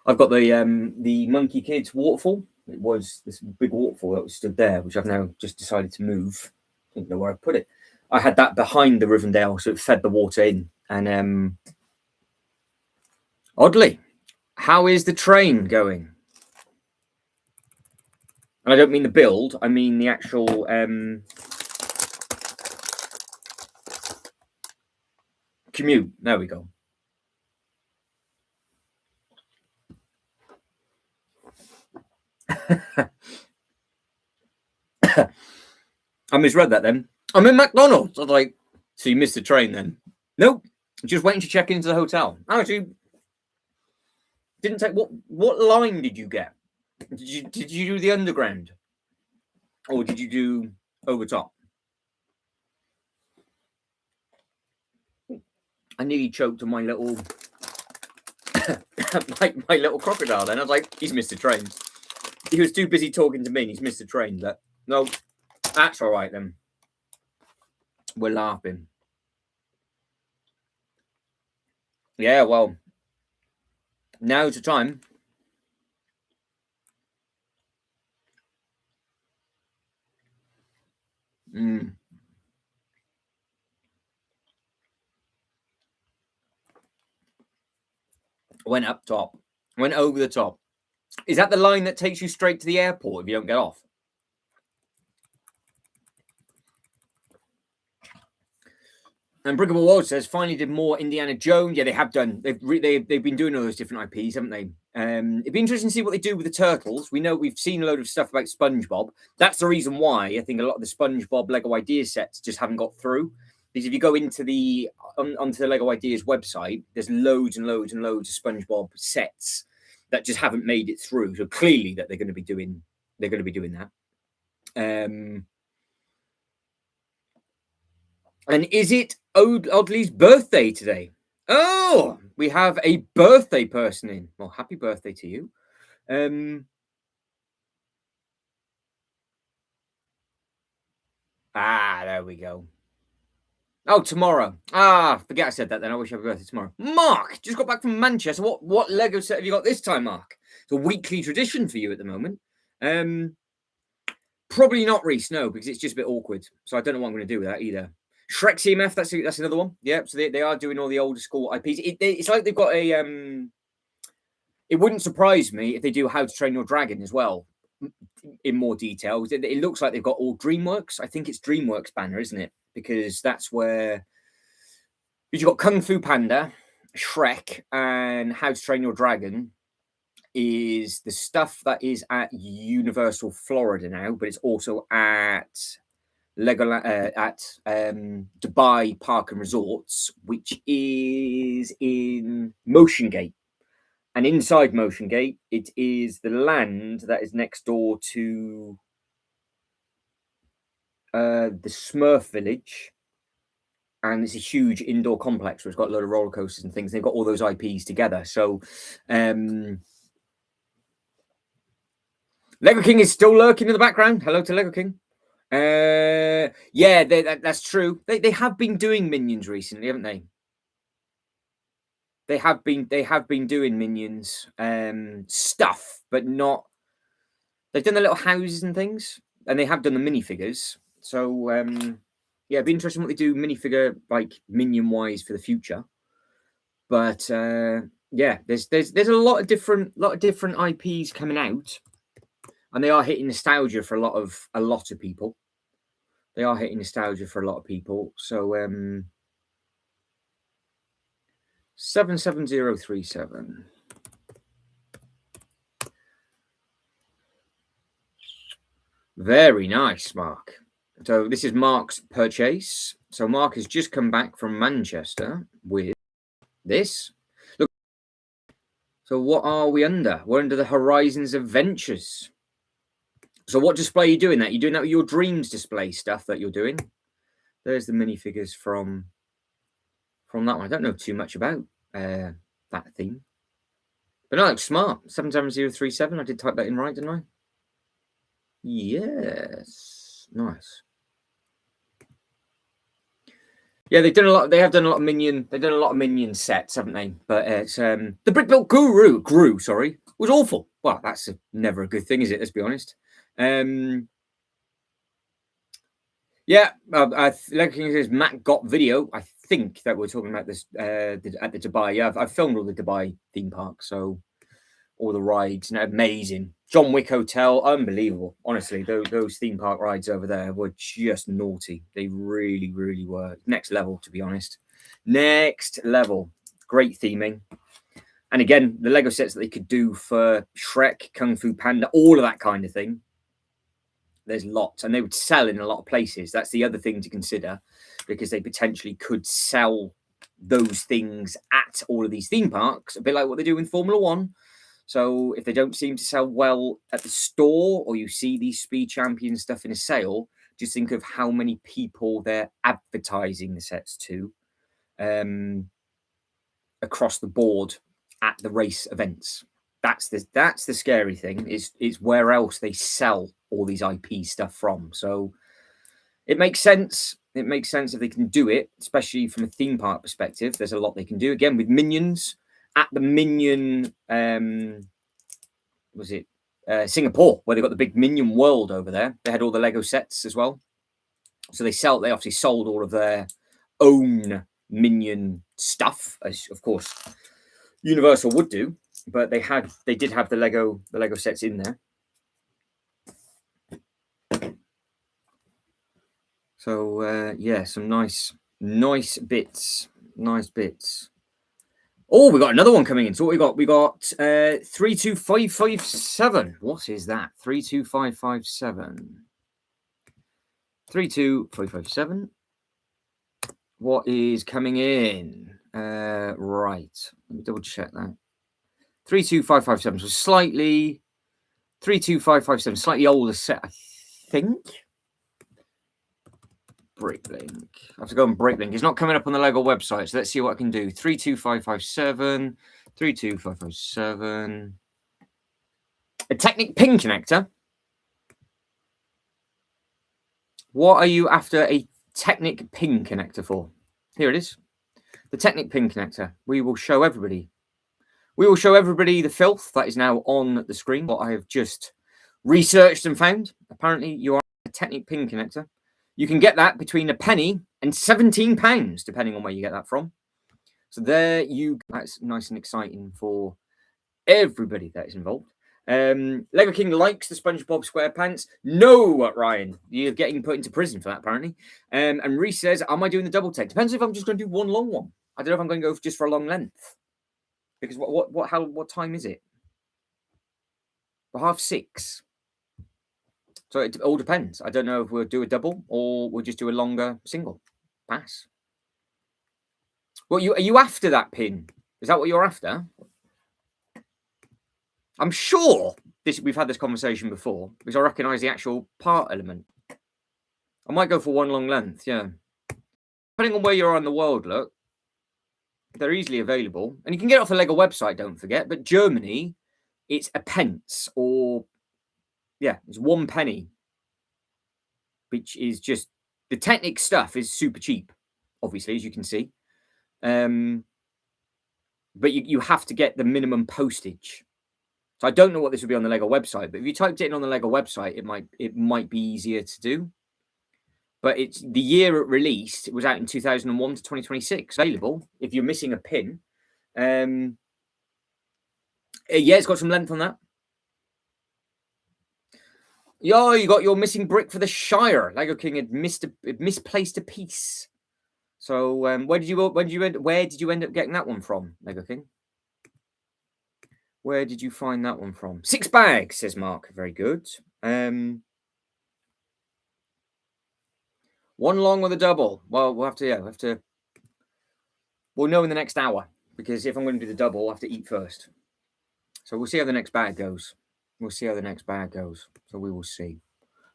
Speaker 1: I've got the Monkey Kids waterfall. It was this big waterfall that was stood there, which I've now just decided to move. I don't know where I put it. I had that behind the Rivendell, so it fed the water in. And oddly, how is the train going? And I don't mean the build, I mean the actual commute. There we go. I misread that then. I'm in McDonald's. I was like, so you missed the train then? Nope. Just waiting to check into the hotel. Actually, didn't take what line did you get? Did you do the underground? Or did you do over top? I nearly choked on my little my little crocodile then. I was like, he's missed the train. He was too busy talking to me and he's missed the train. But no, that's all right then. We're laughing. Yeah, well, now's the time. Went up top. Went over the top. Is that the line that takes you straight to the airport if you don't get off? And Brickable World says finally did more Indiana Jones. Yeah, they have done. They've been doing all those different IPs, haven't they? It'd be interesting to see what they do with the turtles. We've seen a load of stuff about SpongeBob. That's the reason why I think a lot of the SpongeBob Lego Ideas sets just haven't got through. Because if you go into onto the Lego Ideas website, there's loads and loads and loads of SpongeBob sets that just haven't made it through. So clearly that they're going to be doing that. And is it Oddly's birthday today? Oh, we have a birthday person in. Well, happy birthday to you. There we go. Oh, tomorrow. Forget I said that then. I wish I had a birthday tomorrow. Mark, just got back from Manchester. What Lego set have you got this time, Mark? It's a weekly tradition for you at the moment. Probably not Reese, no, because it's just a bit awkward. So I don't know what I'm going to do with that either. Shrek CMF, that's another one. Yeah, so they are doing all the older school IPs. It's like they've got a... It wouldn't surprise me if they do How to Train Your Dragon as well, in more detail. It looks like they've got all DreamWorks. I think it's DreamWorks banner, isn't it? Because that's where But you've got Kung Fu Panda, Shrek, and How to Train Your Dragon is the stuff that is at Universal Florida now, but it's also at Dubai Park and Resorts, which is in Motion Gate. And inside Motion Gate, it is the land that is next door to the Smurf Village. And it's a huge indoor complex where it's got a load of roller coasters and things. They've got all those IPs together. So Lego King is still lurking in the background. Hello to Lego King. Yeah, that's true. They have been doing Minions recently, haven't they? They have been doing Minions stuff, but not. They've done the little houses and things, and they have done the minifigures. So yeah, it'd be interesting what they do minifigure like Minion wise for the future. But yeah, there's a lot of different IPs coming out, and they are hitting nostalgia for a lot of people. They are hitting nostalgia for a lot of people. So 77037. Very nice, Mark. So this is Mark's purchase. So Mark has just come back from Manchester with this. Look. So what are we under? We're under the Horizons Adventures. So what display are you doing that? You're doing that with your Dreams display stuff that you're doing. There's the minifigures from that one. I don't know too much about that theme. But no, it's smart. 77037. I did type that in right, didn't I? Yes. Nice. Yeah, they've done a lot. They have done a lot of Minion. They've done a lot of Minion sets, haven't they? But it's the Brick Built Guru was awful. Well, that's never a good thing, is it? Let's be honest. Yeah, Lego King says Matt got video. I think that we're talking about this at the Dubai. Yeah, I've filmed all the Dubai theme park, so all the rides, amazing. John Wick Hotel, unbelievable. Honestly, those theme park rides over there were just naughty. They really, really were. Next level, to be honest. Next level. Great theming. And again, the Lego sets that they could do for Shrek, Kung Fu Panda, all of that kind of thing. There's lots, and they would sell in a lot of places. That's the other thing to consider, because they potentially could sell those things at all of these theme parks, a bit like what they do in Formula One. So if they don't seem to sell well at the store, or you see these Speed Champion stuff in a sale, just think of how many people they're advertising the sets to across the board at the race events. That's the scary thing, is where else they sell all these IP stuff from. So it makes sense. It makes sense if they can do it, especially from a theme park perspective. There's a lot they can do. Again, with Minions, at the Minion, Singapore, where they got the big Minion World over there. They had all the Lego sets as well. So they obviously sold all of their own Minion stuff, as of course Universal would do. But they did have the Lego sets in there. So yeah, some nice bits. Nice bits. Oh, we got another one coming in. So what we got 32557. What is that? 32557. 32557. What is coming in? Right. Let me double check that. 32557 was slightly 32557, slightly older set, I think. Bricklink. I have to go on Bricklink. It's not coming up on the Lego website, so let's see what I can do. 32557, 32557. A Technic pin connector. What are you after a Technic pin connector for? Here it is. The Technic pin connector. We will show everybody. We will show everybody the filth that is now on the screen. What I have just researched and found. Apparently, you are a Technic pin connector. You can get that between a penny and £17, depending on where you get that from. So that's nice and exciting for everybody that is involved. Lego King likes the SpongeBob SquarePants. No, Ryan, you're getting put into prison for that, apparently. And Reese says, am I doing the double take? Depends if I'm just going to do one long one. I don't know if I'm going to go just for a long length. Because what time is it? Well, 6:30. So it all depends. I don't know if we'll do a double or we'll just do a longer single. Pass. Well, are you after that pin? Is that what you're after? I'm sure we've had this conversation before because I recognise the actual part element. I might go for one long length, yeah. Depending on where you are in the world, look, they're easily available. And you can get it off the Lego website, don't forget. But Germany, it's a pence or, yeah, it's 1 penny. Which is just, the Technic stuff is super cheap, obviously, as you can see. But you have to get the minimum postage. So I don't know what this would be on the Lego website, but if you typed it in on the Lego website, it might be easier to do. But it's the year it released. It was out in 2001 to 2026. Available if you're missing a pin. Yeah, it's got some length on that. Yo, you got your missing brick for the Shire. Lego King had misplaced a piece. So where did you end up getting that one from, Lego King? Where did you find that one from? 6 bags, says Mark. Very good. One long with a double. Well, we'll have to. We'll know in the next hour because if I'm going to do the double, I'll have to eat first. So we'll see how the next bag goes. So we will see.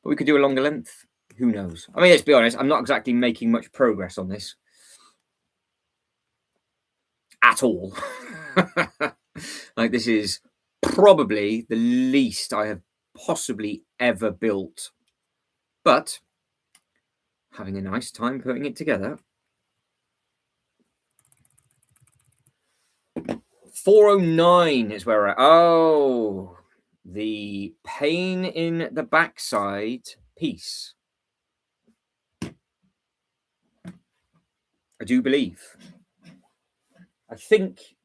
Speaker 1: But we could do a longer length. Who knows? I mean, let's be honest. I'm not exactly making much progress on this at all. Like, this is probably the least I have possibly ever built. But having a nice time putting it together. 409 is where we're at. Oh, the pain in the backside piece. I do believe. I think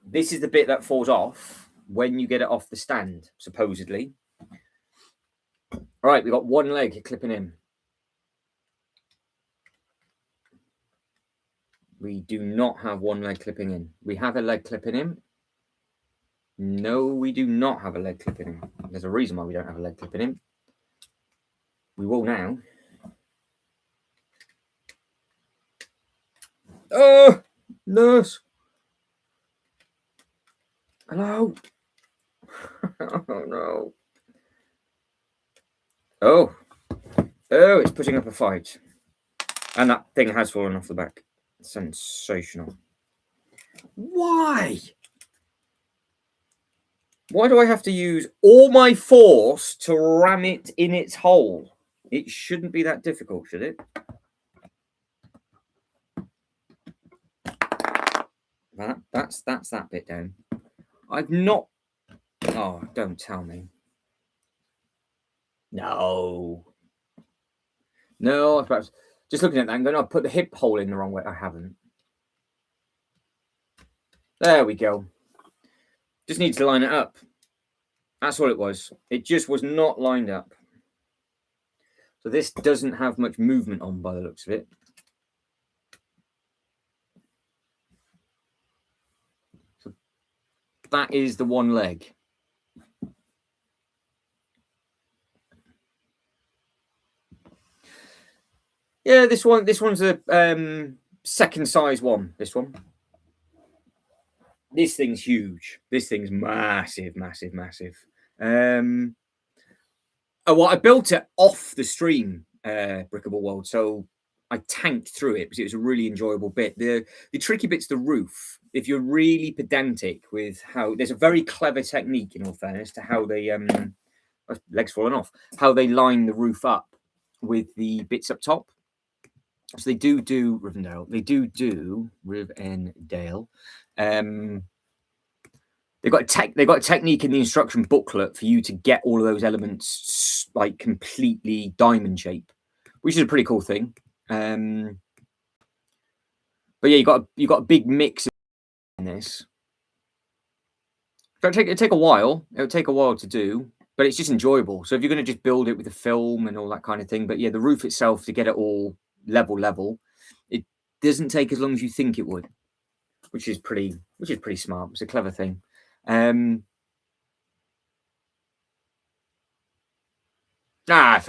Speaker 1: this is the bit that falls off when you get it off the stand, supposedly. All right, we've got one leg clipping in. We do not have one leg clipping in. We have a leg clipping in. No, we do not have a leg clipping in. There's a reason why we don't have a leg clipping in. We will now. Oh, nurse. Hello. Oh, no. Oh, it's putting up a fight. And that thing has fallen off the back. Sensational. Why? Why do I have to use all my force to ram it in its hole? It shouldn't be that difficult, should it? That's that bit down. I've not. Oh, don't tell me. No, perhaps just looking at that, I'm going to put the hip hole in the wrong way. I haven't. There we go. Just need to line it up. That's all it was. It just was not lined up. So this doesn't have much movement on by the looks of it. So that is the one leg. Yeah, this one's a second size one. This one. This thing's huge. This thing's massive. Well, I built it off the stream, Brickable World, so I tanked through it because it was a really enjoyable bit. The tricky bit's the roof. If you're really pedantic with how, there's a very clever technique, in all fairness, to how they legs falling off, how they line the roof up with the bits up top. So they do Rivendell. They do Rivendell. They've got a technique in the instruction booklet for you to get all of those elements like completely diamond shape, which is a pretty cool thing. But yeah, you got a big mix in this. It'll take a while. It'll take a while to do, but it's just enjoyable. So if you're going to just build it with the film and all that kind of thing, but yeah, the roof itself, to get it all level, it doesn't take as long as you think it would. which is pretty smart. It's a clever thing. Fair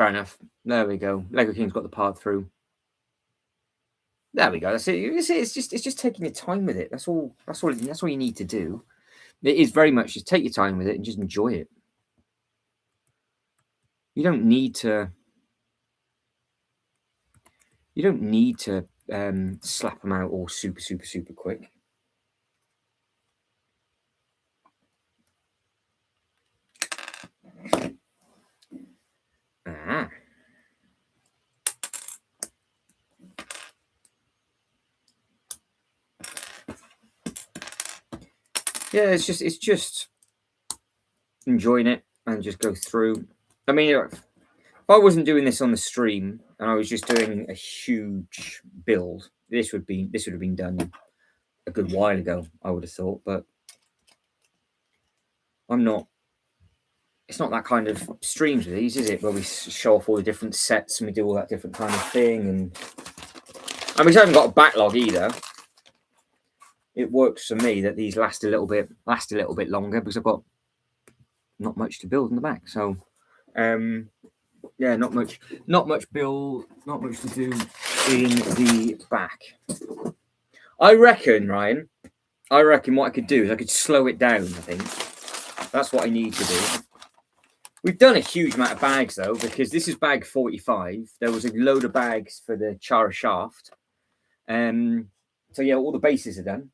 Speaker 1: enough. There we go. Lego King's got the part through. There we go. That's it. You see, it's just taking your time with it. That's all you need to do. It is very much just take your time with it and just enjoy it. You don't need to. Slap them out all super quick. Yeah, it's just enjoying it and just go through. I mean, if I wasn't doing this on the stream and I was just doing a huge build, this would have been done a good while ago, I would have thought, but I'm not. It's not that kind of streams with these, is it? Where we show off all the different sets and we do all that different kind of thing. And I mean, I haven't got a backlog either. It works for me that these last a little bit longer because I've got not much to build in the back. So, yeah, not much build, not much to do in the back. I reckon, Ryan. What I could do is I could slow it down. I think that's what I need to do. We've done a huge amount of bags though, because this is bag 45. There was a load of bags for the Charizard shaft. So yeah, all the bases are done.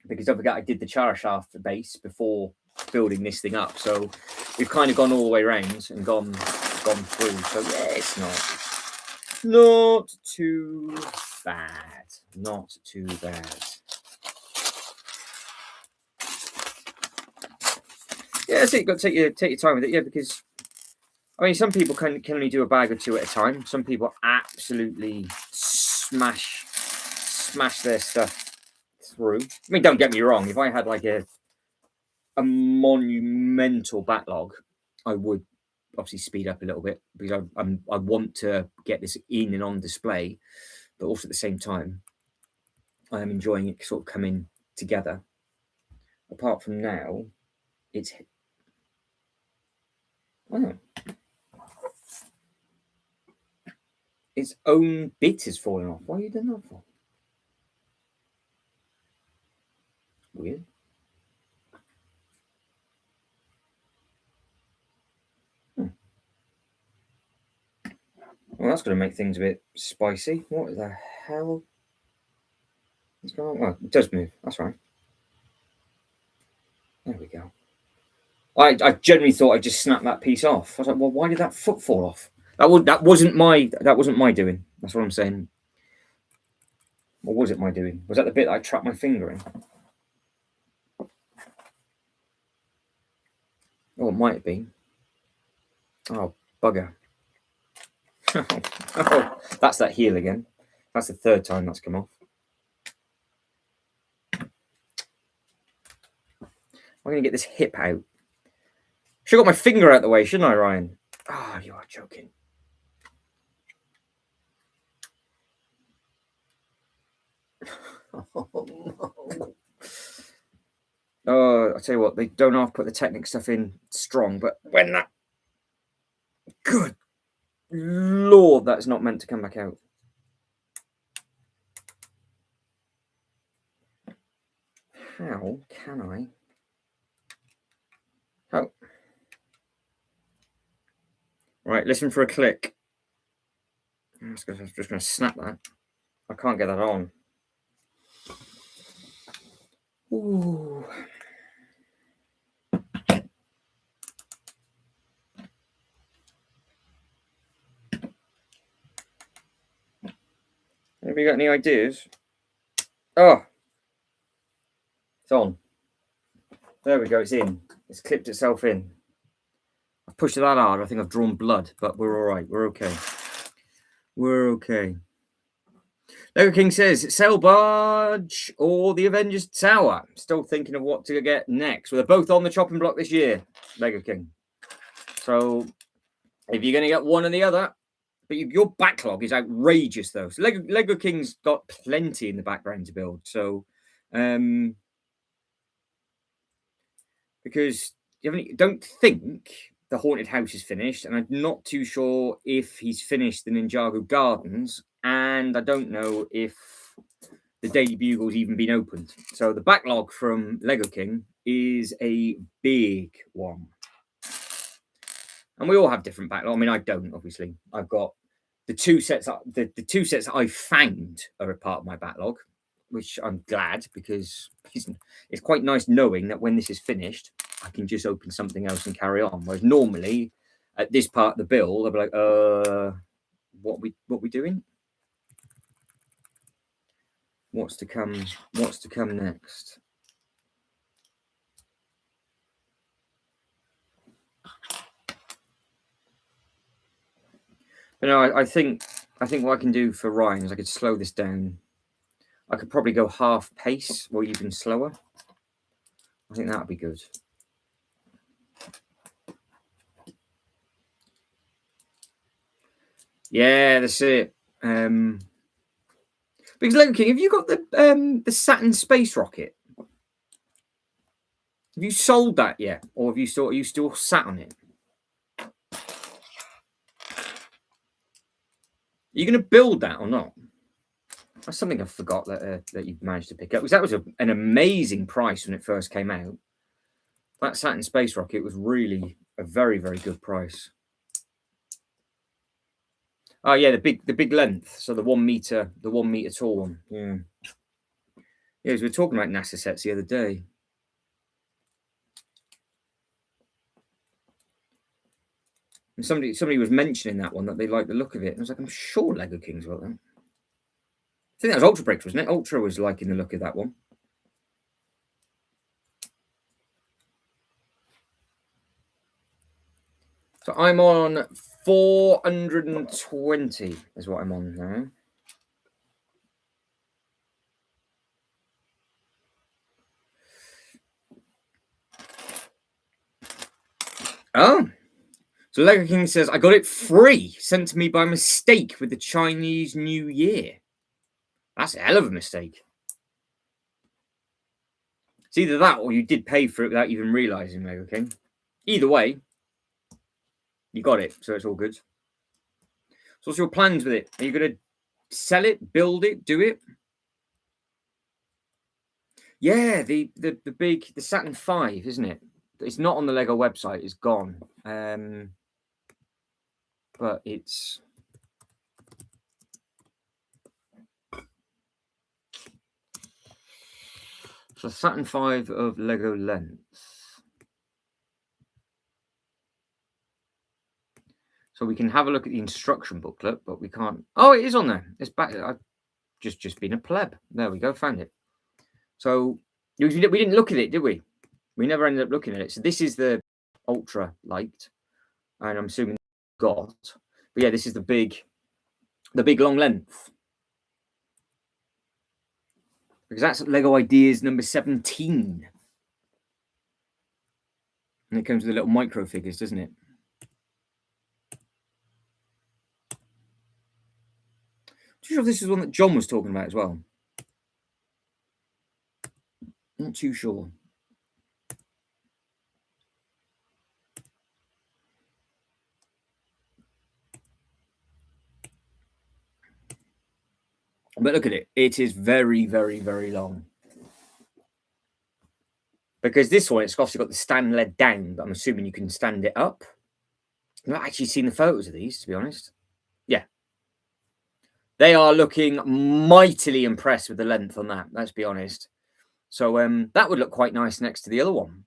Speaker 1: Because don't forget, I did the Charizard shaft base before building this thing up. So we've kind of gone all the way around and gone through. So yeah, it's not too bad. Not too bad. Yeah, that's it. You've got to take your time with it. Yeah, because I mean, some people can only do a bag or two at a time. Some people absolutely smash their stuff through. I mean, don't get me wrong. If I had like a monumental backlog, I would obviously speed up a little bit because I want to get this in and on display, but also at the same time, I am enjoying it sort of coming together. Apart from now, it's its own bit is falling off. Why are you doing that for? Weird. Well, that's going to make things a bit spicy. What the hell is going on? Well, it does move. That's right. There we go. I generally thought I just snapped that piece off. I was like, well, why did that foot fall off? That wasn't my doing. That's what I'm saying. Or was it my doing? Was that the bit that I trapped my finger in? Oh, it might have been. Oh, bugger. Oh, that's that heel again. That's the third time that's come off. I'm going to get this hip out. Should have got my finger out the way, shouldn't I, Ryan? Oh, you are joking. Oh, no. Oh, I'll tell you what, they don't half put the Technic stuff in strong, but when that... Good Lord, that's not meant to come back out. How can I... Oh. Right, listen for a click. I'm just going to snap that. I can't get that on. Ooh. Have you got any ideas? Oh. It's on. There we go, it's in. It's clipped itself in. I've pushed it that hard. I think I've drawn blood, but we're all right. We're okay. We're okay. Lego King says, Sail Barge or the Avengers Tower. Still thinking of what to get next. Well, they're both on the chopping block this year, Lego King. So if you're going to get one or the other, but your backlog is outrageous, though. So Lego King's got plenty in the background to build. So Because don't think the Haunted House is finished, and I'm not too sure if he's finished the Ninjago Gardens, and I don't know if the Daily Bugle's even been opened. So the backlog from Lego King is a big one. And we all have different backlog. I mean, I don't, obviously. I've got the two sets that I found are a part of my backlog, which I'm glad, because it's quite nice knowing that when this is finished, I can just open something else and carry on. Whereas normally at this part of the build, I'll be like, what we doing? What's to come next? But no, I think what I can do for Ryan is I could slow this down. I could probably go half pace or even slower. I think that would be good. Yeah, that's it. Because Lego King, have you got the Saturn space rocket? Have you sold that yet, or are you still sat on it? Are you going to build that or not? That's something I forgot that you managed to pick up. Because that was an amazing price when it first came out. That Saturn space rocket was really a very, very good price. Oh yeah, the big length. So the 1 meter tall one. Yeah. Yeah, we were talking about NASA sets the other day. And somebody was mentioning that one, that they liked the look of it. And I was like, I'm sure Lego King's got that. I think that was Ultra Bricks, wasn't it? Ultra was liking the look of that one. So I'm on 420 is what I'm on now. Oh, so Lego King says, I got it free, sent to me by mistake with the Chinese New Year. That's a hell of a mistake. It's either that or you did pay for it without even realizing, Lego King. Either way, you got it, so it's all good. So what's your plans with it? Are you going to sell it, build it, do it? Yeah, the Saturn V, isn't it? It's not on the Lego website. It's gone. But it's so Saturn V of Lego length. So we can have a look at the instruction booklet, but we can't. Oh, it is on there. It's back. I've just been a pleb. There we go. Found it. So we didn't look at it, did we? We never ended up looking at it. So this is the Ultra Light, and I'm assuming got. But yeah, this is the big long length. Because that's Lego Ideas number 17. And it comes with the little micro figures, doesn't it? Not too sure if this is one that John was talking about as well. Not too sure. But look at it. It is very, very, very long. Because this one, it's obviously got the stand led down, but I'm assuming you can stand it up. I've not actually seen the photos of these, to be honest. Yeah. They are looking mightily impressed with the length on that, let's be honest. So that would look quite nice next to the other one.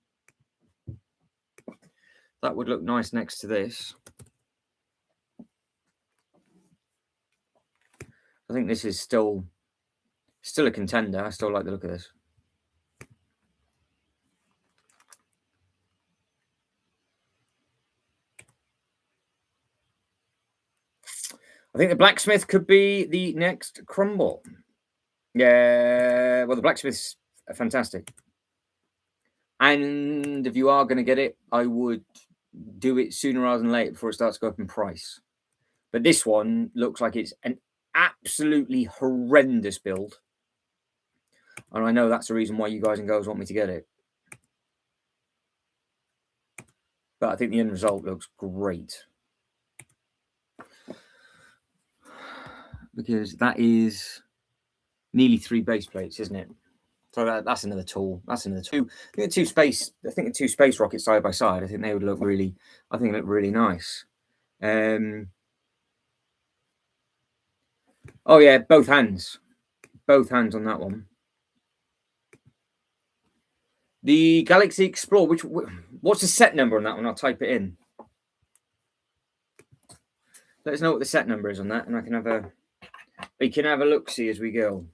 Speaker 1: That would look nice next to this. I think this is still a contender. I still like the look of this. I think the blacksmith could be the next crumble. Yeah, well, the blacksmith's fantastic. And if you are going to get it, I would do it sooner rather than later before it starts to go up in price. But this one looks like it's an absolutely horrendous build. And I know that's the reason why you guys and girls want me to get it. But I think the end result looks great. Because that is nearly 3 base plates, isn't it? So that's another tool. That's another two. I think the two space rockets side by side. I think they would look really. I think they look really nice. Oh yeah, both hands on that one. The Galaxy Explorer. What's the set number on that one? I'll type it in. Let us know what the set number is on that, and I can have a. We can have a look see as we go.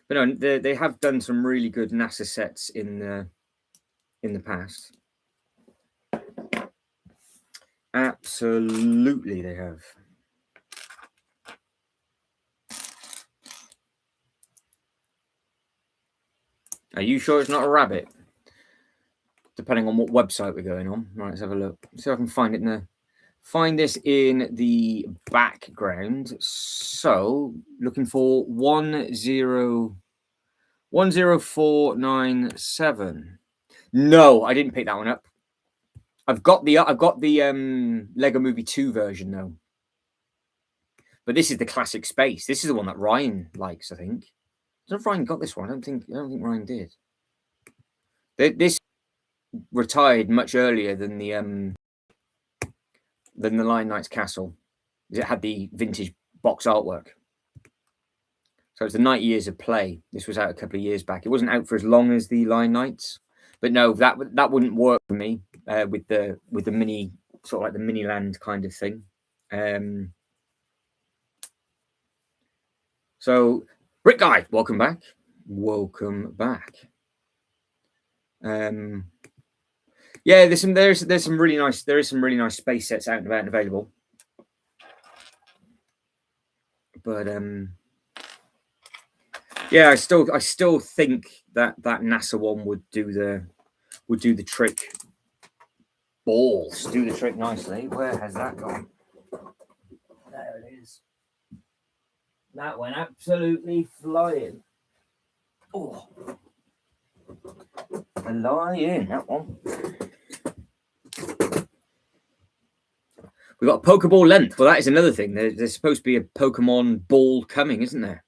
Speaker 1: But no, they have done some really good NASA sets in the past. Absolutely, they have. Are you sure it's not a rabbit? Depending on what website we're going on. Right, let's have a look. See if I can find it in the. Find this in the background. So, looking for 10497. No, I didn't pick that one up. I've got the Lego Movie 2 version though. But this is the classic space. This is the one that Ryan likes, I think. I don't know if Ryan got this one. I don't think Ryan did. This retired much earlier than the Lion Knight's Castle. It had the vintage box artwork. So it's the 90 years of play. This was out a couple of years back. It wasn't out for as long as the Lion Knights, but no, that wouldn't work for me with the mini, sort of like the mini land kind of thing. So Brick Guy, welcome back. Yeah, there's some really nice space sets out and about and available. But yeah, I still think that NASA one would do the trick. Balls do the trick nicely. Where has that gone? There it is. That went absolutely flying. Oh, flying, that one. We've got a Pokeball length. Well, that is another thing. There's supposed to be a Pokemon ball coming, isn't there?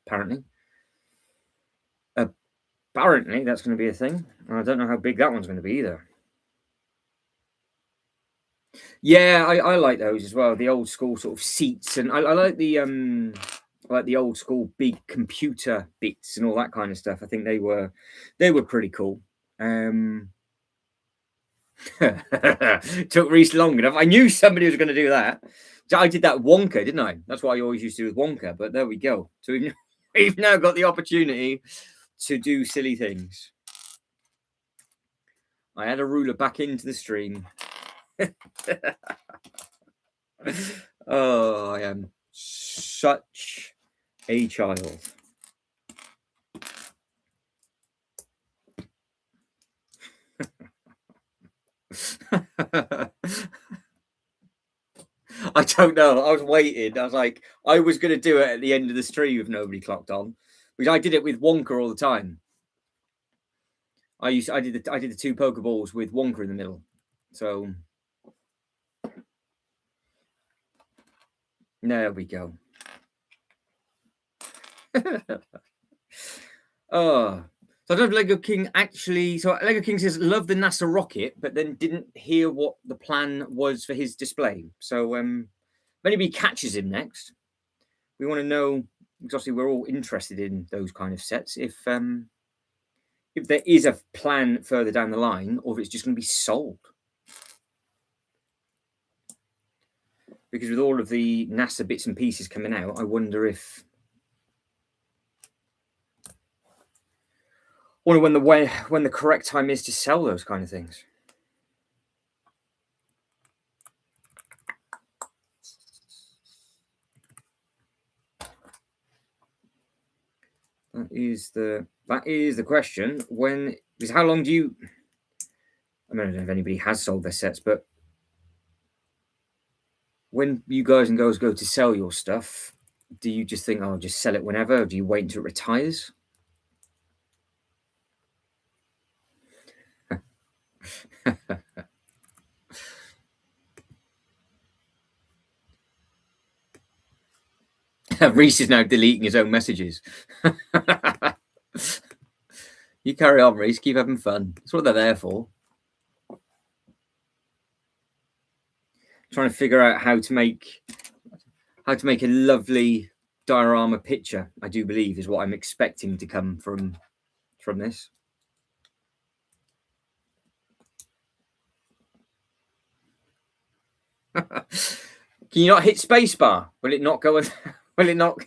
Speaker 1: Apparently that's going to be a thing. I don't know how big that one's going to be either. Yeah, I like those as well. The old school sort of seats, and I like the old school big computer bits and all that kind of stuff. I think they were pretty cool. Took Reese long enough. I knew somebody was going to do that. I did that Wonka, didn't I? That's what I always used to do with Wonka. But there we go. So we've now got the opportunity to do silly things. I had a ruler back into the stream. Oh, I am such a child. I don't know. I was waiting. I was like, I was going to do it at the end of the stream if nobody clocked on, which I did it with Wonka all the time. I did the 2 Pokeballs with Wonka in the middle. So there we go. Oh. So I don't know if Lego King actually. So Lego King says love the NASA rocket, but then didn't hear what the plan was for his display. So if anybody catches him next, we want to know. Because obviously we're all interested in those kind of sets. If there is a plan further down the line, or if it's just going to be sold. Because with all of the NASA bits and pieces coming out, I wonder if. I wonder when the correct time is to sell those kind of things. That is the question. Because how long do you? I don't know if anybody has sold their sets, but when you guys and girls go to sell your stuff, do you just think, "Oh, I'll just sell it whenever," or do you wait until it retires? Reese is now deleting his own messages. You carry on, Reese. Keep having fun. That's what they're there for. Trying to figure out how to make a lovely diorama picture, I do believe, is what I'm expecting to come from this. Can you not hit spacebar? Will it not go? Will it not?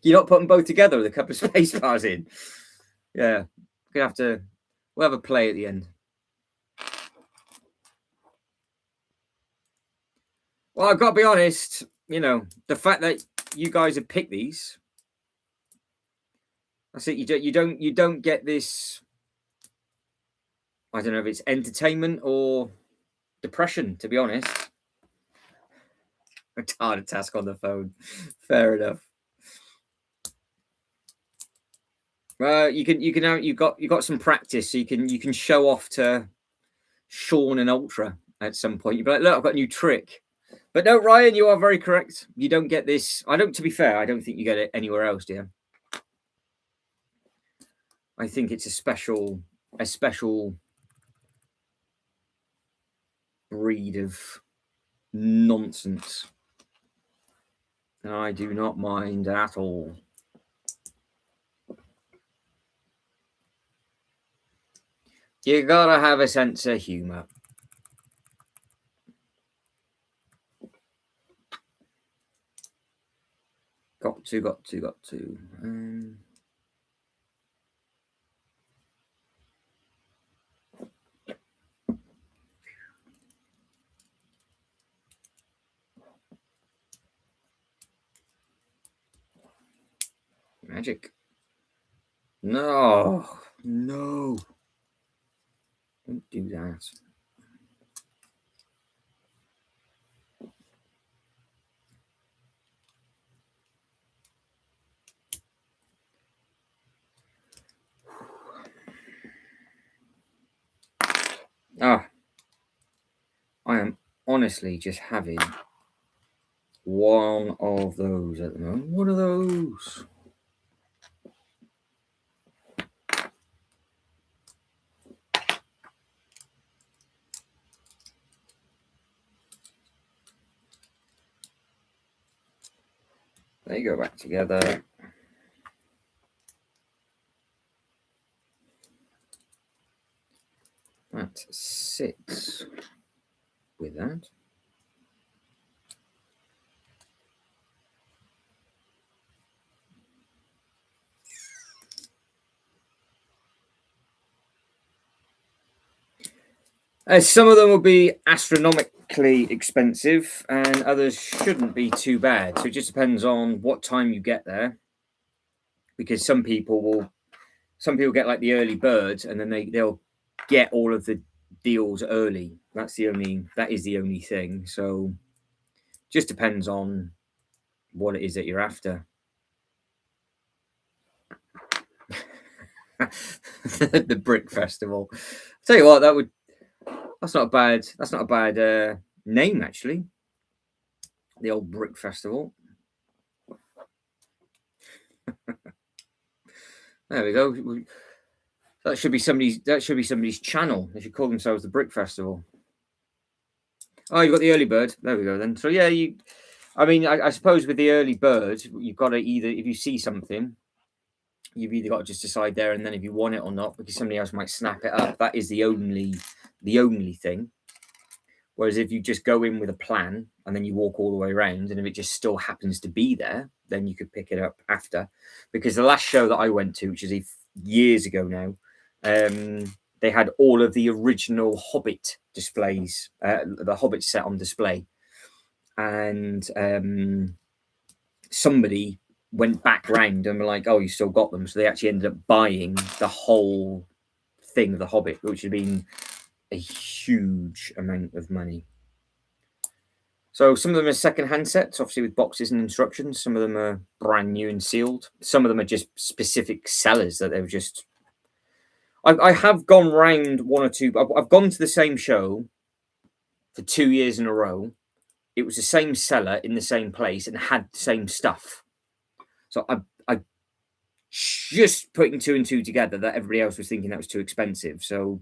Speaker 1: You're not putting both together with a couple of space bars in. Yeah, we're gonna have to. We'll have a play at the end. Well, I've got to be honest. You know, the fact that you guys have picked these, that's it. You don't get this. I don't know if it's entertainment or depression. To be honest, it's hard to task on the phone. Fair enough. You've got some practice, so you can show off to Sean and Ultra at some point. You'd be like, look, I've got a new trick. But no, Ryan, you are very correct. You don't get this. To be fair, I don't think you get it anywhere else, dear. I think it's a special breed of nonsense. And I do not mind at all. You gotta have a sense of humor. Got to. Magic. No. Don't do that. I am honestly just having one of those at the moment. One of those. They go back together. That sits with that. Some of them will be astronomically expensive and others shouldn't be too bad. So it just depends on what time you get there. Because some people get like the early birds and then they'll get all of the deals early. That is the only thing. So just depends on what it is that you're after. The Brick Festival. I'll tell you what, that's not a bad name actually. The old Brick Festival. There we go. That should be somebody's channel. They should call themselves the Brick Festival. Oh, you've got the early bird. There we go then. So yeah, I suppose with the early bird, you've got to either, if you see something, you've either got to just decide there and then if you want it or not, because somebody else might snap it up. That is the only thing. Whereas if you just go in with a plan and then you walk all the way around, and if it just still happens to be there, then you could pick it up after. Because the last show that I went to, which is years ago now, they had all of the original Hobbit displays, the Hobbit set on display. And somebody went back round and were like, oh, you still got them. So they actually ended up buying the whole thing of the Hobbit, which had been a huge amount of money. So some of them are second-hand sets, obviously with boxes and instructions. Some of them are brand new and sealed. Some of them are just specific sellers that they've just... I have gone round one or two. I've gone to the same show for 2 years in a row. It was the same seller in the same place and had the same stuff. So I just putting 2 and 2 together that everybody else was thinking that was too expensive. So,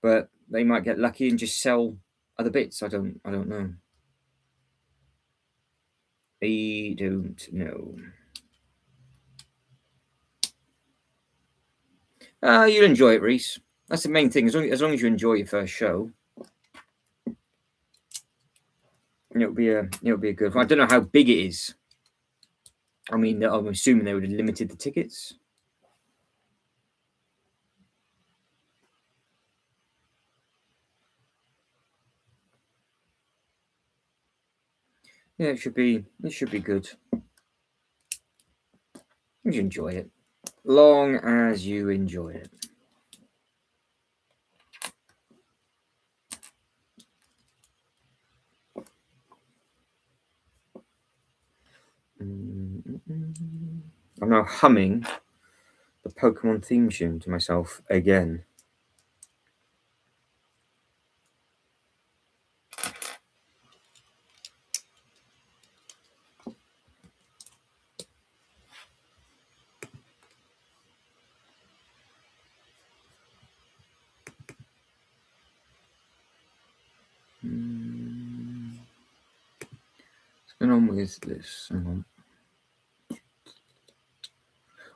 Speaker 1: but they might get lucky and just sell other bits. I don't know. I don't know. You'll enjoy it, Reese. That's the main thing. As long as you enjoy your first show, it'll be a good one. I don't know how big it is. I mean, I'm assuming they would have limited the tickets. Yeah, it should be good. You enjoy it. Long as you enjoy it. I'm now humming the Pokemon theme tune to myself again. What's going on with this? Hang on.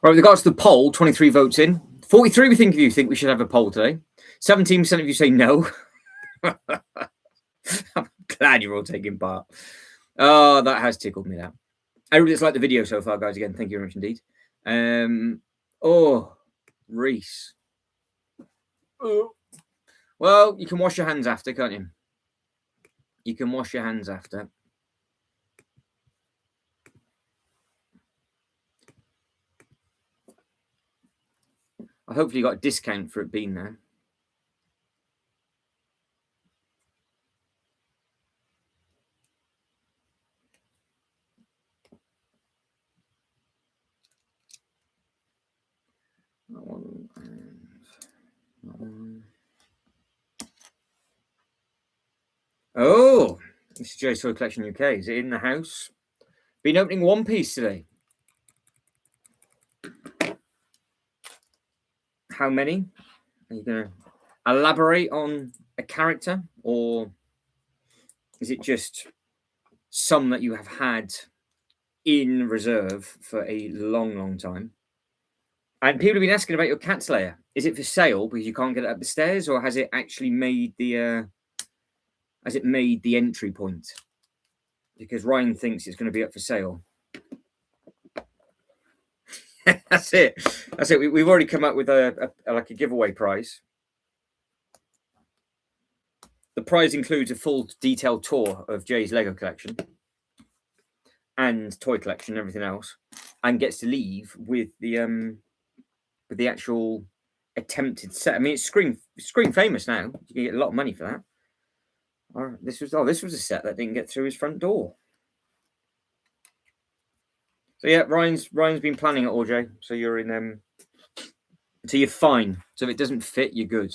Speaker 1: Right, with regards to the poll, 23 votes in. 43 we think of you think we should have a poll today. 17% of you say no. I'm glad you're all taking part. Oh, that has tickled me, that. Everybody that's liked the video so far, guys, again, thank you very much indeed. Oh, Reese. Oh. Well, you can wash your hands after, can't you? You can wash your hands after. I hopefully got a discount for it being there. That one and that one. Oh, this is Jay's Toy Collection UK. Is it in the house? Been opening One Piece today. How many? Are you going to elaborate on a character, or is it just some that you have had in reserve for a long, long time? And people have been asking about your cat slayer. Is it for sale because you can't get it up the stairs, or has it actually made the entry point? Because Ryan thinks it's going to be up for sale. That's it. That's it. We've already come up with a giveaway prize. The prize includes a full detailed tour of Jay's Lego collection and toy collection and everything else, and gets to leave with the actual attempted set. I mean, it's screen famous now. You can get a lot of money for that. This was a set that didn't get through his front door. So yeah, Ryan's been planning it all, Jay. So you're in so you're fine. So if it doesn't fit, you're good.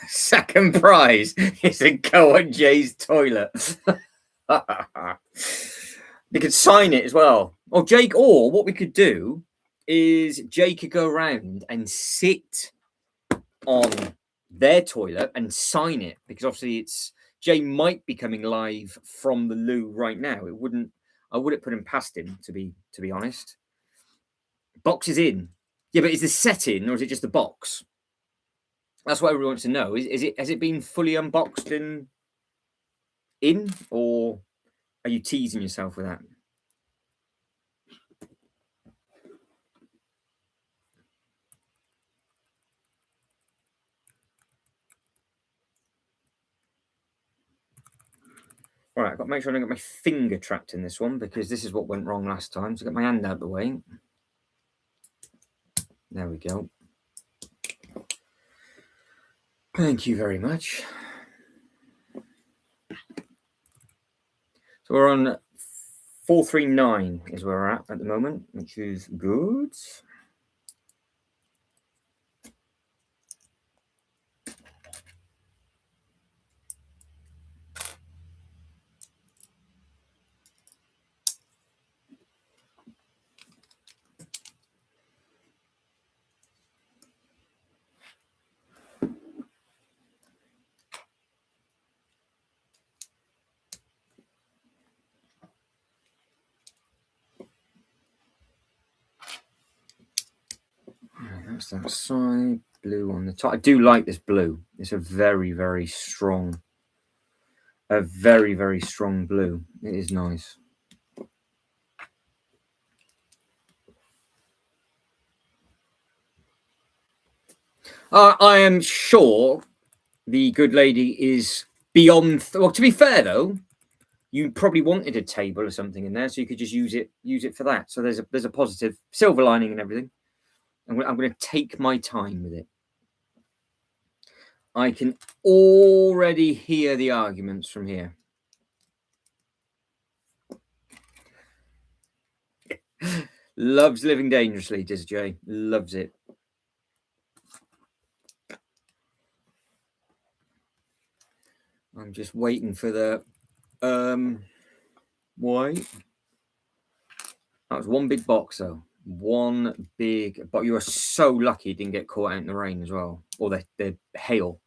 Speaker 1: Second prize is a go on Jay's toilet. You could sign it as well. Or Jake, or what we could do is Jay could go around and sit on their toilet and sign it, because obviously Jay might be coming live from the loo right now. I wouldn't put him past him, to be honest. Box is in. Yeah, but is the set in, or is it just the box? That's what everyone wants to know. Has it been fully unboxed and in, or are you teasing yourself with that? right, I've got to make sure I don't get my finger trapped in this one, because this is what went wrong last time. So get my hand out of the way. There we go. Thank you very much. So we're on 439 is where we're at the moment, which is good. That's that side, blue on the top. I do like this blue. It's a very, very strong blue. It is nice. I am sure the good lady is beyond. Well, to be fair though, you probably wanted a table or something in there, so you could just use it for that. So there's a positive silver lining and everything. I'm going to take my time with it. I can already hear the arguments from here. Loves living dangerously, does Jay? Loves it. I'm just waiting for the white. That was one big box though. One big, but you are so lucky it didn't get caught out in the rain as well, or the hail.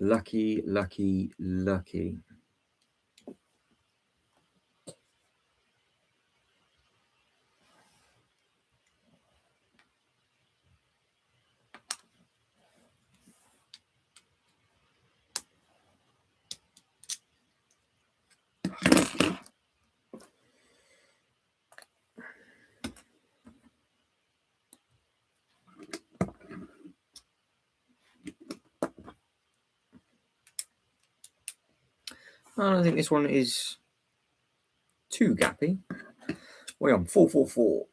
Speaker 1: Lucky, lucky, lucky. I don't think this one is too gappy. We're on 444.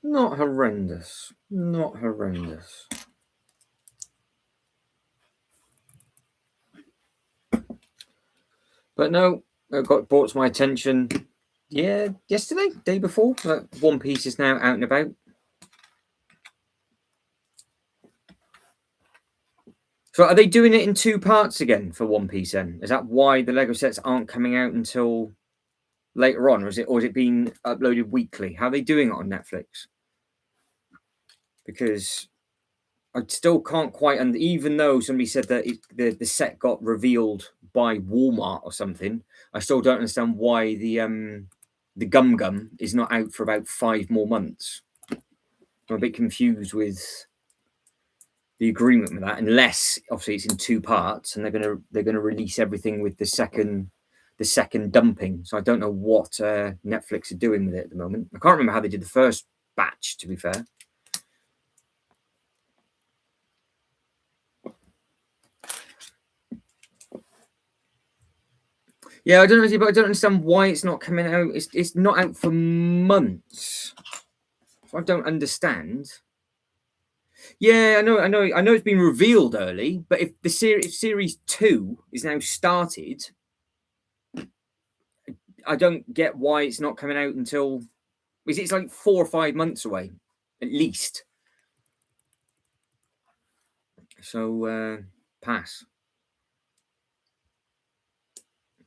Speaker 1: Not horrendous. Not horrendous. But no, it brought to my attention. Yeah, yesterday, day before. One Piece is now out and about. So are they doing it in 2 parts again for One Piece then? Is that why the Lego sets aren't coming out until later on? Or is it being uploaded weekly? How are they doing it on Netflix? Because I still can't quite, and even though somebody said that the set got revealed by Walmart or something, I still don't understand why the Gum Gum is not out for about 5 more months. I'm a bit confused with the agreement with that, unless obviously it's in 2 parts and they're gonna release everything with the second dumping. So I don't know what Netflix are doing with it at the moment. I can't remember how they did the first batch, to be fair. Yeah, I don't know, but I don't understand why it's not coming out. It's not out for months. I don't understand. Yeah, I know it's been revealed early, but if series 2 is now started, I don't get why it's not coming out until it's like 4 or 5 months away, at least. So pass.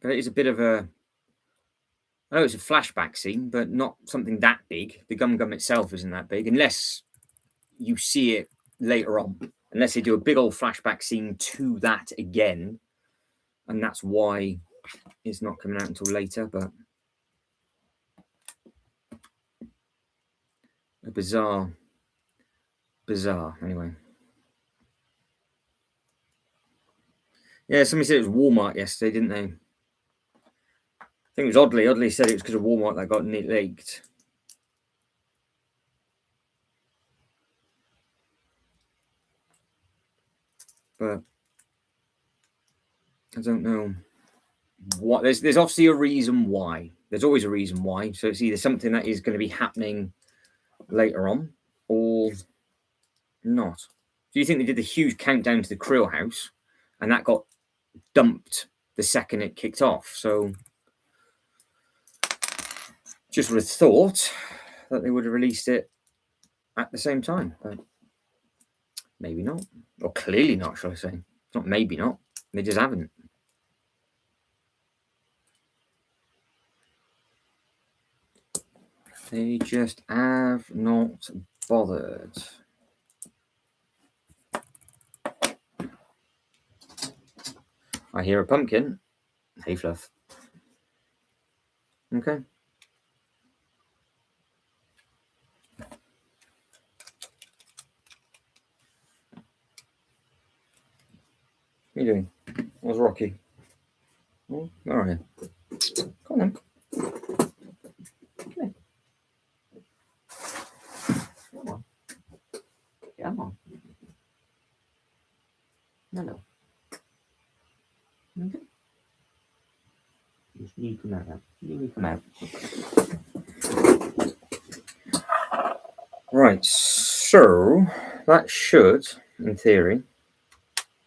Speaker 1: But it is a bit of a. I know it's a flashback scene, but not something that big. The Gum Gum itself isn't that big, unless you see it later on. Unless they do a big old flashback scene to that again, and that's why it's not coming out until later. But a bizarre. Anyway. Yeah, somebody said it was Walmart yesterday, didn't they? I think it was Oddly. Oddly said it was because of Walmart that got leaked. but I don't know what. There's obviously a reason why. There's always a reason why. So it's either something that is going to be happening later on or not. Do you think they did the huge countdown to the Krill house and that got dumped the second it kicked off? So just would have thought that they would have released it at the same time, but maybe not, or clearly not, shall I say? Not maybe not. They just haven't. They just have not bothered. I hear a pumpkin. Hey, Fluff. Okay. What are you doing? What's Rocky? Oh, all right. Come on. Come on. Come on. Come on. No. Okay. You come out. You come out. Right. So that should, in theory,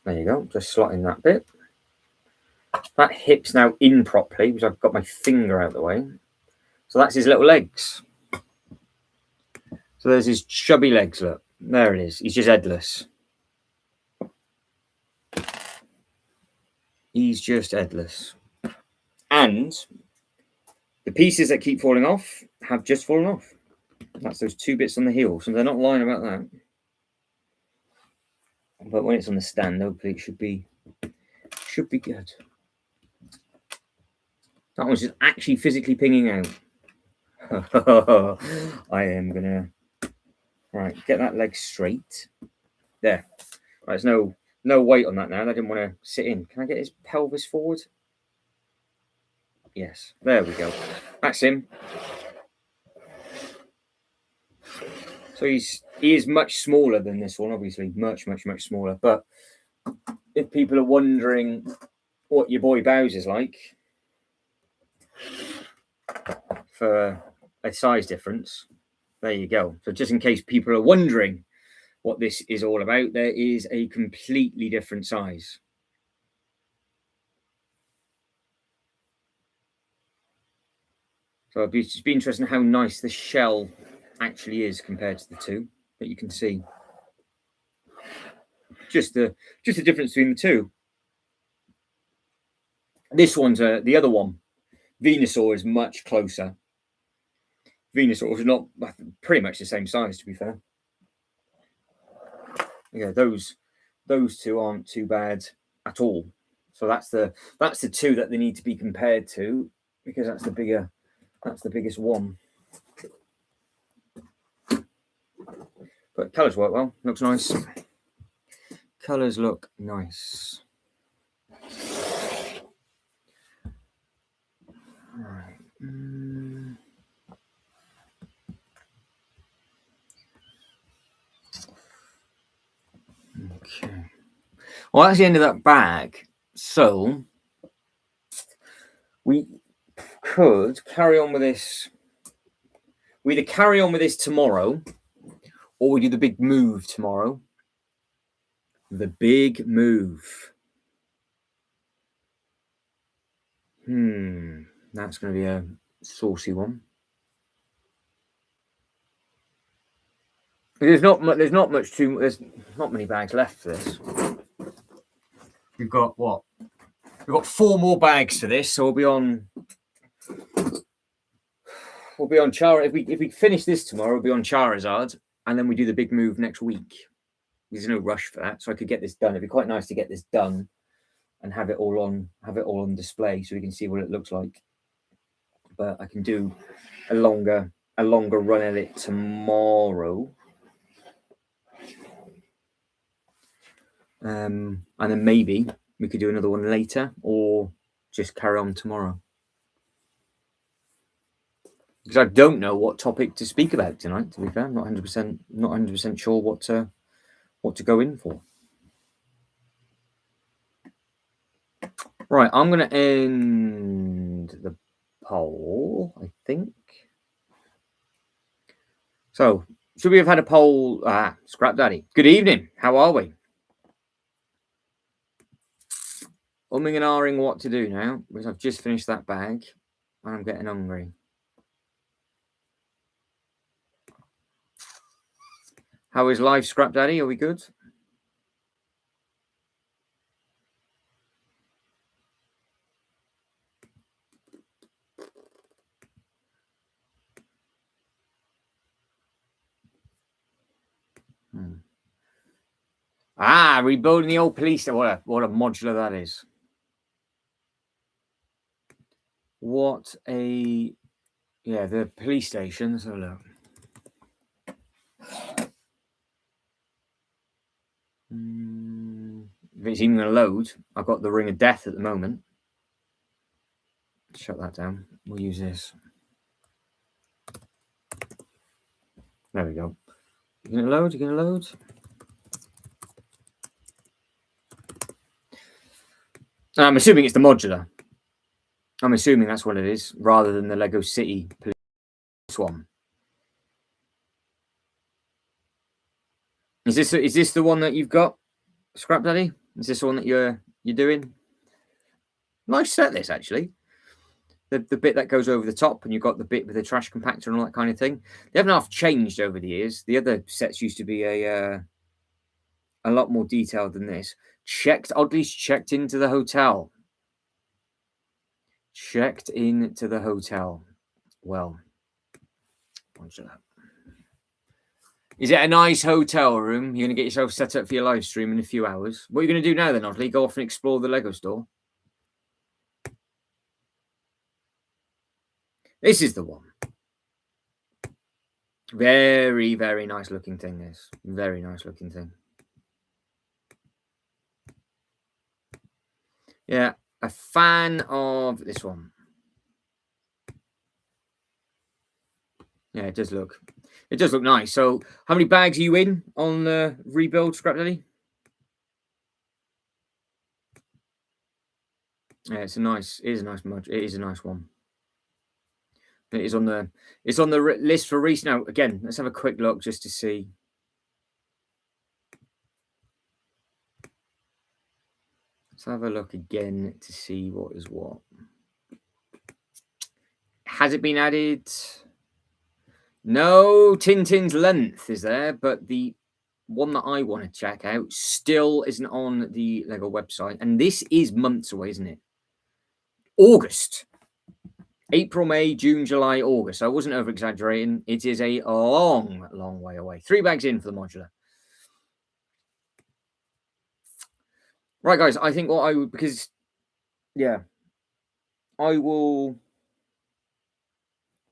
Speaker 1: there you go. Just slot in that bit. That hip's now in properly because I've got my finger out of the way. So that's his little legs. So there's his chubby legs. Look, there it is. He's just headless. He's just headless. And the pieces that keep falling off have just fallen off. That's those two bits on the heel. So they're not lying about that. But when it's on the stand, hopefully it should be good. That one's just actually physically pinging out. I am gonna get that leg straight. There. Right, there's no weight on that now. I didn't want to sit in. Can I get his pelvis forward? Yes. There we go. That's him. So he is much smaller than this one, obviously. Much smaller. But if people are wondering what your boy Bowser's like for a size difference, there you go. So just in case people are wondering what this is all about, there is a completely different size. So it'd be interesting how nice the shell actually is compared to the two that you can see. Just the difference between the two. This one's the other one. Venusaur is much closer. Venusaur is not pretty much the same size, to be fair. Yeah, those two aren't too bad at all. So that's the two that they need to be compared to, because that's the biggest one. But colours work well. Looks nice. Colours look nice. Right. Okay. Well, that's the end of that bag. So we could carry on with this. We either carry on with this tomorrow, or we do the big move tomorrow. The big move. That's going to be a saucy one. There's not many bags left for this. We've got what? We've got 4 more bags for this, so we'll be on Charizard. If we finish this tomorrow, we'll be on Charizard, and then we do the big move next week. There's no rush for that, so I could get this done. It'd be quite nice to get this done and have it all on display so we can see what it looks like. But I can do a longer run at it tomorrow. And then maybe we could do another one later, or just carry on tomorrow. Because I don't know what topic to speak about tonight, to be fair. I'm not 100% sure what to go in for. Right, I'm going to end the poll, I think. So, should we have had a poll? Scrap Daddy. Good evening. How are we? Umming and ahhing what to do now, because I've just finished that bag and I'm getting hungry. How is life, Scrap Daddy? Are we good? Rebuilding the old police. What a modular that is. What a the police station. So look. If it's even going to load, I've got the Ring of Death at the moment. Shut that down. We'll use this. There we go. You going to load? You going to load? I'm assuming it's the modular. I'm assuming that's what it is, rather than the Lego City police one. Is this the one that you've got, Scrap Daddy? Is this the one that you're doing? Nice set, this actually. The bit that goes over the top, and you've got the bit with the trash compactor and all that kind of thing. They haven't half changed over the years. The other sets used to be a lot more detailed than this. Oddly checked into the hotel. Checked into the hotel. Well, what's that? Is it a nice hotel room? You're going to get yourself set up for your live stream in a few hours. What are you going to do now then, Oddly? Go off and explore the Lego store? This is the one. Very, very nice looking thing, this. Very nice looking thing. Yeah, a fan of this one. Yeah, it does look nice. So how many bags are you in on the rebuild, Scrap Daddy? Yeah, it is a nice mod. It is a nice one. It is on the list for Reese. Now, again, let's have a quick look just to see. Let's have a look again to see what is what. Has it been added? No, Tintin's length is there, but the one that I want to check out still isn't on the Lego website. And this is months away, isn't it? August. April, May, June, July, August. I wasn't over exaggerating. It is a long, long way away. 3 bags in for the modular. Right, guys. I think what I would, because, yeah, I will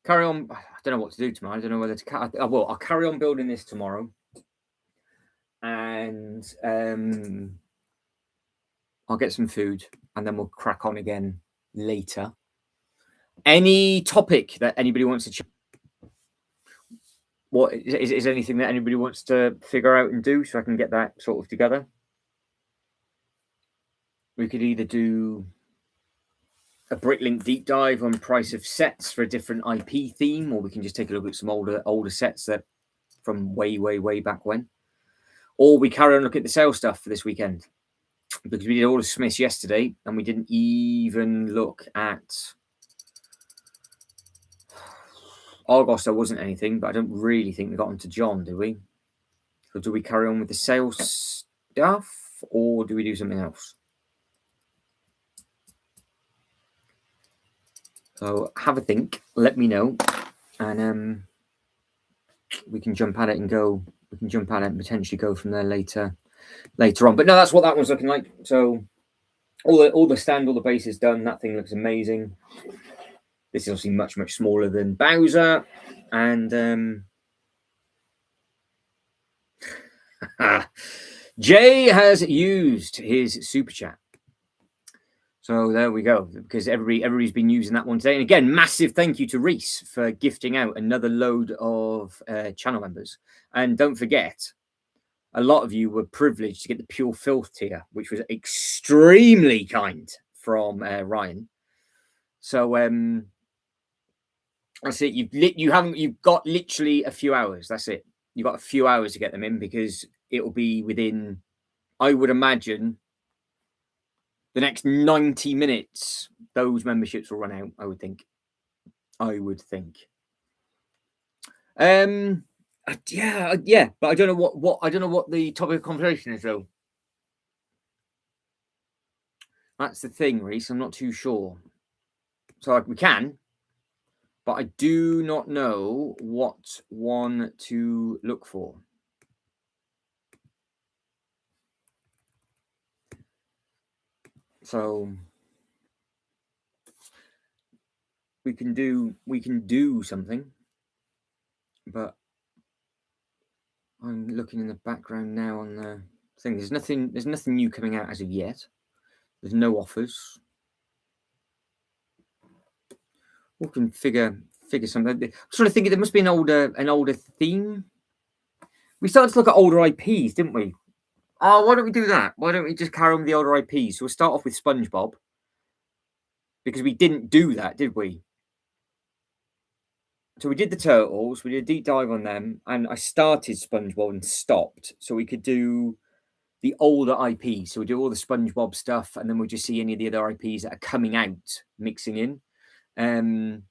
Speaker 1: carry on. I don't know what to do tomorrow. I don't know whether to. I'll carry on building this tomorrow. And I'll get some food and then we'll crack on again later. Any topic that anybody wants to check? What is anything that anybody wants to figure out and do so I can get that sort of together? We could either do a Bricklink deep dive on price of sets for a different IP theme, or we can just take a look at some older sets that from way back when. Or we carry on looking at the sale stuff for this weekend, because we did all the Smiths yesterday and we didn't even look at Argos. There wasn't anything, but I don't really think we got onto John, do we? So do we carry on with the sales stuff, or do we do something else? So have a think, let me know, and we can jump at it and go. We can jump at it and potentially go from there later on. But no, that's what that one's looking like. So all the stand, all the base is done. That thing looks amazing. This is obviously much smaller than Bowser, and Jay has used his super chat. So there we go, because everybody's been using that one today. And again, massive thank you to Reese for gifting out another load of channel members. And don't forget, a lot of you were privileged to get the Pure Filth tier, which was extremely kind from Ryan. So that's it. You've got literally a few hours. That's it. You've got a few hours to get them in, because it will be within, I would imagine, the next 90 minutes. Those memberships will run out. I would think. Yeah, but I don't know what I don't know what the topic of conversation is though. That's the thing, Reese. I'm not too sure. So we can, but I do not know what one to look for. So we can do something, but I'm looking in the background now on the thing. There's nothing new coming out as of yet. There's no offers. We can figure something. I'm trying to think. There must be an older theme. We started to look at older IPs, didn't we? Oh, why don't we do that? Why don't we just carry on with the older IPs? So we'll start off with SpongeBob, because we didn't do that, did we? So we did the Turtles. We did a deep dive on them, and I started SpongeBob and stopped. So we could do the older IPs. So we do all the SpongeBob stuff, and then we'll just see any of the other IPs that are coming out, mixing in. And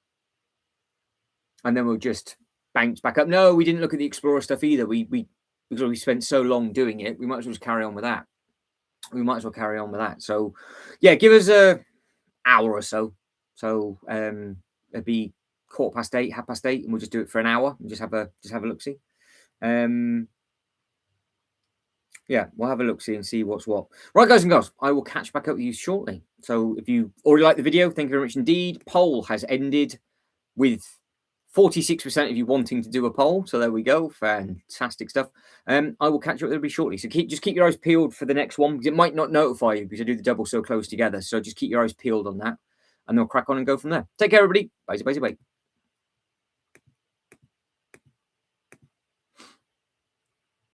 Speaker 1: then we'll just bounce back up. No, we didn't look at the Explorer stuff either. Because we spent so long doing it, we might as well just carry on with that. So yeah, give us a hour or so. So it'd be 8:15, 8:30, and we'll just do it for an hour and just have a look-see. Yeah, we'll have a look-see and see what's what. Right, guys and girls, I will catch back up with you shortly. So if you already like the video, thank you very much indeed. Poll has ended with 46% of you wanting to do a poll. So there we go. Fantastic stuff. I will catch up with everybody shortly. So just keep your eyes peeled for the next one, because it might not notify you because I do the double so close together. So just keep your eyes peeled on that, and they'll crack on and go from there. Take care, everybody. Bye.